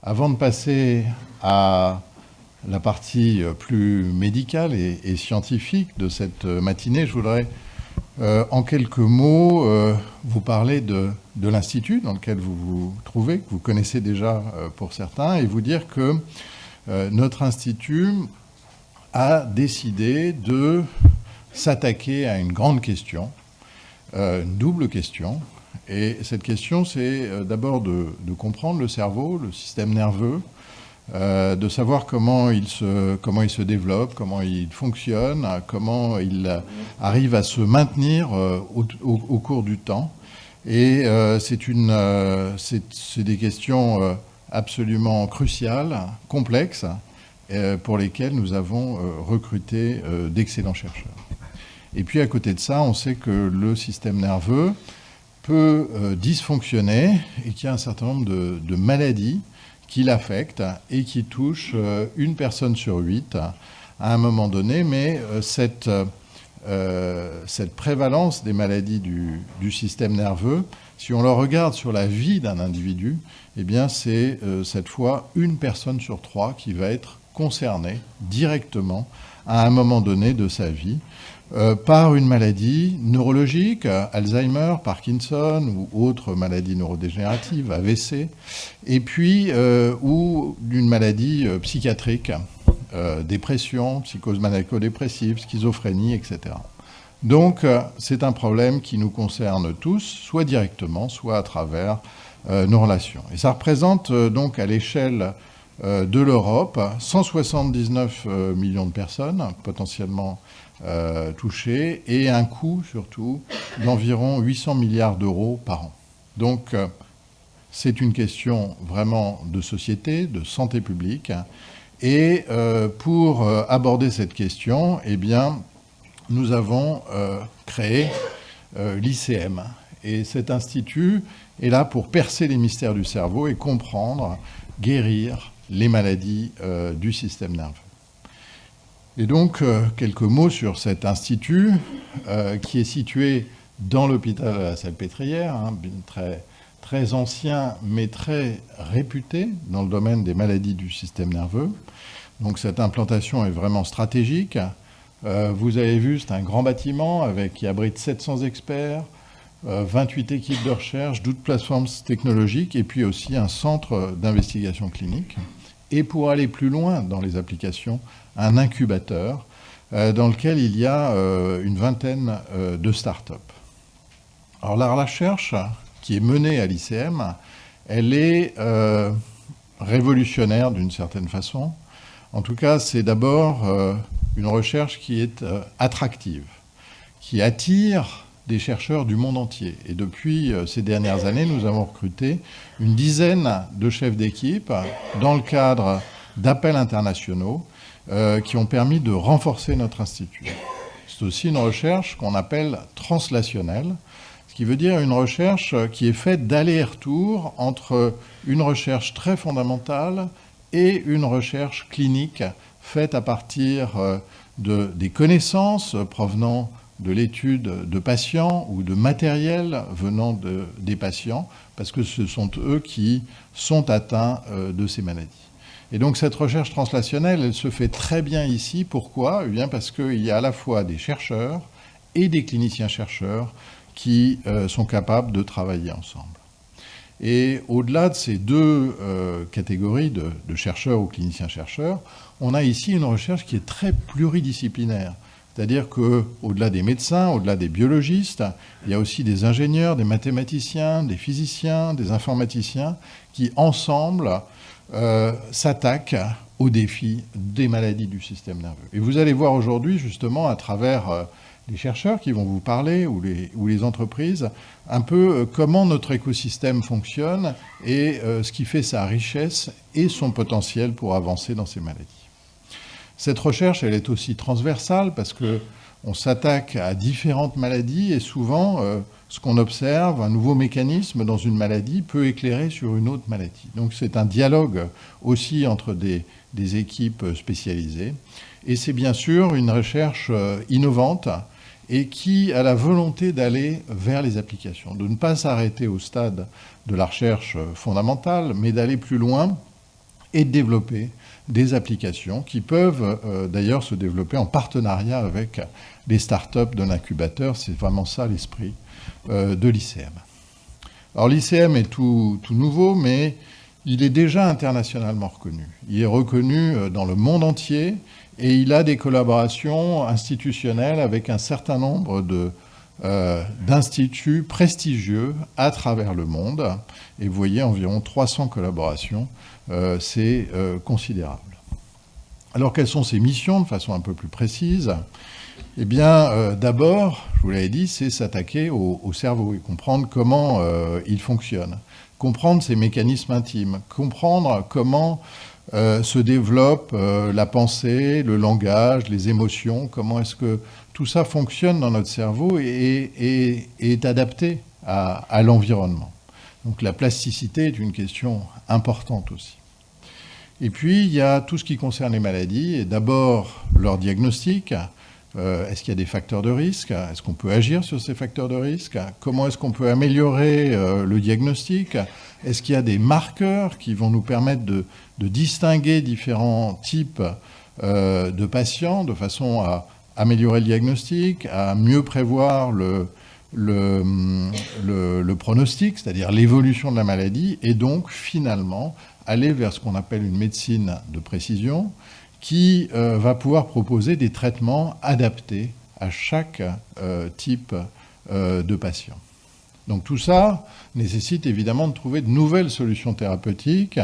Avant de passer à la partie plus médicale et scientifique de cette matinée, je voudrais en quelques mots vous parler de l'Institut dans lequel vous vous trouvez, que vous connaissez déjà pour certains, et vous dire que notre Institut a décidé de s'attaquer à une grande question, une double question. Et cette question, c'est d'abord de comprendre le cerveau, le système nerveux, de savoir comment il se développe, comment il fonctionne, comment il arrive à se maintenir au cours du temps. Et c'est des questions absolument cruciales, complexes, pour lesquelles nous avons recruté d'excellents chercheurs. Et puis à côté de ça, on sait que le système nerveux peut dysfonctionner et qu'il y a un certain nombre de maladies qui l'affectent et qui touchent une personne sur 8 à un moment donné, mais cette prévalence des maladies du système nerveux, si on le regarde sur la vie d'un individu, eh bien c'est cette fois une personne sur 3 qui va être concernée directement à un moment donné de sa vie par une maladie neurologique, Alzheimer, Parkinson ou autres maladies neurodégénératives, AVC, et puis ou d'une maladie psychiatrique, dépression, psychose maniaco-dépressive, schizophrénie, etc. Donc c'est un problème qui nous concerne tous, soit directement, soit à travers nos relations. Et ça représente donc à l'échelle de l'Europe 179 millions de personnes potentiellement touchés et un coût surtout d'environ 800 milliards d'euros par an. Donc c'est une question vraiment de société, de santé publique. Et pour aborder cette question, eh bien, nous avons créé l'ICM. Et cet institut est là pour percer les mystères du cerveau et comprendre, guérir les maladies du système nerveux. Et donc, quelques mots sur cet institut qui est situé dans l'hôpital de la Salpêtrière, très, très ancien mais très réputé dans le domaine des maladies du système nerveux. Donc cette implantation est vraiment stratégique. Vous avez vu, c'est un grand bâtiment qui abrite 700 experts, 28 équipes de recherche, 12 plateformes technologiques et puis aussi un centre d'investigation clinique. Et pour aller plus loin dans les applications, un incubateur dans lequel il y a une vingtaine de start-up. Alors la recherche qui est menée à l'ICM, elle est révolutionnaire d'une certaine façon. En tout cas, c'est d'abord une recherche qui est attractive, qui attire des chercheurs du monde entier. Et depuis ces dernières années, nous avons recruté une dizaine de chefs d'équipe dans le cadre d'appels internationaux qui ont permis de renforcer notre institut. C'est aussi une recherche qu'on appelle translationnelle, ce qui veut dire une recherche qui est faite d'aller-retour entre une recherche très fondamentale et une recherche clinique faite à partir des connaissances provenant de l'étude de patients ou de matériel venant des patients, parce que ce sont eux qui sont atteints de ces maladies. Et donc cette recherche translationnelle, elle se fait très bien ici. Pourquoi ? Eh bien parce qu'il y a à la fois des chercheurs et des cliniciens-chercheurs qui sont capables de travailler ensemble. Et au-delà de ces deux catégories de chercheurs ou cliniciens-chercheurs, on a ici une recherche qui est très pluridisciplinaire. C'est-à-dire qu'au-delà des médecins, au-delà des biologistes, il y a aussi des ingénieurs, des mathématiciens, des physiciens, des informaticiens qui, ensemble, s'attaquent aux défis des maladies du système nerveux. Et vous allez voir aujourd'hui, justement, à travers les chercheurs qui vont vous parler ou les entreprises, un peu comment notre écosystème fonctionne et ce qui fait sa richesse et son potentiel pour avancer dans ces maladies. Cette recherche, elle est aussi transversale parce qu'on s'attaque à différentes maladies et souvent, ce qu'on observe, un nouveau mécanisme dans une maladie peut éclairer sur une autre maladie. Donc c'est un dialogue aussi entre des équipes spécialisées. Et c'est bien sûr une recherche innovante et qui a la volonté d'aller vers les applications, de ne pas s'arrêter au stade de la recherche fondamentale, mais d'aller plus loin et de développer des applications qui peuvent d'ailleurs se développer en partenariat avec les startups de l'incubateur. C'est vraiment ça l'esprit de l'ICM. Alors l'ICM est tout nouveau, mais il est déjà internationalement reconnu. Il est reconnu dans le monde entier et il a des collaborations institutionnelles avec un certain nombre d'instituts prestigieux à travers le monde. Et vous voyez, environ 300 collaborations, c'est considérable. Alors, quelles sont ces missions de façon un peu plus précise ? Eh bien, d'abord, je vous l'avais dit, c'est s'attaquer au cerveau et comprendre comment il fonctionne, comprendre ses mécanismes intimes, comprendre comment se développe la pensée, le langage, les émotions, comment est-ce que tout ça fonctionne dans notre cerveau et est adapté à l'environnement. Donc la plasticité est une question importante aussi. Et puis, il y a tout ce qui concerne les maladies, et d'abord leur diagnostic. Est-ce qu'il y a des facteurs de risque ? Est-ce qu'on peut agir sur ces facteurs de risque ? Comment est-ce qu'on peut améliorer le diagnostic ? Est-ce qu'il y a des marqueurs qui vont nous permettre de distinguer différents types de patients de façon à améliorer le diagnostic, à mieux prévoir le pronostic, c'est-à-dire l'évolution de la maladie, et donc finalement aller vers ce qu'on appelle une médecine de précision, qui va pouvoir proposer des traitements adaptés à chaque type de patient. Donc tout ça nécessite évidemment de trouver de nouvelles solutions thérapeutiques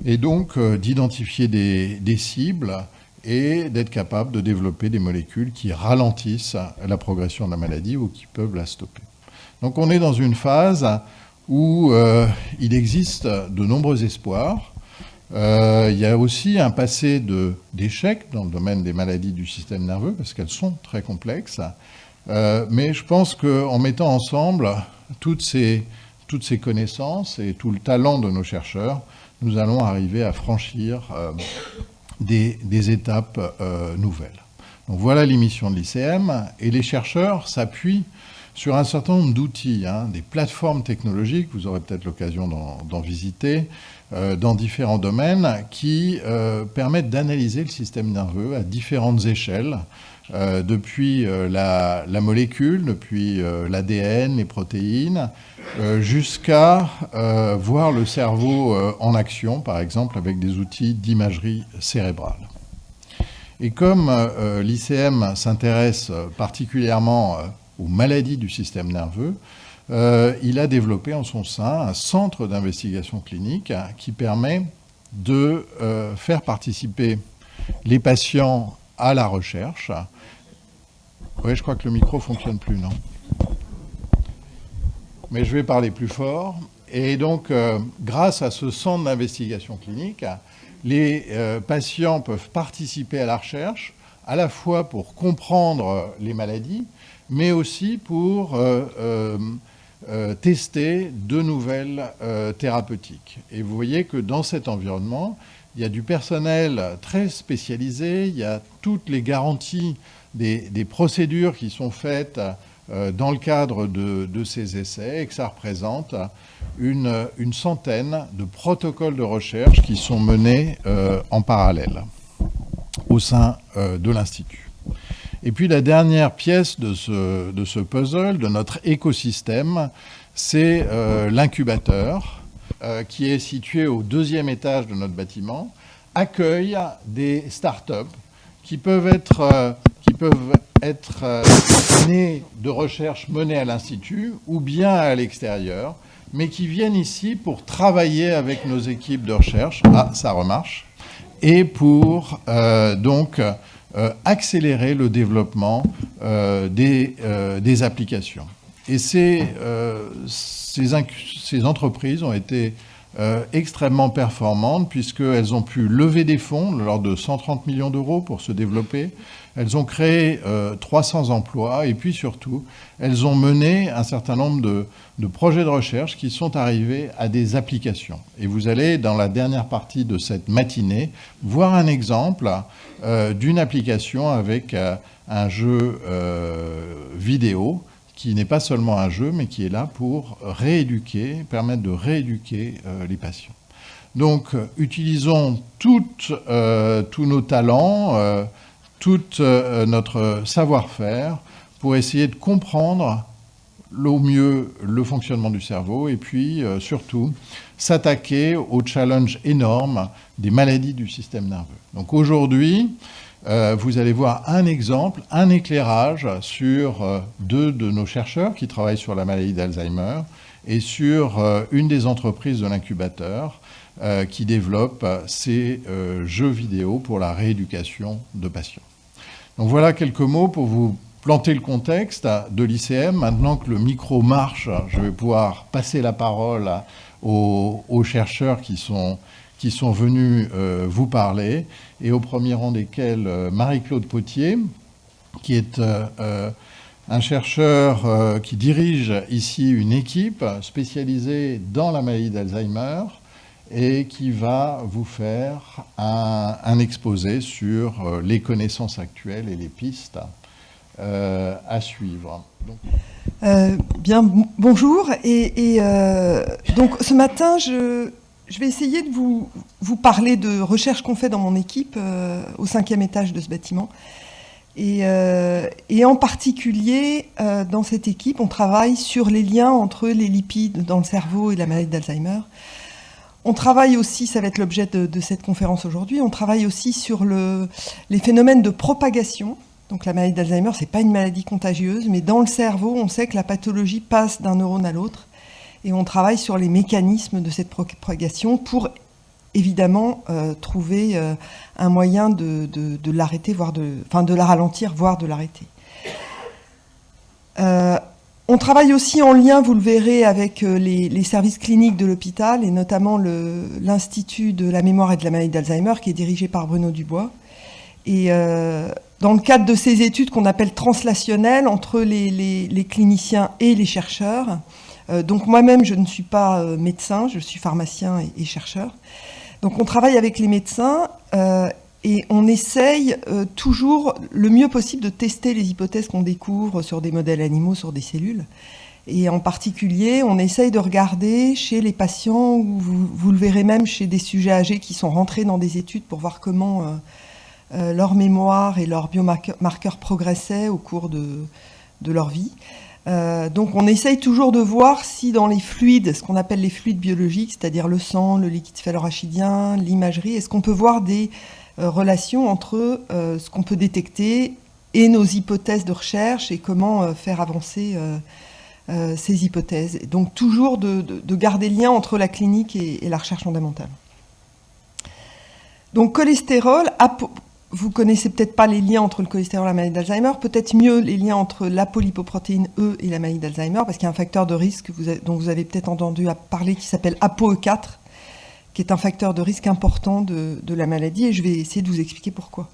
et donc d'identifier des cibles et d'être capable de développer des molécules qui ralentissent la progression de la maladie ou qui peuvent la stopper. Donc on est dans une phase où il existe de nombreux espoirs. Il y a aussi un passé d'échecs dans le domaine des maladies du système nerveux, parce qu'elles sont très complexes. Mais je pense qu'en mettant ensemble toutes ces connaissances et tout le talent de nos chercheurs, nous allons arriver à franchir des étapes nouvelles. Donc voilà les missions de l'ICM, et les chercheurs s'appuient sur un certain nombre d'outils, des plateformes technologiques, vous aurez peut-être l'occasion d'en visiter, dans différents domaines, qui permettent d'analyser le système nerveux à différentes échelles, depuis la molécule, depuis l'ADN, les protéines, jusqu'à voir le cerveau en action, par exemple avec des outils d'imagerie cérébrale. Et comme l'ICM s'intéresse particulièrement aux maladies du système nerveux, il a développé en son sein un centre d'investigation clinique qui permet de faire participer les patients à la recherche. Oui, je crois que le micro ne fonctionne plus, non ? Mais je vais parler plus fort. Et donc, grâce à ce centre d'investigation clinique, les patients peuvent participer à la recherche, à la fois pour comprendre les maladies, mais aussi pour tester de nouvelles thérapeutiques. Et vous voyez que dans cet environnement, il y a du personnel très spécialisé, il y a toutes les garanties des procédures qui sont faites dans le cadre de ces essais, et que ça représente une centaine de protocoles de recherche qui sont menés en parallèle au sein de l'Institut. Et puis la dernière pièce de ce puzzle, de notre écosystème, c'est l'incubateur qui est situé au 2e étage de notre bâtiment, accueille des startups qui peuvent être nées de recherches menées à l'Institut ou bien à l'extérieur, mais qui viennent ici pour travailler avec nos équipes de recherche. Ah, ça remarche. Et pour donc accélérer le développement des applications. Et ces entreprises ont été extrêmement performantes puisqu'elles ont pu lever des fonds de l'ordre de 130 millions d'euros pour se développer. Elles ont créé 300 emplois et puis surtout, elles ont mené un certain nombre de projets de recherche qui sont arrivés à des applications. Et vous allez, dans la dernière partie de cette matinée, voir un exemple d'une application avec un jeu vidéo qui n'est pas seulement un jeu, mais qui est là pour permettre de rééduquer les patients. Donc, utilisons tous nos talents, tout notre savoir-faire pour essayer de comprendre au mieux le fonctionnement du cerveau et puis surtout s'attaquer au challenge énorme des maladies du système nerveux. Donc aujourd'hui, vous allez voir un exemple, un éclairage sur deux de nos chercheurs qui travaillent sur la maladie d'Alzheimer et sur une des entreprises de l'incubateur qui développe ces jeux vidéo pour la rééducation de patients. Donc voilà quelques mots pour vous planter le contexte de l'ICM. Maintenant que le micro marche, je vais pouvoir passer la parole aux chercheurs qui sont venus vous parler, et au premier rang desquels Marie-Claude Potier, qui est un chercheur qui dirige ici une équipe spécialisée dans la maladie d'Alzheimer et qui va vous faire un exposé sur les connaissances actuelles et les pistes à suivre. Bien, bonjour. Donc ce matin, je vais essayer de vous parler de recherches qu'on fait dans mon équipe au 5e étage de ce bâtiment. Et en particulier, dans cette équipe, on travaille sur les liens entre les lipides dans le cerveau et la maladie d'Alzheimer. On travaille aussi, ça va être l'objet de cette conférence aujourd'hui, on travaille aussi sur les phénomènes de propagation. Donc la maladie d'Alzheimer, ce n'est pas une maladie contagieuse, mais dans le cerveau, on sait que la pathologie passe d'un neurone à l'autre. Et on travaille sur les mécanismes de cette propagation pour, évidemment, trouver un moyen de l'arrêter, de la ralentir, voire de l'arrêter. On travaille aussi en lien, vous le verrez, avec les services cliniques de l'hôpital, et notamment l'Institut de la mémoire et de la maladie d'Alzheimer, qui est dirigé par Bruno Dubois. Et dans le cadre de ces études qu'on appelle translationnelles entre les cliniciens et les chercheurs, donc moi-même je ne suis pas médecin, je suis pharmacien et chercheur. Donc on travaille avec les médecins et on essaye toujours le mieux possible de tester les hypothèses qu'on découvre sur des modèles animaux, sur des cellules. Et en particulier, on essaye de regarder chez les patients, ou vous le verrez même chez des sujets âgés qui sont rentrés dans des études pour voir comment leur mémoire et leurs biomarqueurs progressaient au cours de leur vie. Donc on essaye toujours de voir si dans les fluides, ce qu'on appelle les fluides biologiques, c'est-à-dire le sang, le liquide phallorachidien, l'imagerie, est-ce qu'on peut voir des relations entre ce qu'on peut détecter et nos hypothèses de recherche et comment faire avancer ces hypothèses. Et donc toujours de garder le lien entre la clinique et la recherche fondamentale. Donc cholestérol, vous connaissez peut-être pas les liens entre le cholestérol et la maladie d'Alzheimer, peut-être mieux les liens entre l'apolipoprotéine E et la maladie d'Alzheimer, parce qu'il y a un facteur de risque dont vous avez peut-être entendu parler qui s'appelle ApoE4, qui est un facteur de risque important de la maladie, et je vais essayer de vous expliquer pourquoi.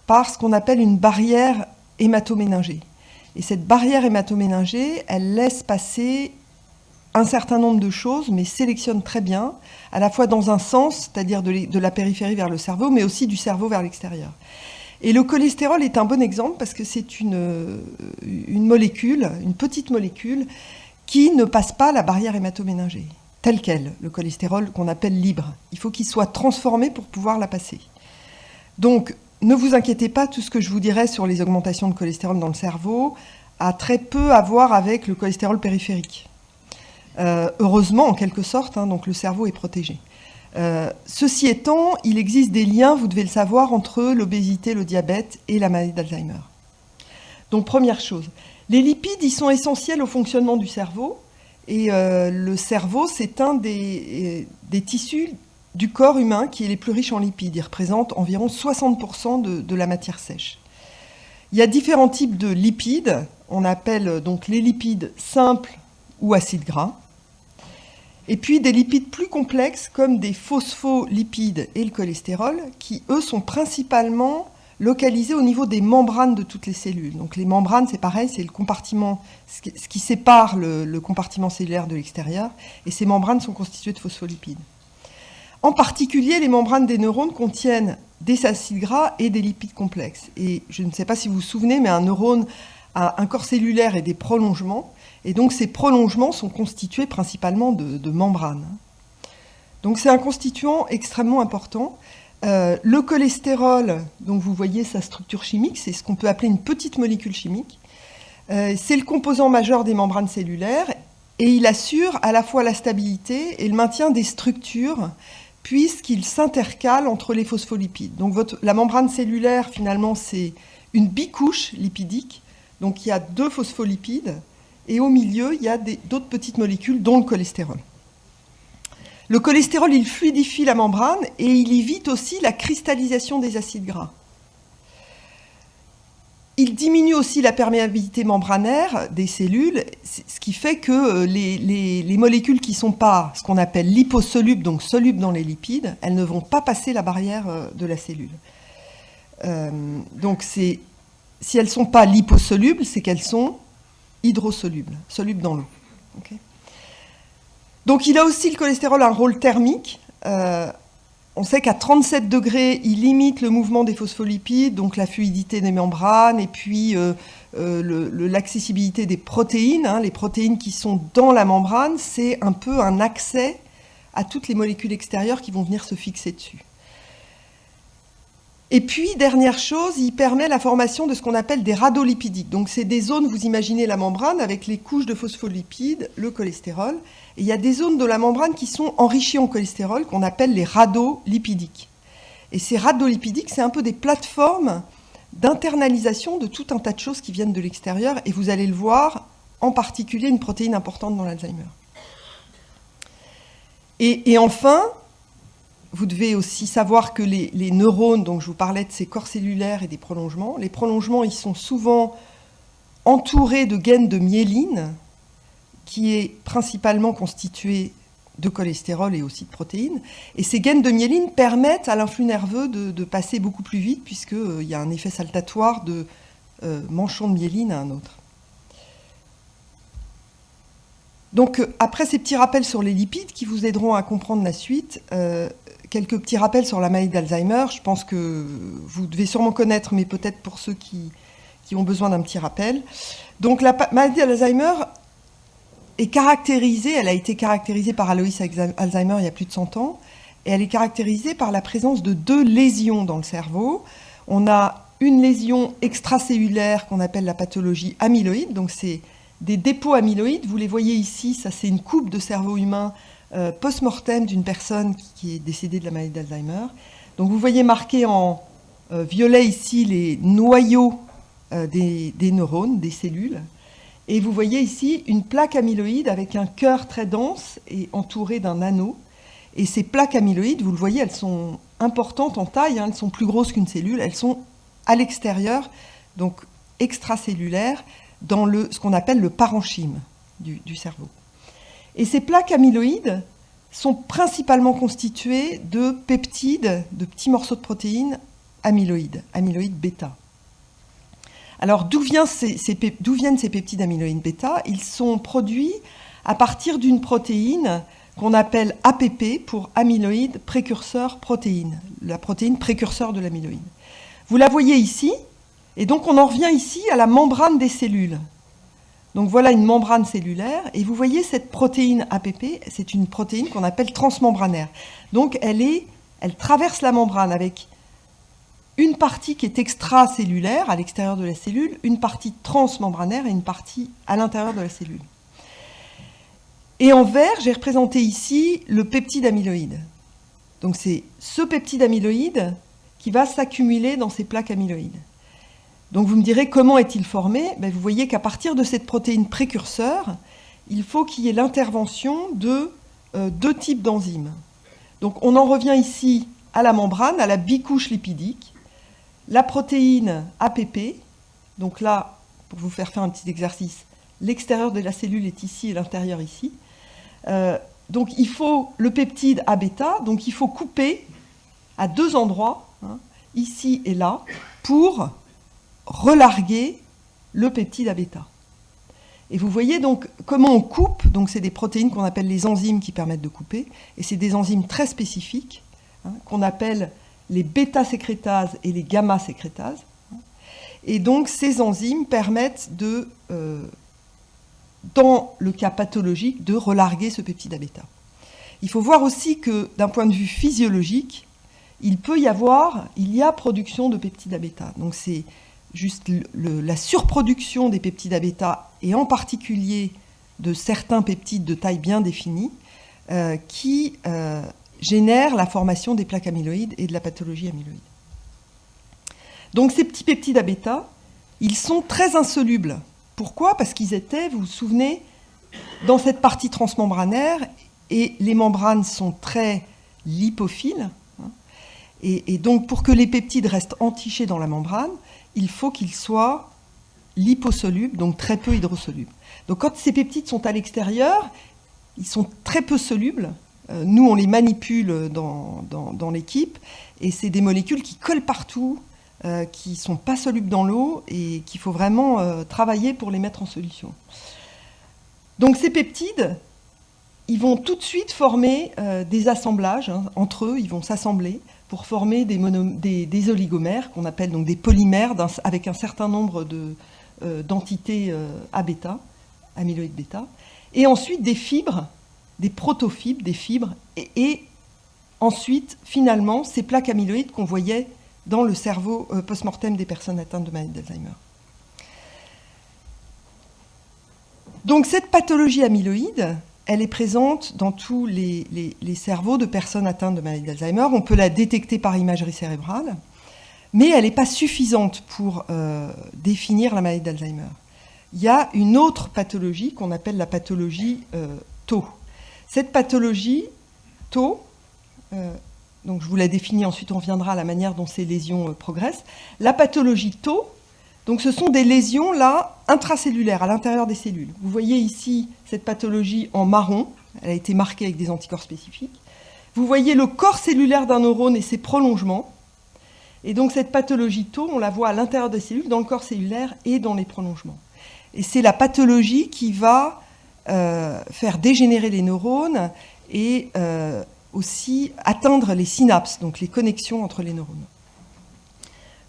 Par ce qu'on appelle une barrière hématoméningée. Et cette barrière hématoméningée, elle laisse passer un certain nombre de choses, mais sélectionne très bien, à la fois dans un sens, c'est-à-dire de la périphérie vers le cerveau, mais aussi du cerveau vers l'extérieur. Et le cholestérol est un bon exemple parce que c'est une molécule, une petite molécule, qui ne passe pas la barrière hématoméningée, telle qu'elle, le cholestérol qu'on appelle libre. Il faut qu'il soit transformé pour pouvoir la passer. Donc, ne vous inquiétez pas, tout ce que je vous dirai sur les augmentations de cholestérol dans le cerveau a très peu à voir avec le cholestérol périphérique. Heureusement, en quelque sorte, donc le cerveau est protégé. Ceci étant, il existe des liens, vous devez le savoir, entre l'obésité, le diabète et la maladie d'Alzheimer. Donc, première chose, les lipides, ils sont essentiels au fonctionnement du cerveau. Et le cerveau, c'est un des tissus du corps humain qui est les plus riches en lipides. Il représente environ 60% de la matière sèche. Il y a différents types de lipides. On appelle donc les lipides simples ou acides gras. Et puis des lipides plus complexes comme des phospholipides et le cholestérol, qui eux sont principalement localisés au niveau des membranes de toutes les cellules. Donc les membranes, c'est pareil, c'est le compartiment, ce qui sépare le compartiment cellulaire de l'extérieur, et ces membranes sont constituées de phospholipides. En particulier, les membranes des neurones contiennent des acides gras et des lipides complexes. Et je ne sais pas si vous vous souvenez, mais un neurone a un corps cellulaire et des prolongements, et donc ces prolongements sont constitués principalement de membranes. Donc c'est un constituant extrêmement important. Le cholestérol, donc vous voyez sa structure chimique, c'est ce qu'on peut appeler une petite molécule chimique. C'est le composant majeur des membranes cellulaires et il assure à la fois la stabilité et le maintien des structures puisqu'il s'intercale entre les phospholipides. Donc la membrane cellulaire, finalement, c'est une bicouche lipidique. Donc il y a 2 phospholipides et au milieu, il y a d'autres petites molécules, dont le cholestérol. Le cholestérol, il fluidifie la membrane et il évite aussi la cristallisation des acides gras. Il diminue aussi la perméabilité membranaire des cellules, ce qui fait que les molécules qui ne sont pas ce qu'on appelle liposolubles, donc solubles dans les lipides, elles ne vont pas passer la barrière de la cellule. Donc si elles ne sont pas liposolubles, c'est qu'elles sont hydrosolubles, solubles dans l'eau. Okay. Donc il a aussi, le cholestérol, un rôle thermique. On sait qu'à 37 degrés, il limite le mouvement des phospholipides, donc la fluidité des membranes, et puis l'accessibilité des protéines. Les protéines qui sont dans la membrane, c'est un peu un accès à toutes les molécules extérieures qui vont venir se fixer dessus. Et puis, dernière chose, il permet la formation de ce qu'on appelle des radolipidiques. Donc, c'est des zones, vous imaginez la membrane avec les couches de phospholipides, le cholestérol. Et il y a des zones de la membrane qui sont enrichies en cholestérol, qu'on appelle les radolipidiques. Et ces radolipidiques, c'est un peu des plateformes d'internalisation de tout un tas de choses qui viennent de l'extérieur. Et vous allez le voir, en particulier une protéine importante dans l'Alzheimer. Et enfin, vous devez aussi savoir que les neurones, donc je vous parlais de ces corps cellulaires et des prolongements, les prolongements, ils sont souvent entourés de gaines de myéline, qui est principalement constituée de cholestérol et aussi de protéines. Et ces gaines de myéline permettent à l'influx nerveux de passer beaucoup plus vite, puisqu'il y a un effet saltatoire de manchon de myéline à un autre. Donc, après ces petits rappels sur les lipides qui vous aideront à comprendre la suite, quelques petits rappels sur la maladie d'Alzheimer. Je pense que vous devez sûrement connaître, mais peut-être pour ceux qui ont besoin d'un petit rappel. Donc, la maladie d'Alzheimer est caractérisée, elle a été caractérisée par Alois Alzheimer il y a plus de 100 ans, et elle est caractérisée par la présence de 2 lésions dans le cerveau. On a une lésion extracellulaire qu'on appelle la pathologie amyloïde, donc c'est des dépôts amyloïdes. Vous les voyez ici, ça c'est une coupe de cerveau humain post-mortem d'une personne qui est décédée de la maladie d'Alzheimer. Donc vous voyez marqué en violet ici les noyaux des neurones, des cellules. Et vous voyez ici une plaque amyloïde avec un cœur très dense et entouré d'un anneau. Et ces plaques amyloïdes, vous le voyez, elles sont importantes en taille, elles sont plus grosses qu'une cellule, elles sont à l'extérieur, donc extracellulaires, dans ce qu'on appelle le parenchyme du cerveau. Et ces plaques amyloïdes sont principalement constituées de peptides, de petits morceaux de protéines amyloïdes bêta. Alors d'où viennent ces peptides amyloïdes bêta? Ils sont produits à partir d'une protéine qu'on appelle APP pour amyloïde précurseur protéine, la protéine précurseur de l'amyloïde. Vous la voyez ici, et donc on en revient ici à la membrane des cellules. Donc voilà une membrane cellulaire, et vous voyez cette protéine APP, c'est une protéine qu'on appelle transmembranaire. Donc elle traverse la membrane avec une partie qui est extracellulaire, à l'extérieur de la cellule, une partie transmembranaire et une partie à l'intérieur de la cellule. Et en vert, j'ai représenté ici le peptide amyloïde. Donc c'est ce peptide amyloïde qui va s'accumuler dans ces plaques amyloïdes. Donc vous me direz, comment est-il formé? Vous voyez qu'à partir de cette protéine précurseur, il faut qu'il y ait l'intervention de 2 types d'enzymes. Donc on en revient ici à la membrane, à la bicouche lipidique. La protéine APP, donc là, pour vous faire un petit exercice, l'extérieur de la cellule est ici et l'intérieur ici. donc il faut le peptide A-bêta, donc il faut couper à 2 endroits, hein, ici et là, pour relarguer le peptide A-bêta. Et vous voyez donc comment on coupe, donc c'est des protéines qu'on appelle les enzymes qui permettent de couper, et c'est des enzymes très spécifiques, hein, qu'on appelle les bêta-sécrétases et les gamma-sécrétases. Et donc ces enzymes permettent de, dans le cas pathologique, de relarguer ce peptide A-bêta. Il faut voir aussi que d'un point de vue physiologique, il y a production de peptide A-bêta. Donc c'est juste la surproduction des peptides A-bêta, et en particulier de certains peptides de taille bien définie, qui génèrent la formation des plaques amyloïdes et de la pathologie amyloïde. Donc ces petits peptides A-bêta, ils sont très insolubles. Pourquoi ? Parce qu'ils étaient, vous vous souvenez, dans cette partie transmembranaire, et les membranes sont très lipophiles. Et donc, pour que les peptides restent entichés dans la membrane, il faut qu'ils soient liposolubles, donc très peu hydrosolubles. Donc, quand ces peptides sont à l'extérieur, ils sont très peu solubles. Nous, on les manipule dans l'équipe, et c'est des molécules qui collent partout, qui ne sont pas solubles dans l'eau, et qu'il faut vraiment travailler pour les mettre en solution. Donc, ces peptides, ils vont tout de suite former des assemblages, hein, entre eux, ils vont s'assembler pour former des oligomères, qu'on appelle donc des polymères, avec un certain nombre d'entités A-bêta, amyloïde bêta, et ensuite des fibres, des protofibres, des fibres, et ensuite, finalement, ces plaques amyloïdes qu'on voyait dans le cerveau post-mortem des personnes atteintes de maladie d'Alzheimer. Donc cette pathologie amyloïde, elle est présente dans tous les cerveaux de personnes atteintes de maladie d'Alzheimer. On peut la détecter par imagerie cérébrale, mais elle n'est pas suffisante pour définir la maladie d'Alzheimer. Il y a une autre pathologie qu'on appelle la pathologie Tau. Cette pathologie Tau, donc je vous la définis, ensuite on reviendra à la manière dont ces lésions progressent. La pathologie Tau, donc ce sont des lésions là intracellulaires à l'intérieur des cellules. Vous voyez ici cette pathologie en marron, elle a été marquée avec des anticorps spécifiques. Vous voyez le corps cellulaire d'un neurone et ses prolongements. Et donc cette pathologie Tau, on la voit à l'intérieur des cellules, dans le corps cellulaire et dans les prolongements. Et c'est la pathologie qui va faire dégénérer les neurones et aussi atteindre les synapses, donc les connexions entre les neurones.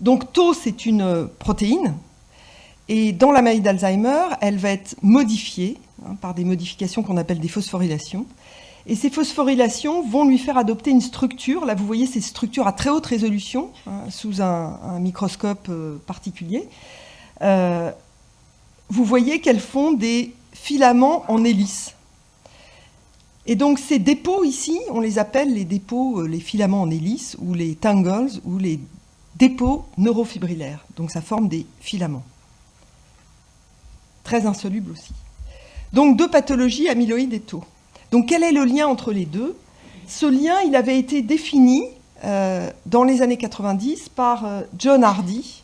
Donc Tau, c'est une protéine, et dans la maladie d'Alzheimer, elle va être modifiée par des modifications qu'on appelle des phosphorylations. Et ces phosphorylations vont lui faire adopter une structure. Là, vous voyez ces structures à très haute résolution, sous un microscope particulier. Vous voyez qu'elles font des filaments en hélice. Et donc ces dépôts ici, on les appelle les dépôts, les filaments en hélice, ou les tangles, ou les dépôts neurofibrillaires. Donc ça forme des filaments. Très insolubles aussi. Donc deux pathologies, amyloïde et Tau. Donc quel est le lien entre les deux ? Ce lien, il avait été défini dans les années 90 par John Hardy.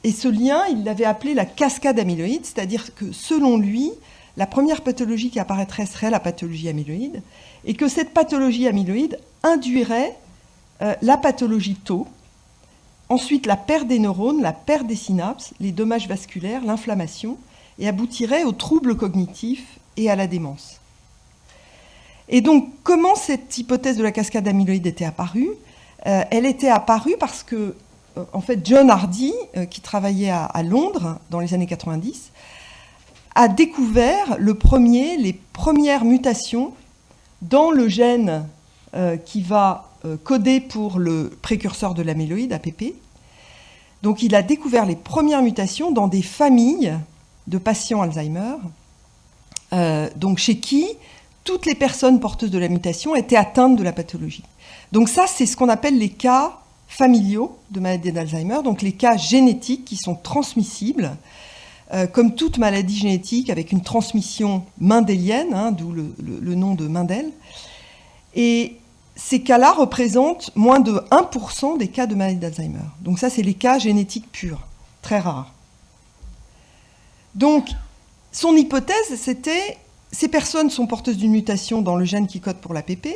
Et ce lien, il l'avait appelé la cascade amyloïde, c'est-à-dire que selon lui, la première pathologie qui apparaîtrait serait la pathologie amyloïde, et que cette pathologie amyloïde induirait la pathologie Tau, ensuite la perte des neurones, la perte des synapses, les dommages vasculaires, l'inflammation, et aboutirait aux troubles cognitifs et à la démence. Et donc, comment cette hypothèse de la cascade amyloïde était apparue ? Elle était apparue parce que, en fait, John Hardy, qui travaillait à Londres dans les années 90, a découvert les premières mutations dans le gène qui va coder pour le précurseur de l'amyloïde, APP. Donc il a découvert les premières mutations dans des familles de patients Alzheimer, donc chez qui toutes les personnes porteuses de la mutation étaient atteintes de la pathologie. Donc ça, c'est ce qu'on appelle les cas familiaux de maladie d'Alzheimer, donc les cas génétiques qui sont transmissibles, comme toute maladie génétique avec une transmission mendélienne, d'où le nom de Mendel. Et ces cas-là représentent moins de 1% des cas de maladie d'Alzheimer. Donc ça, c'est les cas génétiques purs, très rares. Donc, son hypothèse, c'était ces personnes sont porteuses d'une mutation dans le gène qui code pour l'APP.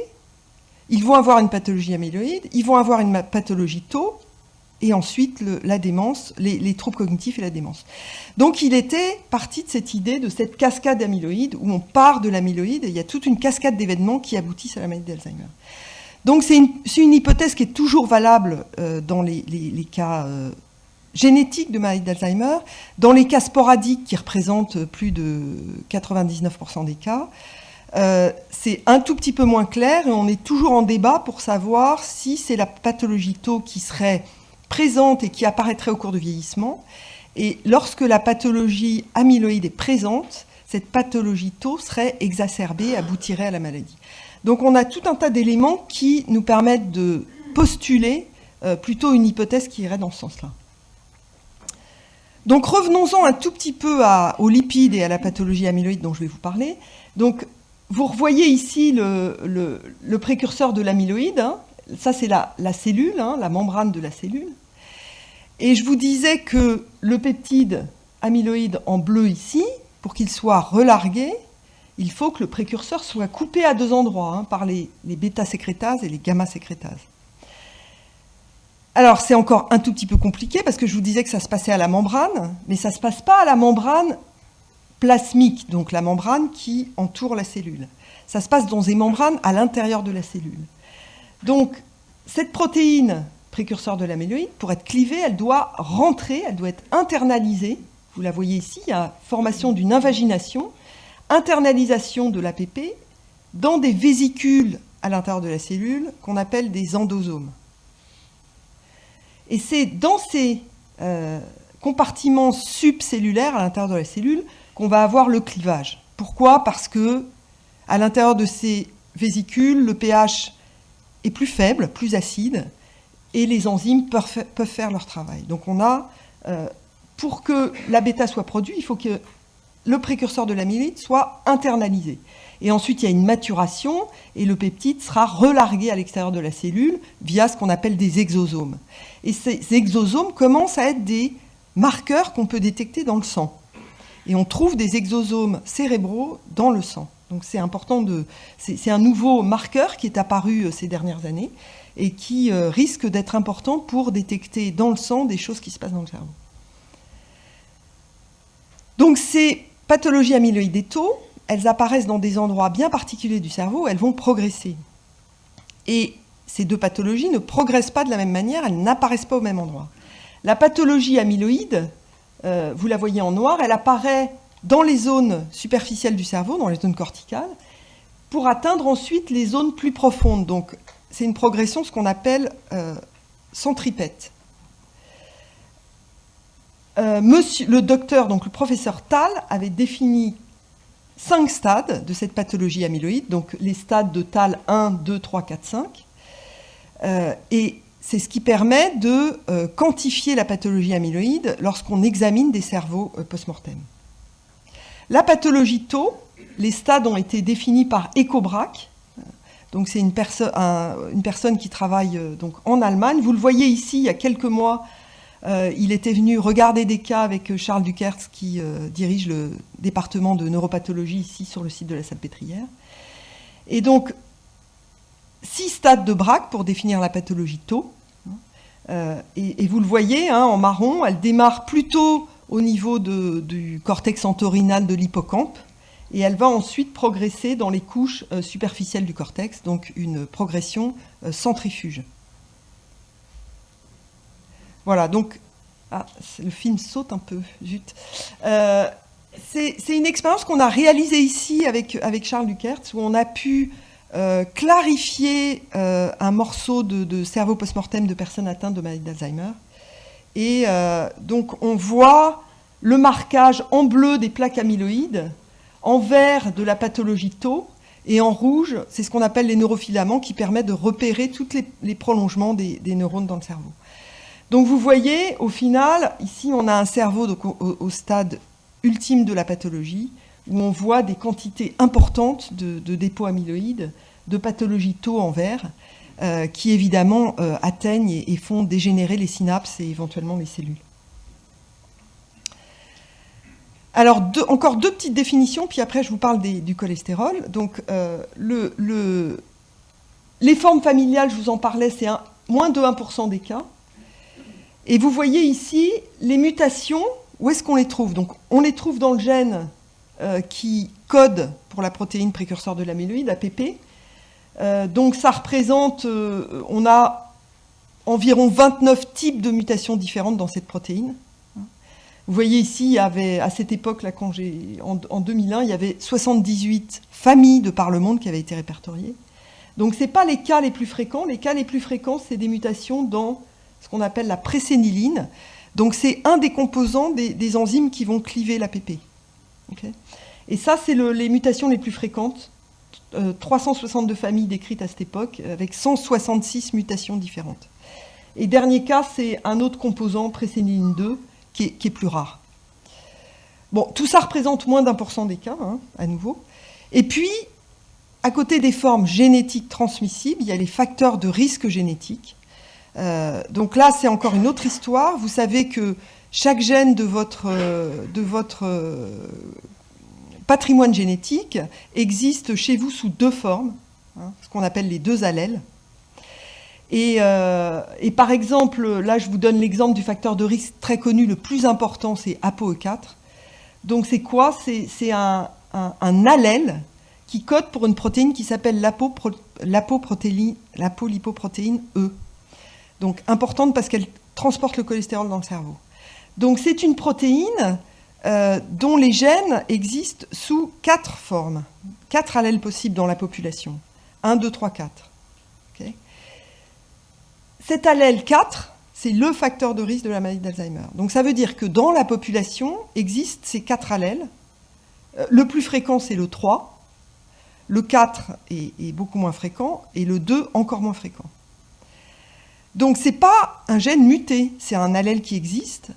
Ils vont avoir une pathologie amyloïde, ils vont avoir une pathologie tau, et ensuite la démence, les troubles cognitifs et la démence. Donc il était parti de cette idée, de cette cascade amyloïde, où on part de l'amyloïde, et il y a toute une cascade d'événements qui aboutissent à la maladie d'Alzheimer. Donc c'est une hypothèse qui est toujours valable dans les cas génétiques de maladie d'Alzheimer, dans les cas sporadiques qui représentent plus de 99% des cas. C'est un tout petit peu moins clair, et on est toujours en débat pour savoir si c'est la pathologie tau qui serait présente et qui apparaîtrait au cours du vieillissement. Et lorsque la pathologie amyloïde est présente, cette pathologie tau serait exacerbée, aboutirait à la maladie. Donc on a tout un tas d'éléments qui nous permettent de postuler plutôt une hypothèse qui irait dans ce sens-là. Donc revenons-en un tout petit peu aux lipides et à la pathologie amyloïde dont je vais vous parler. Donc vous revoyez ici le précurseur de l'amyloïde, hein. Ça c'est la cellule, hein, la membrane de la cellule. Et je vous disais que le peptide amyloïde en bleu ici, pour qu'il soit relargué, il faut que le précurseur soit coupé à deux endroits, hein, par les bêta-sécrétases et les gamma-sécrétases. Alors c'est encore un tout petit peu compliqué parce que je vous disais que ça se passait à la membrane, mais ça ne se passe pas à la membrane plasmique, donc la membrane qui entoure la cellule. Ça se passe dans des membranes à l'intérieur de la cellule. Donc cette protéine précurseur de l'amyloïde, pour être clivée, elle doit rentrer, elle doit être internalisée. Vous la voyez ici, il y a formation d'une invagination, internalisation de l'APP dans des vésicules à l'intérieur de la cellule qu'on appelle des endosomes. Et c'est dans ces compartiments subcellulaires à l'intérieur de la cellule qu'on va avoir le clivage. Pourquoi ? Parce que à l'intérieur de ces vésicules, le pH est plus faible, plus acide, et les enzymes peuvent faire leur travail. Donc on a, pour que la bêta soit produite, il faut que le précurseur de l'amyloïde soit internalisé. Et ensuite, il y a une maturation, et le peptide sera relargué à l'extérieur de la cellule via ce qu'on appelle des exosomes. Et ces exosomes commencent à être des marqueurs qu'on peut détecter dans le sang. Et on trouve des exosomes cérébraux dans le sang. Donc c'est important c'est un nouveau marqueur qui est apparu ces dernières années, et qui risque d'être important pour détecter dans le sang des choses qui se passent dans le cerveau. Donc ces pathologies amyloïdes et tau, elles apparaissent dans des endroits bien particuliers du cerveau, elles vont progresser. Et ces deux pathologies ne progressent pas de la même manière, elles n'apparaissent pas au même endroit. La pathologie amyloïde, vous la voyez en noir, elle apparaît dans les zones superficielles du cerveau, dans les zones corticales, pour atteindre ensuite les zones plus profondes. Donc c'est une progression, ce qu'on appelle centripète. Le docteur, donc le professeur Thal, avait défini 5 stades de cette pathologie amyloïde, donc les stades de Thal 1, 2, 3, 4, 5. Et c'est ce qui permet de quantifier la pathologie amyloïde lorsqu'on examine des cerveaux post-mortem. La pathologie tau, les stades ont été définis par Ecobrac. Donc c'est une personne qui travaille donc en Allemagne. Vous le voyez ici, il y a quelques mois, il était venu regarder des cas avec Charles Dukertz, qui dirige le département de neuropathologie ici sur le site de la Salpêtrière. Et donc, 6 stades de Braak pour définir la pathologie tau. Et vous le voyez, hein, en marron, elle démarre plutôt au niveau du cortex entorhinal de l'hippocampe, et elle va ensuite progresser dans les couches superficielles du cortex, donc une progression centrifuge. Voilà, donc... Ah, le film saute un peu, zut. C'est une expérience qu'on a réalisée ici avec Charles Dukertz, où on a pu clarifier un morceau de cerveau post-mortem de personnes atteintes de maladie d'Alzheimer. Et donc on voit le marquage en bleu des plaques amyloïdes, en vert de la pathologie tau, et en rouge, c'est ce qu'on appelle les neurofilaments, qui permettent de repérer tous les prolongements des neurones dans le cerveau. Donc vous voyez, au final, ici on a un cerveau donc, au stade ultime de la pathologie, où on voit des quantités importantes de dépôts amyloïdes, de pathologie tau en vert, qui évidemment atteignent et font dégénérer les synapses et éventuellement les cellules. Alors, encore deux petites définitions, puis après je vous parle du cholestérol. Donc, les formes familiales, je vous en parlais, c'est moins de 1% des cas. Et vous voyez ici les mutations, où est-ce qu'on les trouve? Donc, on les trouve dans le gène qui code pour la protéine précurseur de l'amyloïde, APP. Donc, ça représente, on a environ 29 types de mutations différentes dans cette protéine. Vous voyez ici, il y avait, à cette époque, là, en 2001, il y avait 78 familles de par le monde qui avaient été répertoriées. Donc, ce n'est pas les cas les plus fréquents. Les cas les plus fréquents, c'est des mutations dans ce qu'on appelle la préséniline. Donc, c'est un des composants des enzymes qui vont cliver l'APP. Okay. Et ça, c'est les mutations les plus fréquentes. 362 familles décrites à cette époque, avec 166 mutations différentes. Et dernier cas, c'est un autre composant, préséniline 2, qui est plus rare. Bon, tout ça représente moins d'1% des cas, hein, à nouveau. Et puis, à côté des formes génétiques transmissibles, il y a les facteurs de risque génétique. Donc là, c'est encore une autre histoire. Vous savez que chaque gène de votre patrimoine génétique existe chez vous sous deux formes, hein, ce qu'on appelle les deux allèles. Et par exemple, là, je vous donne l'exemple du facteur de risque très connu, le plus important, c'est ApoE4. Donc, c'est quoi? C'est un allèle qui code pour une protéine qui s'appelle l'apolipoprotéine E. Donc, importante parce qu'elle transporte le cholestérol dans le cerveau. Donc, c'est une protéine dont les gènes existent sous 4 formes, 4 allèles possibles dans la population. 1, 2, 3, 4. Okay. Cet allèle 4, c'est le facteur de risque de la maladie d'Alzheimer. Donc ça veut dire que dans la population existent ces 4 allèles. Le plus fréquent, c'est le 3. Le 4 est beaucoup moins fréquent et le 2 encore moins fréquent. Donc ce n'est pas un gène muté, c'est un allèle qui existe.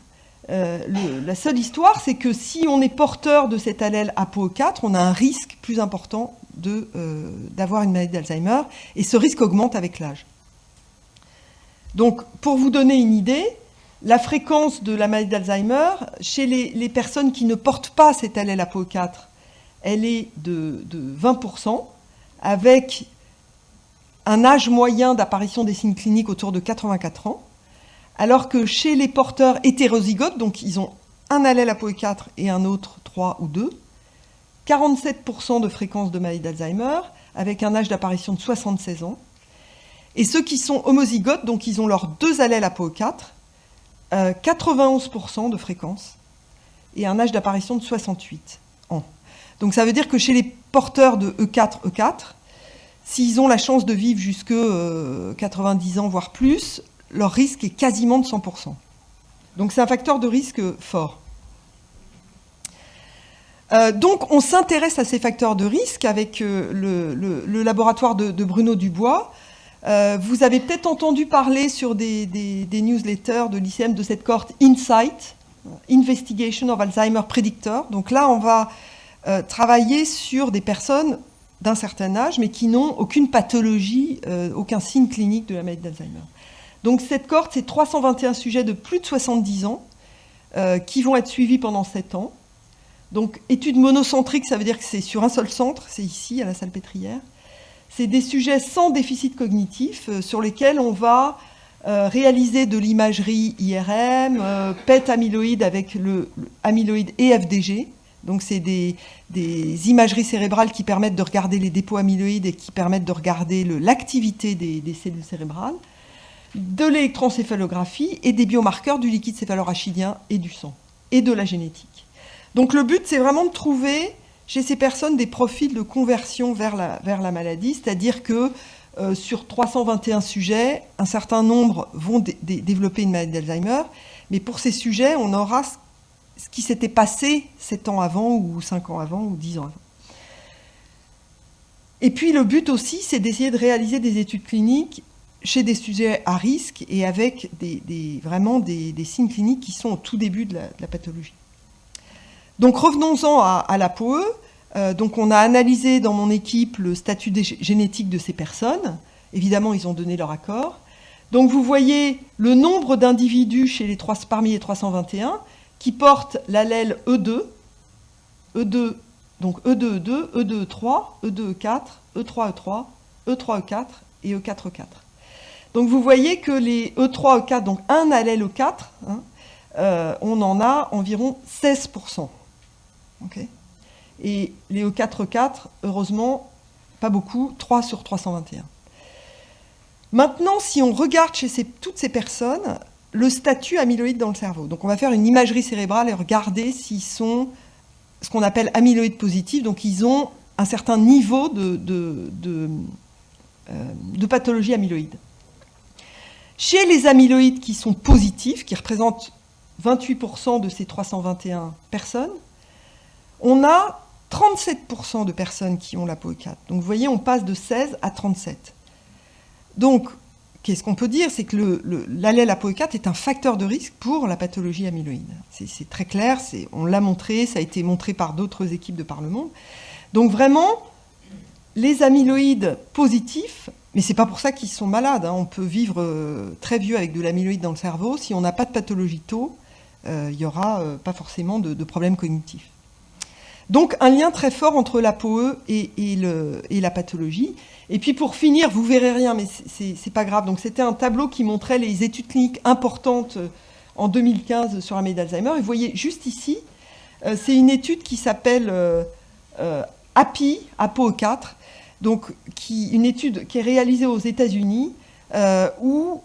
La seule histoire, c'est que si on est porteur de cet allèle ApoE4, on a un risque plus important d'avoir une maladie d'Alzheimer et ce risque augmente avec l'âge. Donc, pour vous donner une idée, la fréquence de la maladie d'Alzheimer, chez les personnes qui ne portent pas cet allèle ApoE4, elle est de 20%, avec un âge moyen d'apparition des signes cliniques autour de 84 ans, alors que chez les porteurs hétérozygotes, donc ils ont un allèle ApoE4 et un autre 3 ou 2, 47% de fréquence de maladie d'Alzheimer, avec un âge d'apparition de 76 ans. Et ceux qui sont homozygotes, donc ils ont leurs 2 allèles ApoE4, 91% de fréquence et un âge d'apparition de 68 ans. Donc ça veut dire que chez les porteurs de E4, s'ils ont la chance de vivre jusque 90 ans, voire plus, leur risque est quasiment de 100%. Donc c'est un facteur de risque fort. Donc on s'intéresse à ces facteurs de risque avec le laboratoire de Bruno Dubois. Vous avez peut-être entendu parler sur des newsletters de l'ICM de cette cohorte InSight, Investigation of Alzheimer Predictor. Donc là, on va travailler sur des personnes d'un certain âge, mais qui n'ont aucune pathologie, aucun signe clinique de la maladie d'Alzheimer. Donc cette cohorte, c'est 321 sujets de plus de 70 ans qui vont être suivis pendant 7 ans. Donc étude monocentrique, ça veut dire que c'est sur un seul centre, c'est ici, à la Salpêtrière. C'est des sujets sans déficit cognitif sur lesquels on va réaliser de l'imagerie IRM, PET amyloïde avec le amyloïde et FDG. Donc c'est des imageries cérébrales qui permettent de regarder les dépôts amyloïdes et qui permettent de regarder l'activité des cellules cérébrales, de l'électroencéphalographie et des biomarqueurs du liquide céphalorachidien et du sang, et de la génétique. Donc le but, c'est vraiment de trouver chez ces personnes des profils de conversion vers la maladie, c'est-à-dire que sur 321 sujets, un certain nombre vont développer une maladie d'Alzheimer, mais pour ces sujets, on aura ce qui s'était passé 7 ans avant, ou 5 ans avant, ou 10 ans avant. Et puis le but aussi, c'est d'essayer de réaliser des études cliniques chez des sujets à risque et avec vraiment des signes cliniques qui sont au tout début de la pathologie. Donc revenons-en à l'ApoE. Donc on a analysé dans mon équipe le statut génétique de ces personnes. Évidemment, ils ont donné leur accord. Donc vous voyez le nombre d'individus parmi les 321 qui portent l'allèle E2, E2, donc E2, E2, E2, E3, E2, E4, E3, E3, E3, E4 et E4, E4. Donc vous voyez que les E3, E4, donc un allèle E4, on en a environ 16%. Okay. Et les E4, E4, heureusement, pas beaucoup, 3 sur 321. Maintenant, si on regarde chez toutes ces personnes, le statut amyloïde dans le cerveau. Donc on va faire une imagerie cérébrale et regarder s'ils sont ce qu'on appelle amyloïdes positifs. Donc ils ont un certain niveau de pathologie amyloïde. Chez les amyloïdes qui sont positifs, qui représentent 28% de ces 321 personnes, on a 37% de personnes qui ont l'APOE4. Donc vous voyez, on passe de 16 à 37. Donc, qu'est-ce qu'on peut dire? C'est que l'allèle APOE4 est un facteur de risque pour la pathologie amyloïde. C'est très clair, on l'a montré, ça a été montré par d'autres équipes de par le monde. Donc vraiment, les amyloïdes positifs, mais ce n'est pas pour ça qu'ils sont malades. On peut vivre très vieux avec de l'amyloïde dans le cerveau. Si on n'a pas de pathologie tôt, il n'y aura pas forcément de problèmes cognitifs. Donc un lien très fort entre l'APOE et la pathologie. Et puis pour finir, vous verrez rien, mais c'est pas grave. Donc c'était un tableau qui montrait les études cliniques importantes en 2015 sur la maladie d'Alzheimer. Et vous voyez juste ici, c'est une étude qui s'appelle API, APOE4, donc une étude qui est réalisée aux États-Unis, où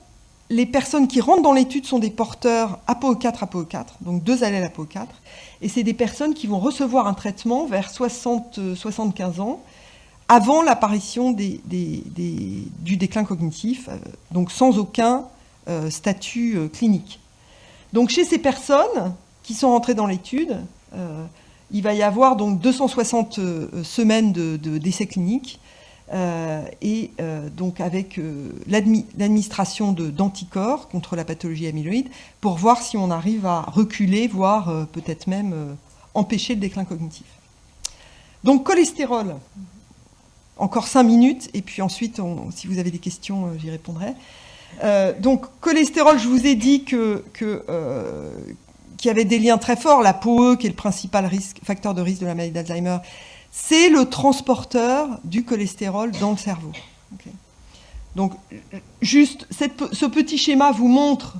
les personnes qui rentrent dans l'étude sont des porteurs APOE4, donc 2 allèles APOE4, et c'est des personnes qui vont recevoir un traitement vers 60-75 ans, avant l'apparition du déclin cognitif, donc sans aucun statut clinique. Donc chez ces personnes qui sont rentrées dans l'étude, il va y avoir donc 260 semaines d'essais cliniques, et donc avec l'administration d'anticorps contre la pathologie amyloïde pour voir si on arrive à reculer, voire peut-être même empêcher le déclin cognitif. Donc cholestérol, encore 5 minutes, et puis ensuite, si vous avez des questions, j'y répondrai. Donc cholestérol, je vous ai dit qu'il y avait des liens très forts. l'APOE, qui est le principal facteur de risque de la maladie d'Alzheimer, c'est le transporteur du cholestérol dans le cerveau. Okay. Donc, juste, ce petit schéma vous montre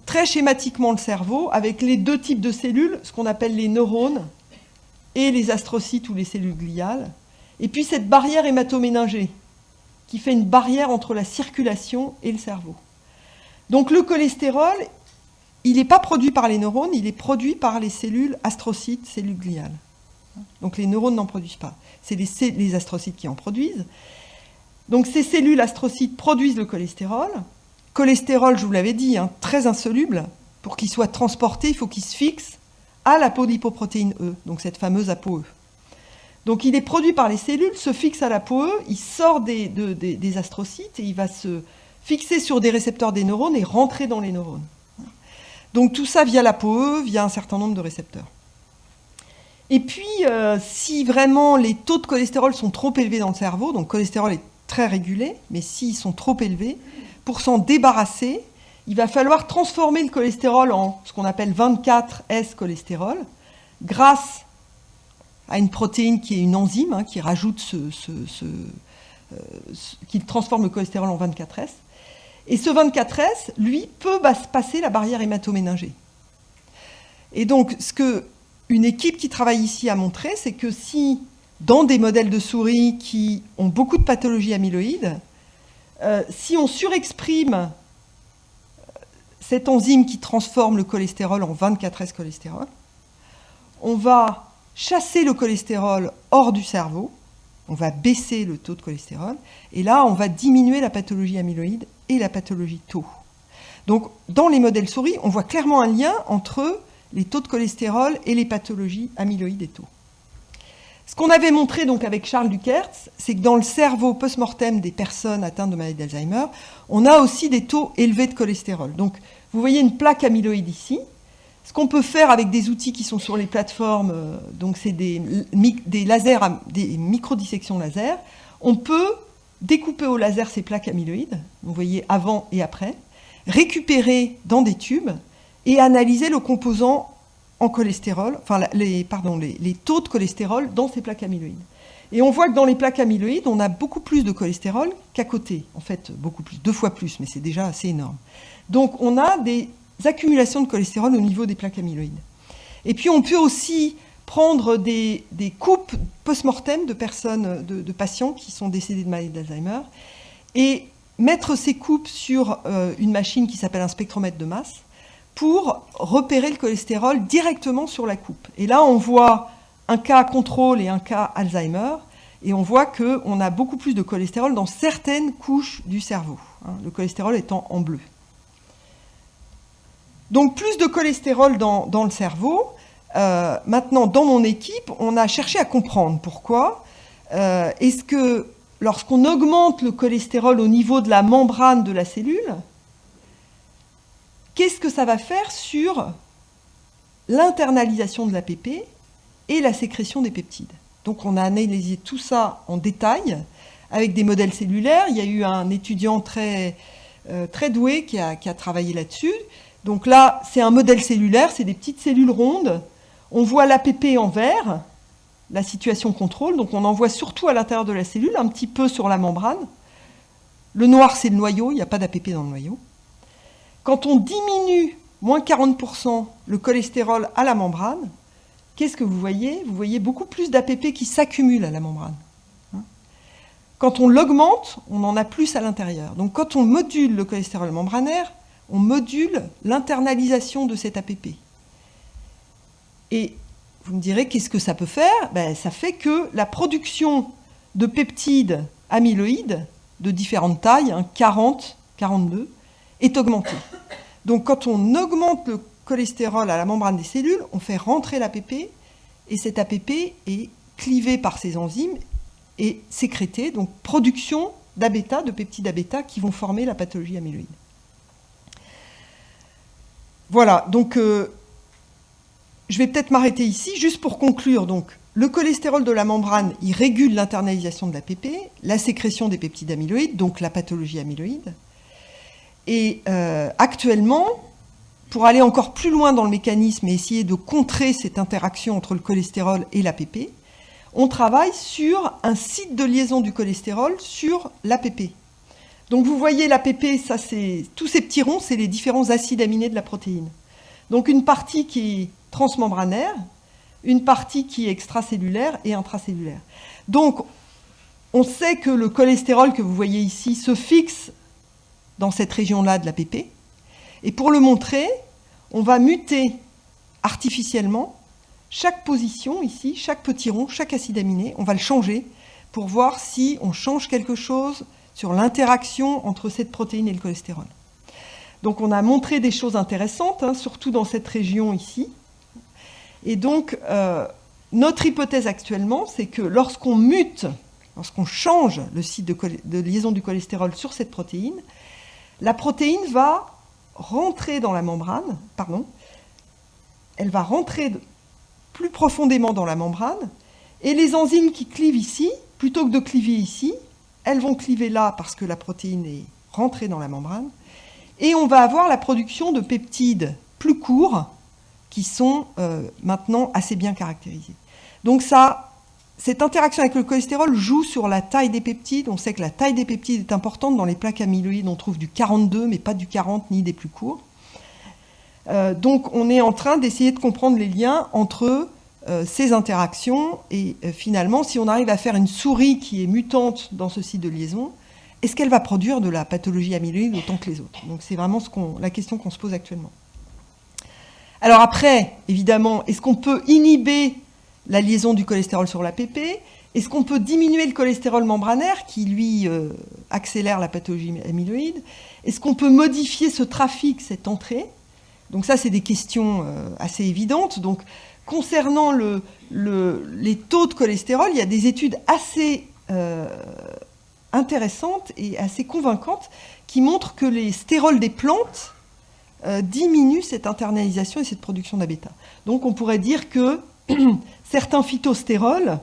très schématiquement le cerveau avec les 2 types de cellules, ce qu'on appelle les neurones et les astrocytes ou les cellules gliales. Et puis cette barrière hématoméningée qui fait une barrière entre la circulation et le cerveau. Donc le cholestérol, il n'est pas produit par les neurones, il est produit par les cellules astrocytes, cellules gliales. Donc les neurones n'en produisent pas. C'est les astrocytes qui en produisent. Donc ces cellules astrocytes produisent le cholestérol. Cholestérol, je vous l'avais dit, très insoluble. Pour qu'il soit transporté, il faut qu'il se fixe à l'apodlipoprotéine E, donc cette fameuse ApoE. Donc il est produit par les cellules, se fixe à l'ApoE, il sort des astrocytes et il va se fixer sur des récepteurs des neurones et rentrer dans les neurones. Donc tout ça via l'ApoE, via un certain nombre de récepteurs. Et puis, si vraiment les taux de cholestérol sont trop élevés dans le cerveau, donc le cholestérol est très régulé, mais s'ils sont trop élevés, pour s'en débarrasser, il va falloir transformer le cholestérol en ce qu'on appelle 24S-cholestérol, grâce à une protéine qui est une enzyme, qui rajoute qui transforme le cholestérol en 24S. Et ce 24S, lui, peut passer la barrière hématoméningée. Et donc, ce qu'une équipe qui travaille ici a montré, c'est que si, dans des modèles de souris qui ont beaucoup de pathologies amyloïdes, si on surexprime cette enzyme qui transforme le cholestérol en 24S-cholestérol, on va chasser le cholestérol hors du cerveau, on va baisser le taux de cholestérol, et là, on va diminuer la pathologie amyloïde et la pathologie tau. Donc, dans les modèles souris, on voit clairement un lien entre les taux de cholestérol et les pathologies amyloïdes et tau. Ce qu'on avait montré donc avec Charles Dukertz, c'est que dans le cerveau post-mortem des personnes atteintes de maladie d'Alzheimer, on a aussi des taux élevés de cholestérol. Donc, vous voyez une plaque amyloïde ici. Ce qu'on peut faire avec des outils qui sont sur les plateformes, donc c'est des lasers, des microdissections laser, on peut découper au laser ces plaques amyloïdes, vous voyez avant et après, récupérer dans des tubes et analyser le composant en cholestérol, enfin les taux de cholestérol dans ces plaques amyloïdes. Et on voit que dans les plaques amyloïdes, on a beaucoup plus de cholestérol qu'à côté. En fait, beaucoup plus, 2 fois plus, mais c'est déjà assez énorme. Donc on a des accumulations de cholestérol au niveau des plaques amyloïdes. Et puis on peut aussi prendre des coupes post-mortem de personnes, de patients qui sont décédés de maladie d'Alzheimer, et mettre ces coupes sur une machine qui s'appelle un spectromètre de masse, pour repérer le cholestérol directement sur la coupe. Et là, on voit un cas contrôle et un cas Alzheimer, et on voit qu'on a beaucoup plus de cholestérol dans certaines couches du cerveau, hein, le cholestérol étant en bleu. Donc plus de cholestérol dans le cerveau. Maintenant, dans mon équipe, on a cherché à comprendre pourquoi. Est-ce que lorsqu'on augmente le cholestérol au niveau de la membrane de la cellule, qu'est-ce que ça va faire sur l'internalisation de l'APP et la sécrétion des peptides? Donc on a analysé tout ça en détail avec des modèles cellulaires. Il y a eu un étudiant très doué qui a travaillé là-dessus. Donc là, c'est un modèle cellulaire, c'est des petites cellules rondes. On voit l'APP en vert, la situation contrôle. Donc on en voit surtout à l'intérieur de la cellule, un petit peu sur la membrane. Le noir, c'est le noyau, il n'y a pas d'APP dans le noyau. Quand on diminue moins 40% le cholestérol à la membrane, qu'est-ce que vous voyez? Vous voyez beaucoup plus d'APP qui s'accumulent à la membrane. Quand on l'augmente, on en a plus à l'intérieur. Donc quand on module le cholestérol membranaire, on module l'internalisation de cet APP. Et vous me direz, qu'est-ce que ça peut faire? Ça fait que la production de peptides amyloïdes de différentes tailles, 40, 42, est augmentée. Donc quand on augmente le cholestérol à la membrane des cellules, on fait rentrer l'APP, et cet APP est clivé par ces enzymes et sécrété, donc production d'A-bêta, de peptides A-bêta qui vont former la pathologie amyloïde. Voilà, donc je vais peut-être m'arrêter ici, juste pour conclure. Donc, le cholestérol de la membrane, il régule l'internalisation de l'APP, la sécrétion des peptides amyloïdes, donc la pathologie amyloïde. Et actuellement, pour aller encore plus loin dans le mécanisme et essayer de contrer cette interaction entre le cholestérol et l'APP, on travaille sur un site de liaison du cholestérol sur l'APP. Donc vous voyez l'APP, ça c'est tous ces petits ronds, c'est les différents acides aminés de la protéine. Donc une partie qui est transmembranaire, une partie qui est extracellulaire et intracellulaire. Donc on sait que le cholestérol que vous voyez ici se fixe dans cette région-là de l'APP. Et pour le montrer, on va muter artificiellement chaque position ici, chaque petit rond, chaque acide aminé, on va le changer pour voir si on change quelque chose sur l'interaction entre cette protéine et le cholestérol. Donc on a montré des choses intéressantes, surtout dans cette région ici. Et donc notre hypothèse actuellement, c'est que lorsqu'on mute, lorsqu'on change le site de liaison du cholestérol sur cette protéine, la protéine va rentrer dans la membrane, elle va rentrer plus profondément dans la membrane, et les enzymes qui clivent ici, plutôt que de cliver ici, elles vont cliver là parce que la protéine est rentrée dans la membrane, et on va avoir la production de peptides plus courts qui sont maintenant assez bien caractérisés. Donc cette interaction avec le cholestérol joue sur la taille des peptides. On sait que la taille des peptides est importante. Dans les plaques amyloïdes, on trouve du 42, mais pas du 40 ni des plus courts. Donc on est en train d'essayer de comprendre les liens entre ces interactions et finalement, si on arrive à faire une souris qui est mutante dans ce site de liaison, est-ce qu'elle va produire de la pathologie amyloïde autant que les autres? Donc c'est vraiment la question qu'on se pose actuellement. Alors après, évidemment, est-ce qu'on peut inhiber la liaison du cholestérol sur l'APP? Est-ce qu'on peut diminuer le cholestérol membranaire qui, lui, accélère la pathologie amyloïde? Est-ce qu'on peut modifier ce trafic, cette entrée? Donc ça, c'est des questions assez évidentes. Donc, concernant les taux de cholestérol, il y a des études assez intéressantes et assez convaincantes qui montrent que les stérols des plantes diminuent cette internalisation et cette production d'A-bêta. Donc on pourrait dire que certains phytostérols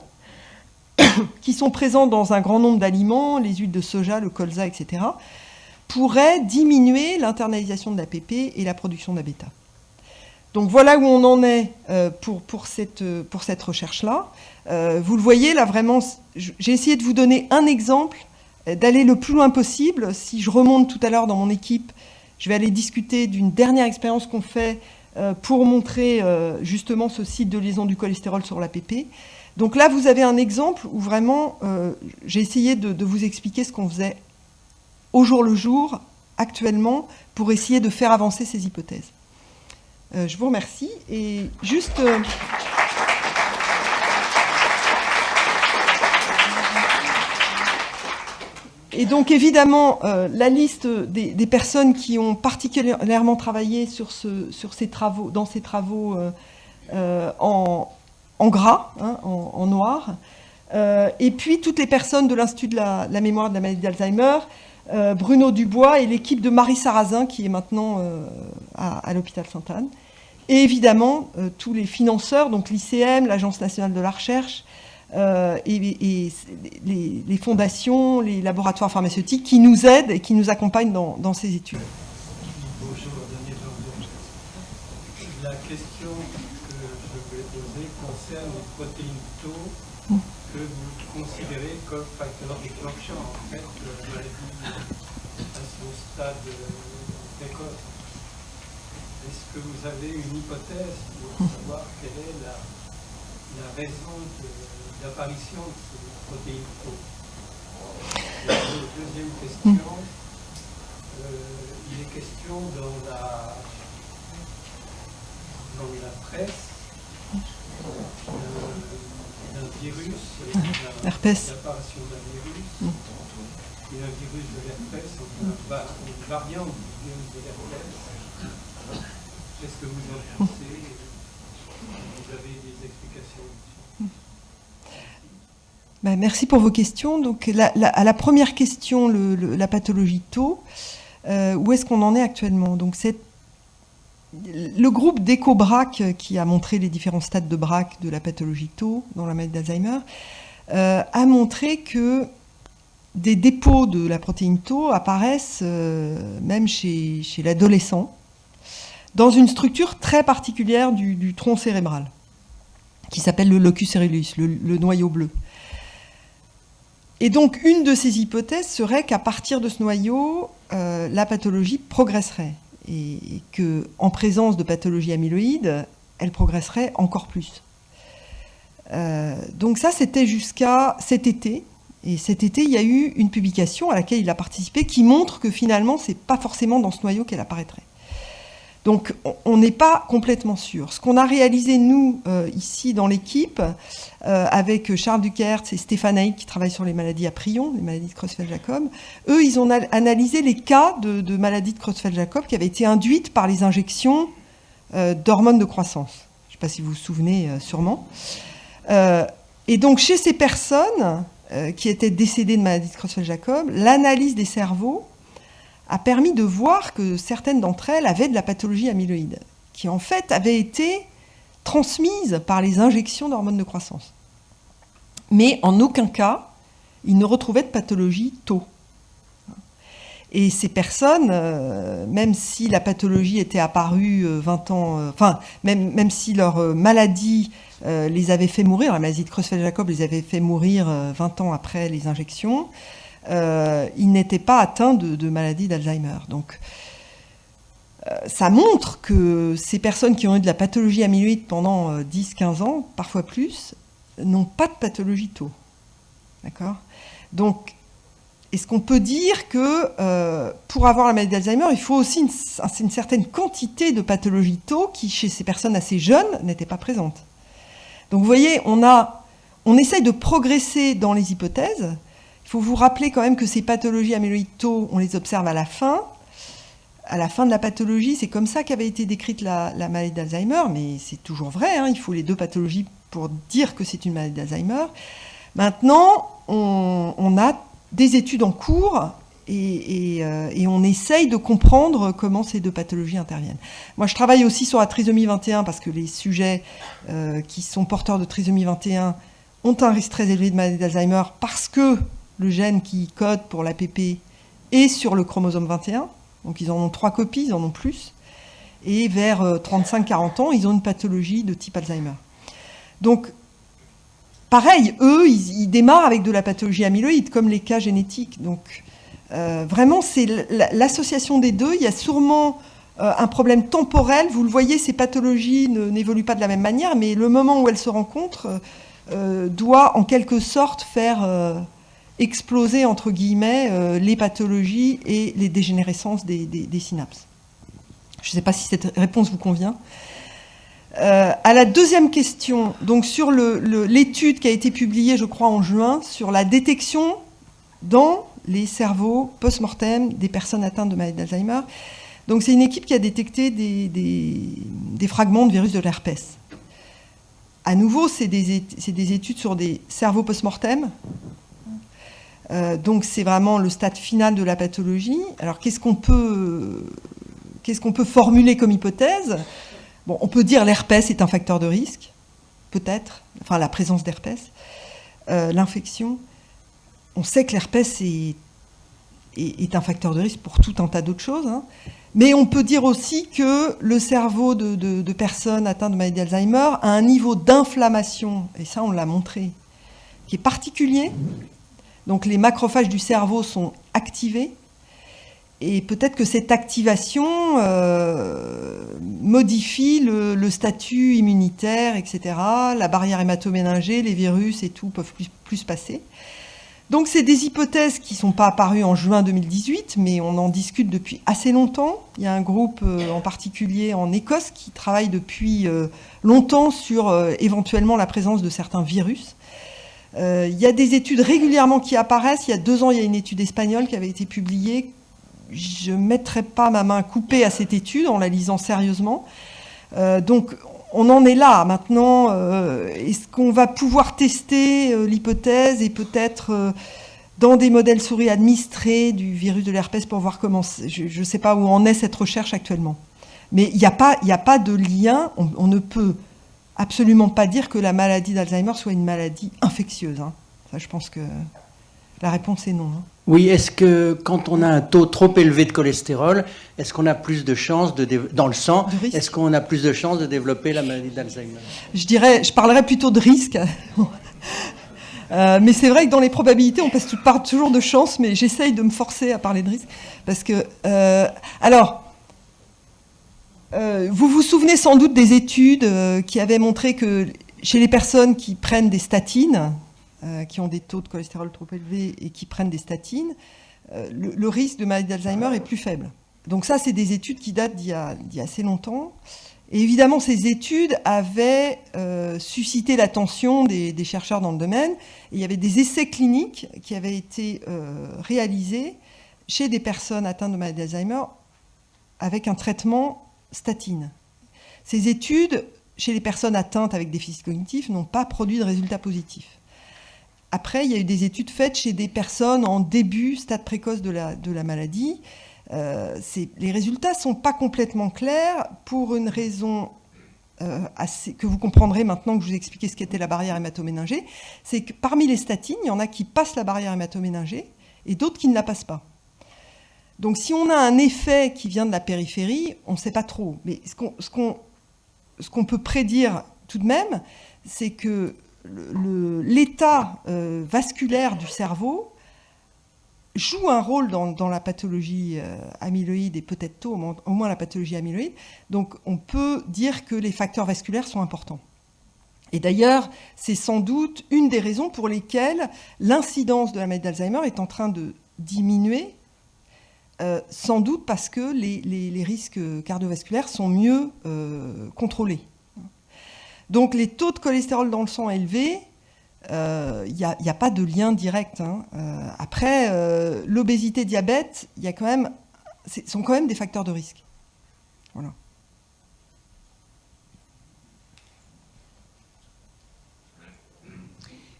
qui sont présents dans un grand nombre d'aliments, les huiles de soja, le colza, etc., pourraient diminuer l'internalisation de l'APP et la production d'A-bêta. Donc voilà où on en est pour cette recherche-là. Vous le voyez, là vraiment, j'ai essayé de vous donner un exemple, d'aller le plus loin possible. Si je remonte tout à l'heure dans mon équipe, je vais aller discuter d'une dernière expérience qu'on fait pour montrer justement ce site de liaison du cholestérol sur l'APP. Donc là, vous avez un exemple où vraiment, j'ai essayé de vous expliquer ce qu'on faisait au jour le jour, actuellement, pour essayer de faire avancer ces hypothèses. Je vous remercie. Et juste... Et donc évidemment, la liste des personnes qui ont particulièrement travaillé sur ces travaux, dans ces travaux en gras, hein, en noir, et puis toutes les personnes de l'Institut de la mémoire et de la maladie d'Alzheimer, Bruno Dubois et l'équipe de Marie Sarrazin qui est maintenant à l'hôpital Sainte-Anne. Et évidemment, tous les financeurs, donc l'ICM, l'Agence nationale de la recherche, et les fondations, les laboratoires pharmaceutiques qui nous aident et qui nous accompagnent dans ces études. Bonjour, Daniel Jean-Blanc. La question que je voulais poser concerne les protéines tau que vous considérez comme facteur déclenchant en fait de la maladie à son stade précoce. Est-ce que vous avez une hypothèse pour savoir quelle est la raison de l'apparition de ces protéines tau? La deuxième question, il est question dans la presse d'un virus, l'apparition d'un virus, et un virus de l'herpès, une variante du virus de l'herpès. Qu'est-ce que vous en pensez? Vous avez des explications? Merci pour vos questions. Donc, à la première question, la pathologie tau, où est-ce qu'on en est actuellement? Donc, le groupe d'EcoBRAC qui a montré les différents stades de BRAC de la pathologie tau dans la maladie d'Alzheimer a montré que des dépôts de la protéine tau apparaissent même chez l'adolescent dans une structure très particulière du tronc cérébral qui s'appelle le locus coeruleus, le noyau bleu. Et donc, une de ces hypothèses serait qu'à partir de ce noyau, la pathologie progresserait et qu'en présence de pathologie amyloïde, elle progresserait encore plus. Donc ça, c'était jusqu'à cet été. Et cet été, il y a eu une publication à laquelle il a participé qui montre que finalement, ce n'est pas forcément dans ce noyau qu'elle apparaîtrait. Donc, on n'est pas complètement sûr. Ce qu'on a réalisé, nous, ici, dans l'équipe, avec Charles Duquertz et Stéphane Haït, qui travaillent sur les maladies à prions, les maladies de Creutzfeldt-Jakob, eux, ils ont analysé les cas de maladies de Creutzfeldt-Jakob qui avaient été induites par les injections d'hormones de croissance. Je ne sais pas si vous vous souvenez, sûrement. Et donc, chez ces personnes qui étaient décédées de maladies de Creutzfeldt-Jakob, l'analyse des cerveaux a permis de voir que certaines d'entre elles avaient de la pathologie amyloïde, qui en fait avait été transmise par les injections d'hormones de croissance. Mais en aucun cas, ils ne retrouvaient de pathologie tau. Et ces personnes, même si la pathologie était apparue 20 ans, même si leur maladie les avait fait mourir, la maladie de Creutzfeldt-Jakob les avait fait mourir 20 ans après les injections, ils n'étaient pas atteints de maladie d'Alzheimer. Donc, ça montre que ces personnes qui ont eu de la pathologie amyloïde pendant 10-15 ans, parfois plus, n'ont pas de pathologie tau. D'accord ? Donc, est-ce qu'on peut dire que pour avoir la maladie d'Alzheimer, il faut aussi une certaine quantité de pathologie tau qui, chez ces personnes assez jeunes, n'était pas présente. Donc, vous voyez, on essaye de progresser dans les hypothèses. Il faut vous rappeler quand même que ces pathologies amyloïdes tau, on les observe à la fin. À la fin de la pathologie, c'est comme ça qu'avait été décrite la maladie d'Alzheimer, mais c'est toujours vrai, hein, il faut les deux pathologies pour dire que c'est une maladie d'Alzheimer. Maintenant, on a des études en cours et on essaye de comprendre comment ces deux pathologies interviennent. Moi, je travaille aussi sur la trisomie 21 parce que les sujets qui sont porteurs de trisomie 21 ont un risque très élevé de maladie d'Alzheimer parce que le gène qui code pour l'APP est sur le chromosome 21. Donc ils en ont 3 copies, ils en ont plus. et vers 35-40 ans, ils ont une pathologie de type Alzheimer. Donc, pareil, eux, ils démarrent avec de la pathologie amyloïde, comme les cas génétiques. Donc, vraiment, c'est l'association des deux. Il y a sûrement un problème temporel. Vous le voyez, ces pathologies n'évoluent pas de la même manière, mais le moment où elles se rencontrent doit, en quelque sorte, faire exploser, entre guillemets, les pathologies et les dégénérescences des synapses. Je ne sais pas si cette réponse vous convient. À la deuxième question, donc sur l'étude qui a été publiée, je crois, en juin, sur la détection dans les cerveaux post-mortem des personnes atteintes de maladie d'Alzheimer. Donc c'est une équipe qui a détecté des fragments de virus de l'herpès. À nouveau, c'est des études sur des cerveaux post-mortem. Donc c'est vraiment le stade final de la pathologie. Alors qu'est-ce qu'on peut formuler comme hypothèse ? Bon, on peut dire l'herpès est un facteur de risque, peut-être, enfin la présence d'herpès, l'infection. On sait que l'herpès est un facteur de risque pour tout un tas d'autres choses, hein. Mais on peut dire aussi que le cerveau de personnes atteintes de maladie d'Alzheimer a un niveau d'inflammation, et ça on l'a montré, qui est particulier. Donc les macrophages du cerveau sont activés, et peut-être que cette activation modifie le statut immunitaire, etc. La barrière hématoméningée, les virus et tout peuvent plus passer. Donc c'est des hypothèses qui ne sont pas apparues en juin 2018, mais on en discute depuis assez longtemps. Il y a un groupe en particulier en Écosse qui travaille depuis longtemps sur éventuellement la présence de certains virus. Il y a des études régulièrement qui apparaissent. Il y a 2 ans, il y a une étude espagnole qui avait été publiée. Je ne mettrai pas ma main coupée à cette étude en la lisant sérieusement. Donc on en est là. Maintenant, est-ce qu'on va pouvoir tester l'hypothèse et peut-être dans des modèles souris administrés du virus de l'herpès pour voir comment... Je ne sais pas où en est cette recherche actuellement. Mais il n'y a pas de lien. On ne peut absolument pas dire que la maladie d'Alzheimer soit une maladie infectieuse, hein. Ça, je pense que la réponse est non, hein. Oui, est-ce que quand on a un taux trop élevé de cholestérol, est-ce qu'on a plus de chances dans le sang, est-ce qu'on a plus de chances de développer la maladie d'Alzheimer ? Je parlerais plutôt de risque. Mais c'est vrai que dans les probabilités, on parle toujours de chance, mais j'essaye de me forcer à parler de risque. Parce que, vous vous souvenez sans doute des études qui avaient montré que chez les personnes qui prennent des statines, qui ont des taux de cholestérol trop élevés et qui prennent des statines, le risque de maladie d'Alzheimer est plus faible. Donc ça, c'est des études qui datent d'il y a assez longtemps. Et évidemment, ces études avaient suscité l'attention des chercheurs dans le domaine. Et il y avait des essais cliniques qui avaient été réalisés chez des personnes atteintes de maladie d'Alzheimer avec un traitement statine. Ces études, chez les personnes atteintes avec déficit cognitif, n'ont pas produit de résultats positifs. Après, il y a eu des études faites chez des personnes en début, stade précoce de la maladie. Les résultats ne sont pas complètement clairs pour une raison que vous comprendrez maintenant que je vous ai expliqué ce qu'était la barrière hématoméningée. C'est que parmi les statines, il y en a qui passent la barrière hématoméningée et d'autres qui ne la passent pas. Donc si on a un effet qui vient de la périphérie, on ne sait pas trop. Mais ce qu'on peut prédire tout de même, c'est que l'état vasculaire du cerveau joue un rôle dans la pathologie amyloïde et peut-être tôt, au moins la pathologie amyloïde. Donc on peut dire que les facteurs vasculaires sont importants. Et d'ailleurs, c'est sans doute une des raisons pour lesquelles l'incidence de la maladie d'Alzheimer est en train de diminuer, sans doute parce que les risques cardiovasculaires sont mieux contrôlés. Donc les taux de cholestérol dans le sang élevés, il n'y a pas de lien direct, hein. Après, l'obésité, diabète, sont quand même des facteurs de risque. Voilà.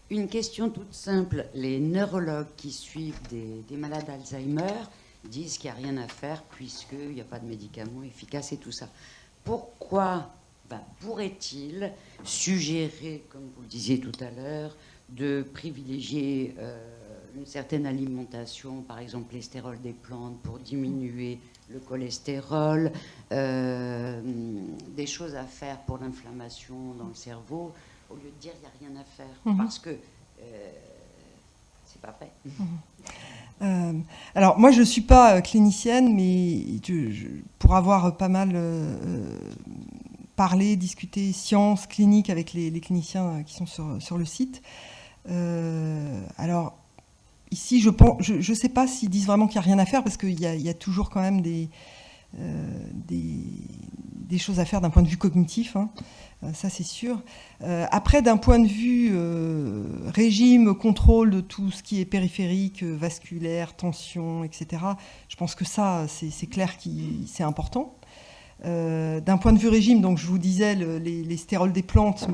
Une question toute simple. Les neurologues qui suivent des malades d'Alzheimer disent qu'il n'y a rien à faire puisqu'il n'y a pas de médicaments efficaces et tout ça. Pourquoi pourrait-il suggérer, comme vous le disiez tout à l'heure, de privilégier une certaine alimentation, par exemple les stérols des plantes, pour diminuer le cholestérol, des choses à faire pour l'inflammation dans le cerveau, au lieu de dire il n'y a rien à faire, parce que c'est pas fait. Alors moi je ne suis pas clinicienne, mais pour avoir pas mal parlé, discuté sciences, cliniques avec les cliniciens qui sont sur le site, alors ici je sais pas s'ils disent vraiment qu'il n'y a rien à faire, parce qu'il y a toujours quand même des choses à faire d'un point de vue cognitif, hein. Ça c'est sûr. Après, d'un point de vue régime, contrôle de tout ce qui est périphérique, vasculaire, tension, etc., je pense que ça, c'est clair que c'est important. D'un point de vue régime, donc je vous disais les stérols des plantes,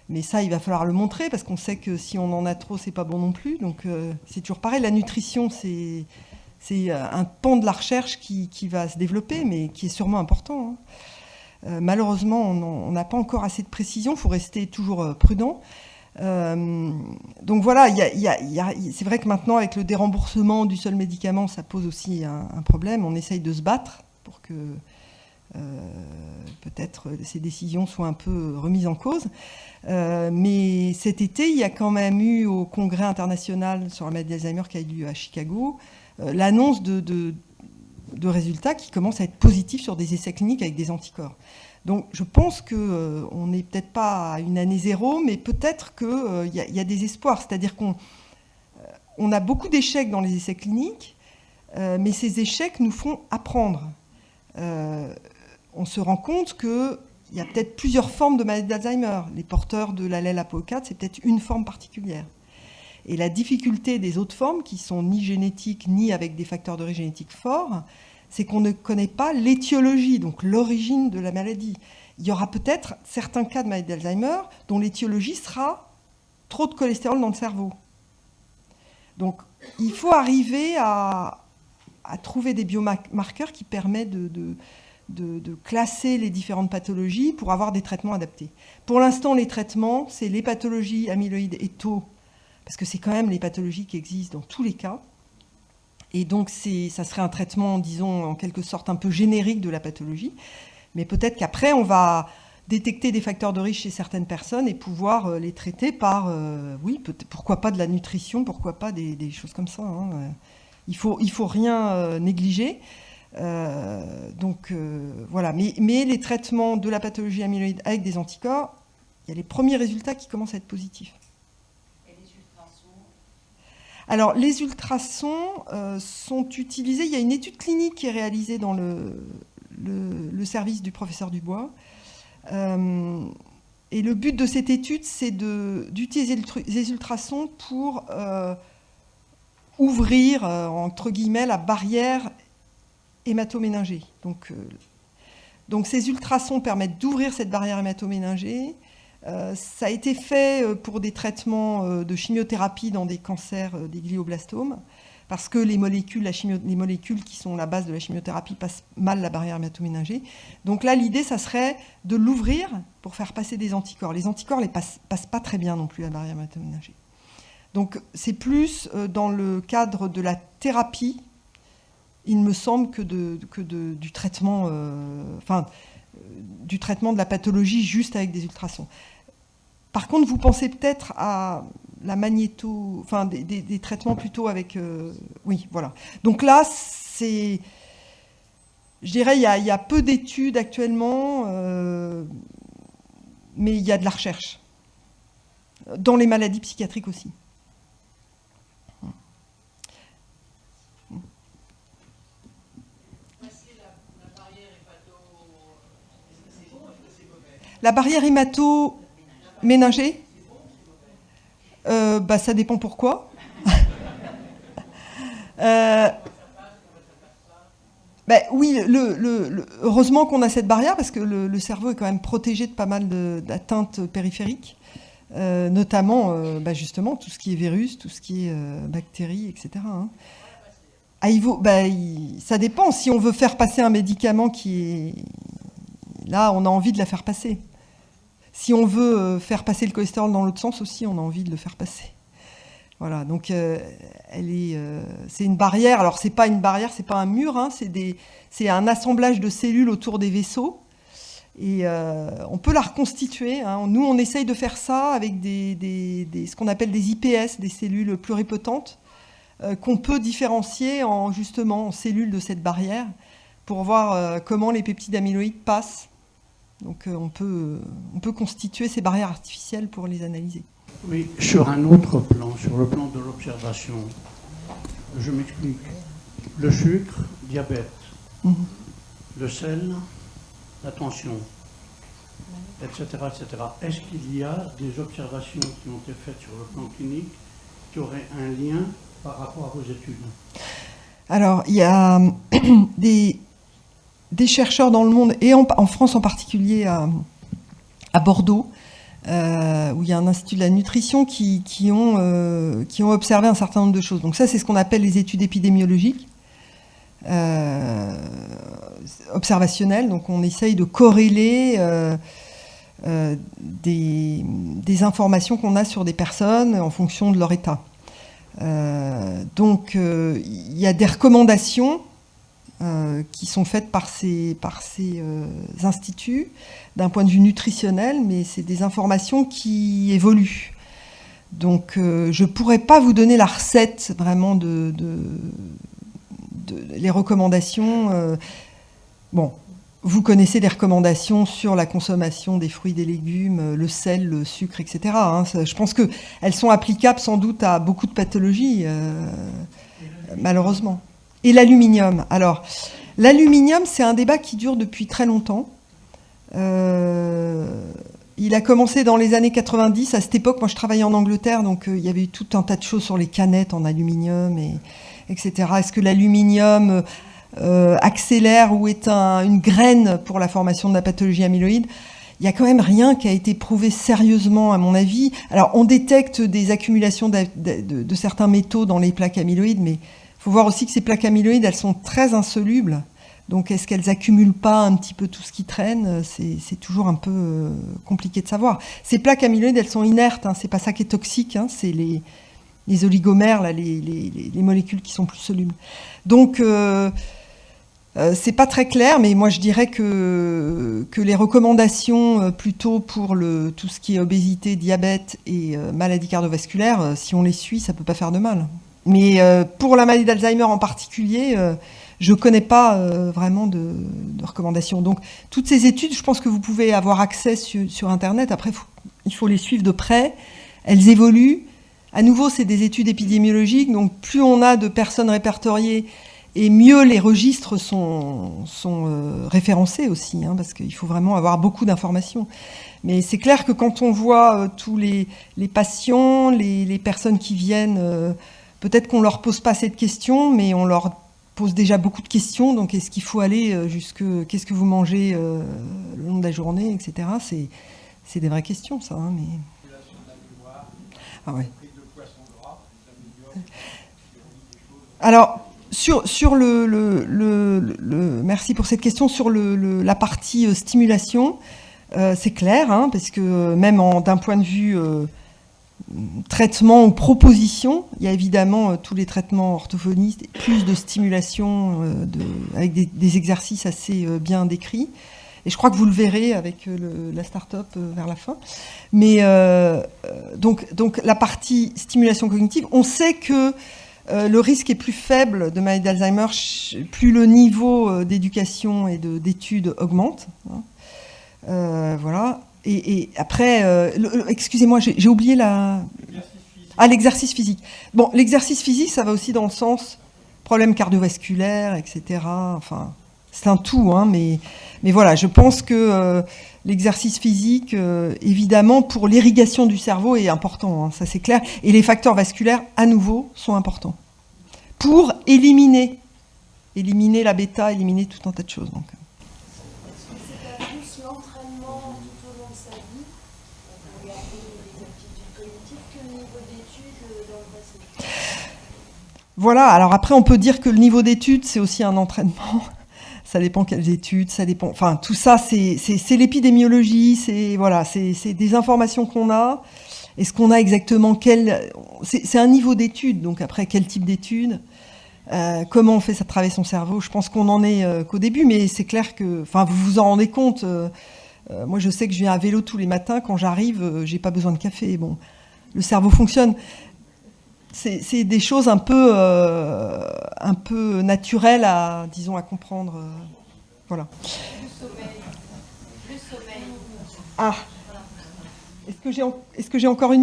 mais ça, il va falloir le montrer, parce qu'on sait que si on en a trop, c'est pas bon non plus. Donc c'est toujours pareil, la nutrition, c'est un pan de la recherche qui va se développer, mais qui est sûrement important, hein. Malheureusement, on n'a pas encore assez de précision, il faut rester toujours prudent. Donc voilà, c'est vrai que maintenant, avec le déremboursement du seul médicament, ça pose aussi un problème. On essaye de se battre pour que peut-être ces décisions soient un peu remises en cause. Mais cet été, il y a quand même eu au Congrès international sur la maladie d'Alzheimer qui a eu lieu à Chicago, l'annonce de résultats qui commencent à être positifs sur des essais cliniques avec des anticorps. Donc je pense qu'on n'est peut-être pas à une année zéro, mais peut-être qu'il y a des espoirs. C'est-à-dire qu'on a beaucoup d'échecs dans les essais cliniques, mais ces échecs nous font apprendre. On se rend compte qu'il y a peut-être plusieurs formes de maladie d'Alzheimer. Les porteurs de l'allèle APOE4, c'est peut-être une forme particulière. Et la difficulté des autres formes, qui sont ni génétiques, ni avec des facteurs de risque génétiques forts, c'est qu'on ne connaît pas l'étiologie, donc l'origine de la maladie. Il y aura peut-être certains cas de maladie d'Alzheimer dont l'étiologie sera trop de cholestérol dans le cerveau. Donc, il faut arriver à trouver des biomarqueurs qui permettent de classer les différentes pathologies pour avoir des traitements adaptés. Pour l'instant, les traitements, c'est les pathologies amyloïdes et tau, parce que c'est quand même les pathologies qui existent dans tous les cas. Et donc, ça serait un traitement, disons, en quelque sorte un peu générique de la pathologie. Mais peut-être qu'après, on va détecter des facteurs de risque chez certaines personnes et pouvoir les traiter par, pourquoi pas de la nutrition, pourquoi pas des choses comme ça, hein. Il faut rien négliger. Voilà. Mais les traitements de la pathologie amyloïde avec des anticorps, il y a les premiers résultats qui commencent à être positifs. Alors, les ultrasons sont utilisés. Il y a une étude clinique qui est réalisée dans le service du professeur Dubois. Et le but de cette étude, c'est d'utiliser les ultrasons pour ouvrir, entre guillemets, la barrière hématoméningée. Donc, ces ultrasons permettent d'ouvrir cette barrière hématoméningée. Ça a été fait pour des traitements de chimiothérapie dans des cancers des glioblastomes, parce que les molécules qui sont la base de la chimiothérapie passent mal la barrière hématoméningée. Donc là, l'idée, ça serait de l'ouvrir pour faire passer des anticorps. Les anticorps ne passent pas très bien non plus la barrière hématoméningée. Donc c'est plus dans le cadre de la thérapie, il me semble, que du traitement, du traitement de la pathologie juste avec des ultrasons. Par contre, vous pensez peut-être à la des traitements plutôt avec... oui, voilà. Donc là, je dirais, il y a peu d'études actuellement, mais il y a de la recherche. Dans les maladies psychiatriques aussi. La barrière hémato-méningée, ça dépend pourquoi. Oui, heureusement qu'on a cette barrière, parce que le cerveau est quand même protégé de pas mal d'atteintes périphériques, notamment justement tout ce qui est virus, tout ce qui est bactéries, etc. Hein. Ça dépend. Si on veut faire passer un médicament qui est... Là, on a envie de la faire passer. Si on veut faire passer le cholestérol dans l'autre sens aussi, on a envie de le faire passer. Voilà, donc c'est une barrière. Alors c'est pas une barrière, c'est pas un mur, hein, c'est un assemblage de cellules autour des vaisseaux. Et on peut la reconstituer, hein. Nous, on essaye de faire ça avec ce qu'on appelle des IPS, des cellules pluripotentes, qu'on peut différencier en cellules de cette barrière pour voir comment les peptides amyloïdes passent. Donc on peut constituer ces barrières artificielles pour les analyser. Oui, sur un autre plan, sur le plan de l'observation, je m'explique. Le sucre, diabète, le sel, la tension, etc., etc. Est-ce qu'il y a des observations qui ont été faites sur le plan clinique qui auraient un lien par rapport à vos études? Alors, il y a des chercheurs dans le monde, et en France en particulier à Bordeaux, où il y a un institut de la nutrition qui ont observé un certain nombre de choses. Donc ça, c'est ce qu'on appelle les études épidémiologiques observationnelles. Donc on essaye de corréler des informations qu'on a sur des personnes en fonction de leur état. Donc il y a des recommandations qui sont faites par ces instituts d'un point de vue nutritionnel, mais c'est des informations qui évoluent. Donc je ne pourrais pas vous donner la recette vraiment les recommandations. Bon, vous connaissez des recommandations sur la consommation des fruits et des légumes, le sel, le sucre, etc. Hein. Je pense qu'elles sont applicables sans doute à beaucoup de pathologies, malheureusement. Et l'aluminium. Alors, l'aluminium, c'est un débat qui dure depuis très longtemps. Il a commencé dans les années 90. À cette époque, moi, je travaillais en Angleterre, donc il y avait eu tout un tas de choses sur les canettes en aluminium, etc. Est-ce que l'aluminium accélère ou est une graine pour la formation de la pathologie amyloïde? Il n'y a quand même rien qui a été prouvé sérieusement, à mon avis. Alors, on détecte des accumulations de certains métaux dans les plaques amyloïdes, mais il faut voir aussi que ces plaques amyloïdes, elles sont très insolubles. Donc, est-ce qu'elles accumulent pas un petit peu tout ce qui traîne? C'est toujours un peu compliqué de savoir. Ces plaques amyloïdes, elles sont inertes, hein, c'est pas ça qui est toxique, hein, c'est les oligomères, là, les molécules qui sont plus solubles. Donc, c'est pas très clair, mais moi je dirais que les recommandations plutôt pour tout ce qui est obésité, diabète et maladie cardiovasculaire, si on les suit, ça peut pas faire de mal. Mais pour la maladie d'Alzheimer en particulier, je connais pas vraiment de recommandations. Donc toutes ces études, je pense que vous pouvez avoir accès sur Internet. Après, il faut les suivre de près. Elles évoluent. À nouveau, c'est des études épidémiologiques, donc plus on a de personnes répertoriées, et mieux les registres sont référencés aussi, hein, parce qu'il faut vraiment avoir beaucoup d'informations. Mais c'est clair que quand on voit tous les patients, les personnes qui viennent, peut-être qu'on leur pose pas assez de questions, mais on leur pose déjà beaucoup de questions. Donc est-ce qu'il faut aller qu'est-ce que vous mangez le long de la journée, etc. C'est des vraies questions, ça. Hein, mais... Ah ouais. Alors, sur merci pour cette question, sur la partie stimulation, c'est clair, hein, parce que même d'un point de vue traitement ou proposition, il y a évidemment tous les traitements orthophonistes, plus de stimulation avec des exercices assez bien décrits. Et je crois que vous le verrez avec la start-up vers la fin. Mais donc la partie stimulation cognitive, on sait que le risque est plus faible de maladie d'Alzheimer plus le niveau d'éducation et d'études augmente. Hein. Voilà. Et après, excusez-moi, j'ai oublié l'exercice physique. Bon, l'exercice physique, ça va aussi dans le sens problèmes cardiovasculaires, etc. Enfin, c'est un tout, hein, mais voilà, je pense que l'exercice physique, évidemment, pour l'irrigation du cerveau est important, hein, ça c'est clair. Et les facteurs vasculaires, à nouveau, sont importants. Pour éliminer la bêta, éliminer tout un tas de choses. Donc. Est-ce que c'est pas plus l'entraînement tout au long de sa vie pour garder les aptitudes cognitives que le niveau d'études dans le passé? Voilà, alors après on peut dire que le niveau d'études, c'est aussi un entraînement. Ça dépend quelles études, ça dépend. Enfin, tout ça, c'est l'épidémiologie, c'est des informations qu'on a. Est-ce qu'on a exactement c'est un niveau d'étude, donc après, quel type d'étude, comment on fait ça travailler son cerveau? Je pense qu'on n'en est qu'au début, mais c'est clair que... Enfin, vous vous en rendez compte. Moi, je sais que je viens à vélo tous les matins. Quand j'arrive, j'ai pas besoin de café. Bon, le cerveau fonctionne. C'est des choses un peu naturelles à comprendre. Voilà. Le sommeil. Ah. Est-ce que j'ai encore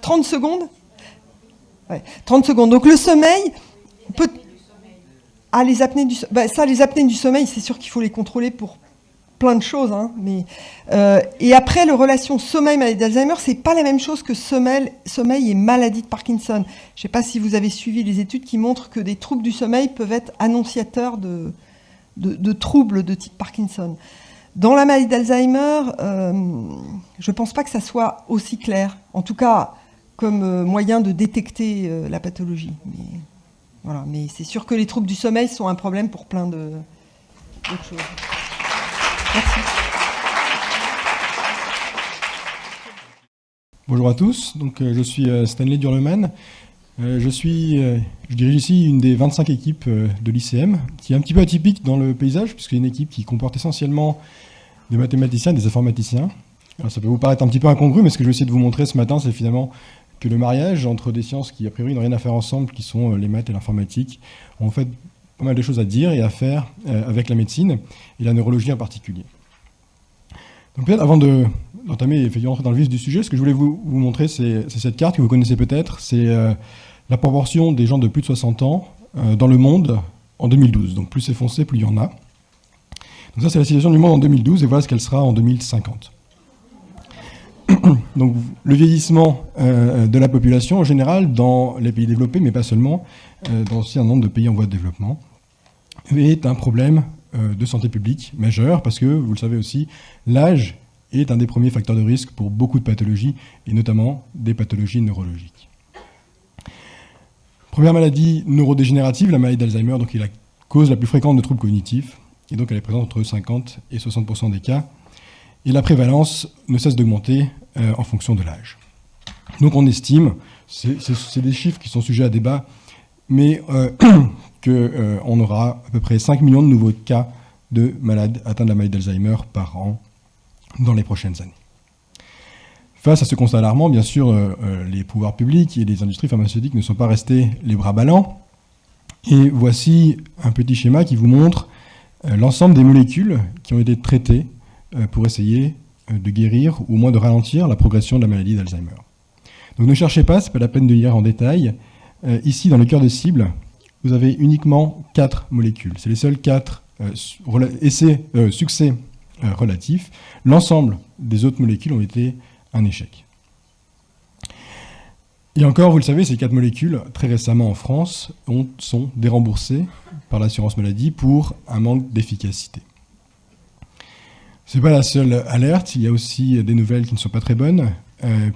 30 secondes? Ouais, 30 secondes. Donc le sommeil peut... Ah, les apnées du sommeil. Les apnées du sommeil, c'est sûr qu'il faut les contrôler pour plein de choses. Hein, mais, et après, la relation sommeil-maladie d'Alzheimer, c'est pas la même chose que sommeil et maladie de Parkinson. Je sais pas si vous avez suivi les études qui montrent que des troubles du sommeil peuvent être annonciateurs de troubles de type Parkinson. Dans la maladie d'Alzheimer, je pense pas que ça soit aussi clair. En tout cas, comme moyen de détecter la pathologie. Voilà. Mais c'est sûr que les troubles du sommeil sont un problème pour plein d'autres choses. Merci. Bonjour à tous, donc, je suis Stanley Durleman. Je dirige ici une des 25 équipes de l'ICM, qui est un petit peu atypique dans le paysage, puisque c'est une équipe qui comporte essentiellement des mathématiciens et des informaticiens. Alors, ça peut vous paraître un petit peu incongru, mais ce que je vais essayer de vous montrer ce matin, c'est finalement que le mariage entre des sciences qui, a priori, n'ont rien à faire ensemble, qui sont les maths et l'informatique, ont en fait pas mal de choses à dire et à faire avec la médecine, et la neurologie en particulier. Donc peut-être avant d'entamer et de rentrer dans le vif du sujet, ce que je voulais vous montrer, c'est cette carte que vous connaissez peut-être, c'est la proportion des gens de plus de 60 ans dans le monde en 2012. Donc plus c'est foncé, plus il y en a. Donc ça, c'est la situation du monde en 2012, et voilà ce qu'elle sera en 2050. Donc le vieillissement de la population en général dans les pays développés, mais pas seulement, dans aussi un nombre de pays en voie de développement, est un problème de santé publique majeur, parce que, vous le savez aussi, l'âge est un des premiers facteurs de risque pour beaucoup de pathologies, et notamment des pathologies neurologiques. Première maladie neurodégénérative, la maladie d'Alzheimer, donc est la cause la plus fréquente de troubles cognitifs, et donc elle est présente entre 50 et 60% des cas, et la prévalence ne cesse d'augmenter en fonction de l'âge. Donc on estime, c'est des chiffres qui sont sujets à débat, mais qu'on aura à peu près 5 millions de nouveaux cas de malades atteints de la maladie d'Alzheimer par an dans les prochaines années. Face à ce constat alarmant, bien sûr, les pouvoirs publics et les industries pharmaceutiques ne sont pas restés les bras ballants. Et voici un petit schéma qui vous montre l'ensemble des molécules qui ont été traitées pour essayer de guérir ou au moins de ralentir la progression de la maladie d'Alzheimer. Donc ne cherchez pas, ce n'est pas la peine de lire en détail. Ici, dans le cœur de cible, vous avez uniquement 4 molécules. C'est les seuls 4 succès relatifs. L'ensemble des autres molécules ont été un échec. Et encore, vous le savez, ces 4 molécules, très récemment en France, sont déremboursées par l'assurance maladie pour un manque d'efficacité. Ce n'est pas la seule alerte, il y a aussi des nouvelles qui ne sont pas très bonnes,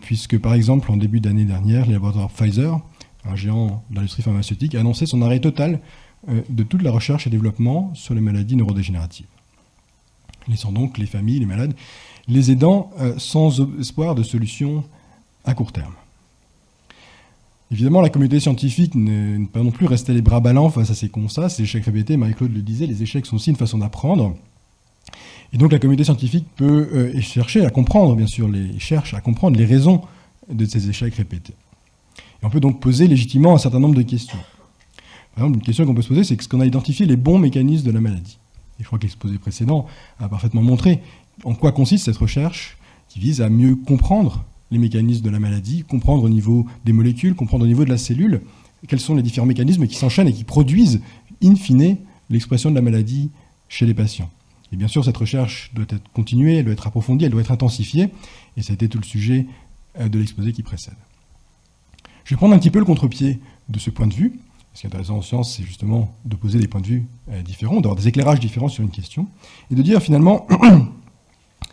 puisque par exemple, en début d'année dernière, le laboratoire Pfizer, un géant de l'industrie pharmaceutique, a annoncé son arrêt total de toute la recherche et développement sur les maladies neurodégénératives, laissant donc les familles, les malades, les aidants sans espoir de solution à court terme. Évidemment, la communauté scientifique n'est pas non plus restée les bras ballants face à ces constats, ces échecs répétés. Marie-Claude le disait, les échecs sont aussi une façon d'apprendre. Et donc la communauté scientifique peut chercher à comprendre, bien sûr, cherche à comprendre les raisons de ces échecs répétés. Et on peut donc poser légitimement un certain nombre de questions. Par exemple, une question qu'on peut se poser, c'est est-ce qu'on a identifié les bons mécanismes de la maladie? Et je crois que l'exposé précédent a parfaitement montré en quoi consiste cette recherche qui vise à mieux comprendre les mécanismes de la maladie, comprendre au niveau des molécules, comprendre au niveau de la cellule, quels sont les différents mécanismes qui s'enchaînent et qui produisent, in fine, l'expression de la maladie chez les patients. Et bien sûr, cette recherche doit être continuée, elle doit être approfondie, elle doit être intensifiée, et ça a été tout le sujet de l'exposé qui précède. Je vais prendre un petit peu le contre-pied de ce point de vue. Ce qui est intéressant en science, c'est justement de poser des points de vue différents, d'avoir des éclairages différents sur une question, et de dire finalement,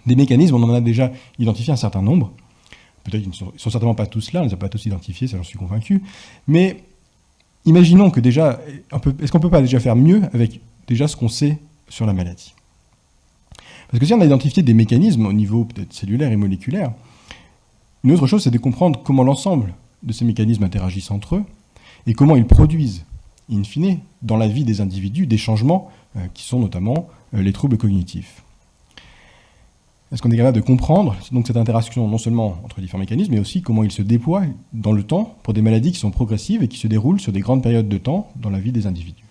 des mécanismes, on en a déjà identifié un certain nombre. Peut-être qu'ils ne sont certainement pas tous là, on ne les a pas tous identifiés, ça j'en suis convaincu. Mais imaginons que déjà, est-ce qu'on ne peut pas déjà faire mieux avec déjà ce qu'on sait sur la maladie? Parce que si on a identifié des mécanismes au niveau peut-être cellulaire et moléculaire, Une autre chose, c'est de comprendre comment l'ensemble de ces mécanismes interagissent entre eux et comment ils produisent, in fine, dans la vie des individus, des changements qui sont notamment les troubles cognitifs. Est-ce qu'on est capable de comprendre donc cette interaction non seulement entre différents mécanismes, mais aussi comment ils se déploient dans le temps pour des maladies qui sont progressives et qui se déroulent sur des grandes périodes de temps dans la vie des individus?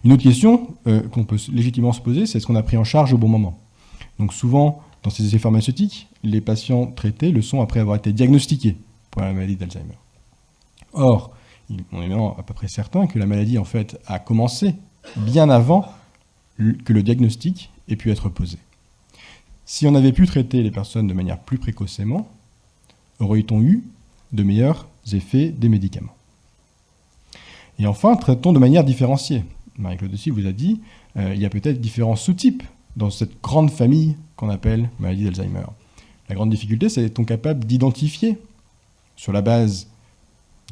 Une autre question qu'on peut légitimement se poser, c'est est-ce qu'on a pris en charge au bon moment? Donc souvent, dans ces essais pharmaceutiques, les patients traités le sont après avoir été diagnostiqués pour la maladie d'Alzheimer. Or, on est maintenant à peu près certain que la maladie en fait a commencé bien avant que le diagnostic ait pu être posé. Si on avait pu traiter les personnes de manière plus précocement, aurait-on eu de meilleurs effets des médicaments? Et enfin, traitons de manière différenciée. Marie-Claude aussi vous a dit, il y a peut-être différents sous-types dans cette grande famille qu'on appelle maladie d'Alzheimer. La grande difficulté, c'est est-on capable d'identifier, sur la base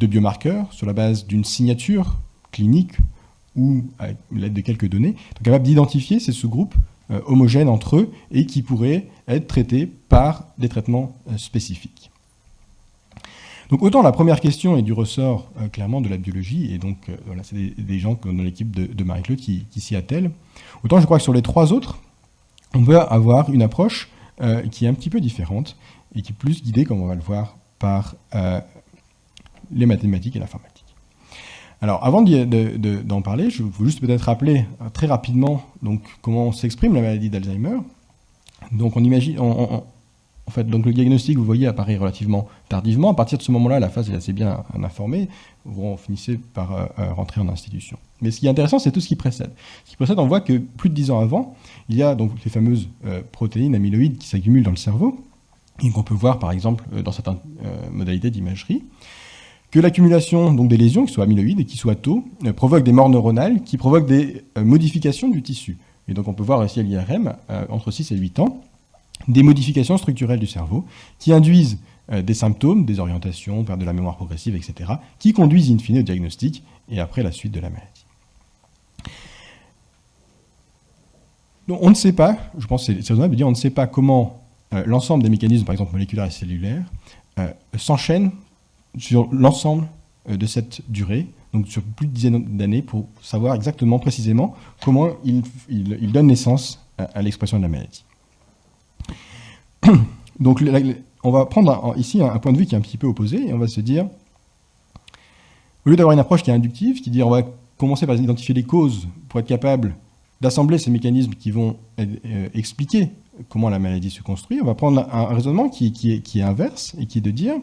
de biomarqueurs, sur la base d'une signature clinique ou avec l'aide de quelques données, est-on capable d'identifier ces sous-groupes homogènes entre eux et qui pourraient être traités par des traitements spécifiques. Donc autant la première question est du ressort clairement de la biologie, et donc voilà, c'est des gens dans l'équipe de Marie-Claude qui s'y attellent, autant je crois que sur les trois autres, on peut avoir une approche qui est un petit peu différente et qui est plus guidée, comme on va le voir, par les mathématiques et l'informatique. Alors, avant d'en parler, je veux juste peut-être rappeler très rapidement donc, comment s'exprime la maladie d'Alzheimer. Donc, on imagine, en fait, donc le diagnostic, vous voyez, apparaît relativement tardivement. À partir de ce moment-là, la phase est assez bien informée. Vous finissez par rentrer en institution. Mais ce qui est intéressant, c'est tout ce qui précède. Ce qui précède, on voit que plus de 10 ans avant, il y a donc les fameuses protéines amyloïdes qui s'accumulent dans le cerveau, et qu'on peut voir, par exemple, dans certaines modalités d'imagerie, que l'accumulation donc, des lésions, qui soient amyloïdes et qui soient tau, provoque des morts neuronales qui provoquent des modifications du tissu. Et donc on peut voir ici à l'IRM, entre 6 et 8 ans, des modifications structurelles du cerveau qui induisent des symptômes, des orientations, perte de la mémoire progressive, etc., qui conduisent in fine au diagnostic et après la suite de la maladie. Donc on ne sait pas, je pense que c'est raisonnable de dire, on ne sait pas comment l'ensemble des mécanismes, par exemple moléculaires et cellulaires, s'enchaînent sur l'ensemble de cette durée, donc sur plus de dizaines d'années, pour savoir exactement, précisément, comment il donne naissance à l'expression de la maladie. Donc on va prendre ici un point de vue qui est un petit peu opposé, et on va se dire, au lieu d'avoir une approche qui est inductive, qui dit on va commencer par identifier les causes pour être capable d'assembler ces mécanismes qui vont expliquer comment la maladie se construit, on va prendre un raisonnement qui est inverse, et qui est de dire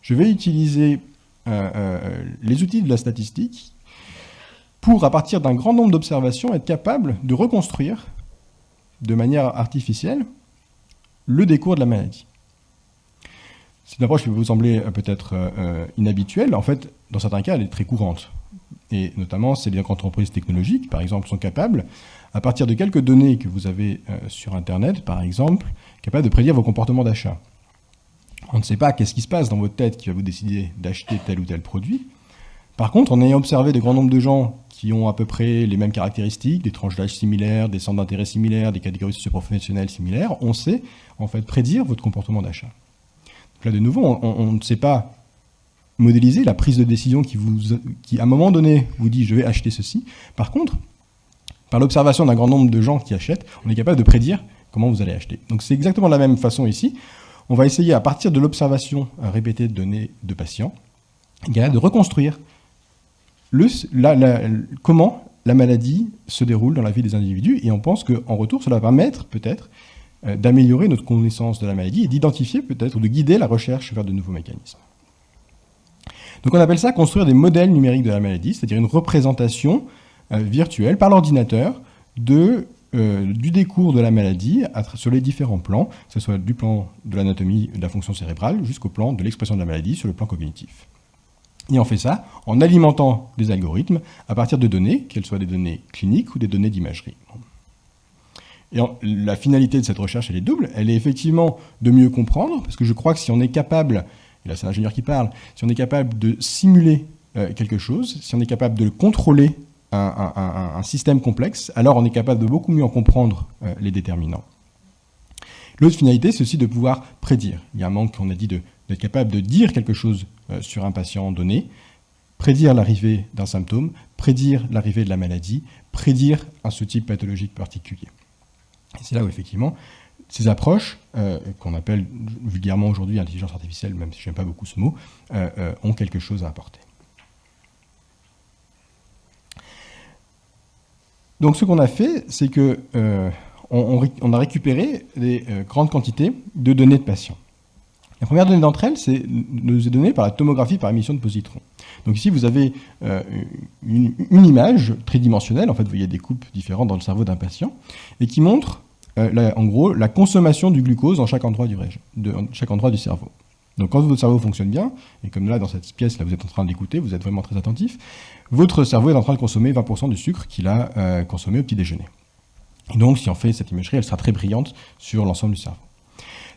je vais utiliser les outils de la statistique pour, à partir d'un grand nombre d'observations, être capable de reconstruire de manière artificielle le décours de la maladie. C'est une approche qui peut vous sembler peut-être inhabituelle. En fait, dans certains cas, elle est très courante. Et notamment, c'est les grandes entreprises technologiques, par exemple, sont capables, à partir de quelques données que vous avez sur Internet, par exemple, capables de prédire vos comportements d'achat. On ne sait pas qu'est-ce qui se passe dans votre tête qui va vous décider d'acheter tel ou tel produit. Par contre, en ayant observé de grands nombres de gens qui ont à peu près les mêmes caractéristiques, des tranches d'âge similaires, des centres d'intérêt similaires, des catégories socio-professionnelles similaires, on sait en fait prédire votre comportement d'achat. Donc là, de nouveau, on ne sait pas modéliser la prise de décision qui, à un moment donné, vous dit « je vais acheter ceci ». Par contre, par l'observation d'un grand nombre de gens qui achètent, on est capable de prédire comment vous allez acheter. Donc c'est exactement de la même façon ici. On va essayer, à partir de l'observation répétée de données de patients, de reconstruire comment la maladie se déroule dans la vie des individus, et on pense qu'en retour, cela va permettre peut-être d'améliorer notre connaissance de la maladie et d'identifier peut-être ou de guider la recherche vers de nouveaux mécanismes. Donc on appelle ça construire des modèles numériques de la maladie, c'est-à-dire une représentation virtuelle par l'ordinateur du décours de la maladie sur les différents plans, que ce soit du plan de l'anatomie de la fonction cérébrale jusqu'au plan de l'expression de la maladie sur le plan cognitif. Et on fait ça en alimentant des algorithmes à partir de données, qu'elles soient des données cliniques ou des données d'imagerie. Et la finalité de cette recherche, elle est double. Elle est effectivement de mieux comprendre, parce que je crois que si on est capable, et là c'est l'ingénieur qui parle, si on est capable de simuler quelque chose, si on est capable de contrôler un système complexe, alors on est capable de beaucoup mieux en comprendre les déterminants. L'autre finalité, c'est aussi de pouvoir prédire. Il y a un manque, on a dit, d'être capable de dire quelque chose sur un patient donné, prédire l'arrivée d'un symptôme, prédire l'arrivée de la maladie, prédire un sous-type pathologique particulier. Et c'est là où, effectivement, ces approches, qu'on appelle vulgairement aujourd'hui intelligence artificielle, même si je n'aime pas beaucoup ce mot, ont quelque chose à apporter. Donc ce qu'on a fait, c'est que on a récupéré des grandes quantités de données de patients. La première donnée d'entre elles, nous est donnée par la tomographie par émission de positrons. Donc ici, vous avez une image tridimensionnelle, en fait, vous voyez des coupes différentes dans le cerveau d'un patient, et qui montre, en gros, la consommation du glucose dans chaque endroit du cerveau. Donc quand votre cerveau fonctionne bien, et comme là, dans cette pièce, là, vous êtes en train d'écouter, vous êtes vraiment très attentif, votre cerveau est en train de consommer 20% du sucre qu'il a consommé au petit déjeuner. Et donc, si on fait cette imagerie, elle sera très brillante sur l'ensemble du cerveau.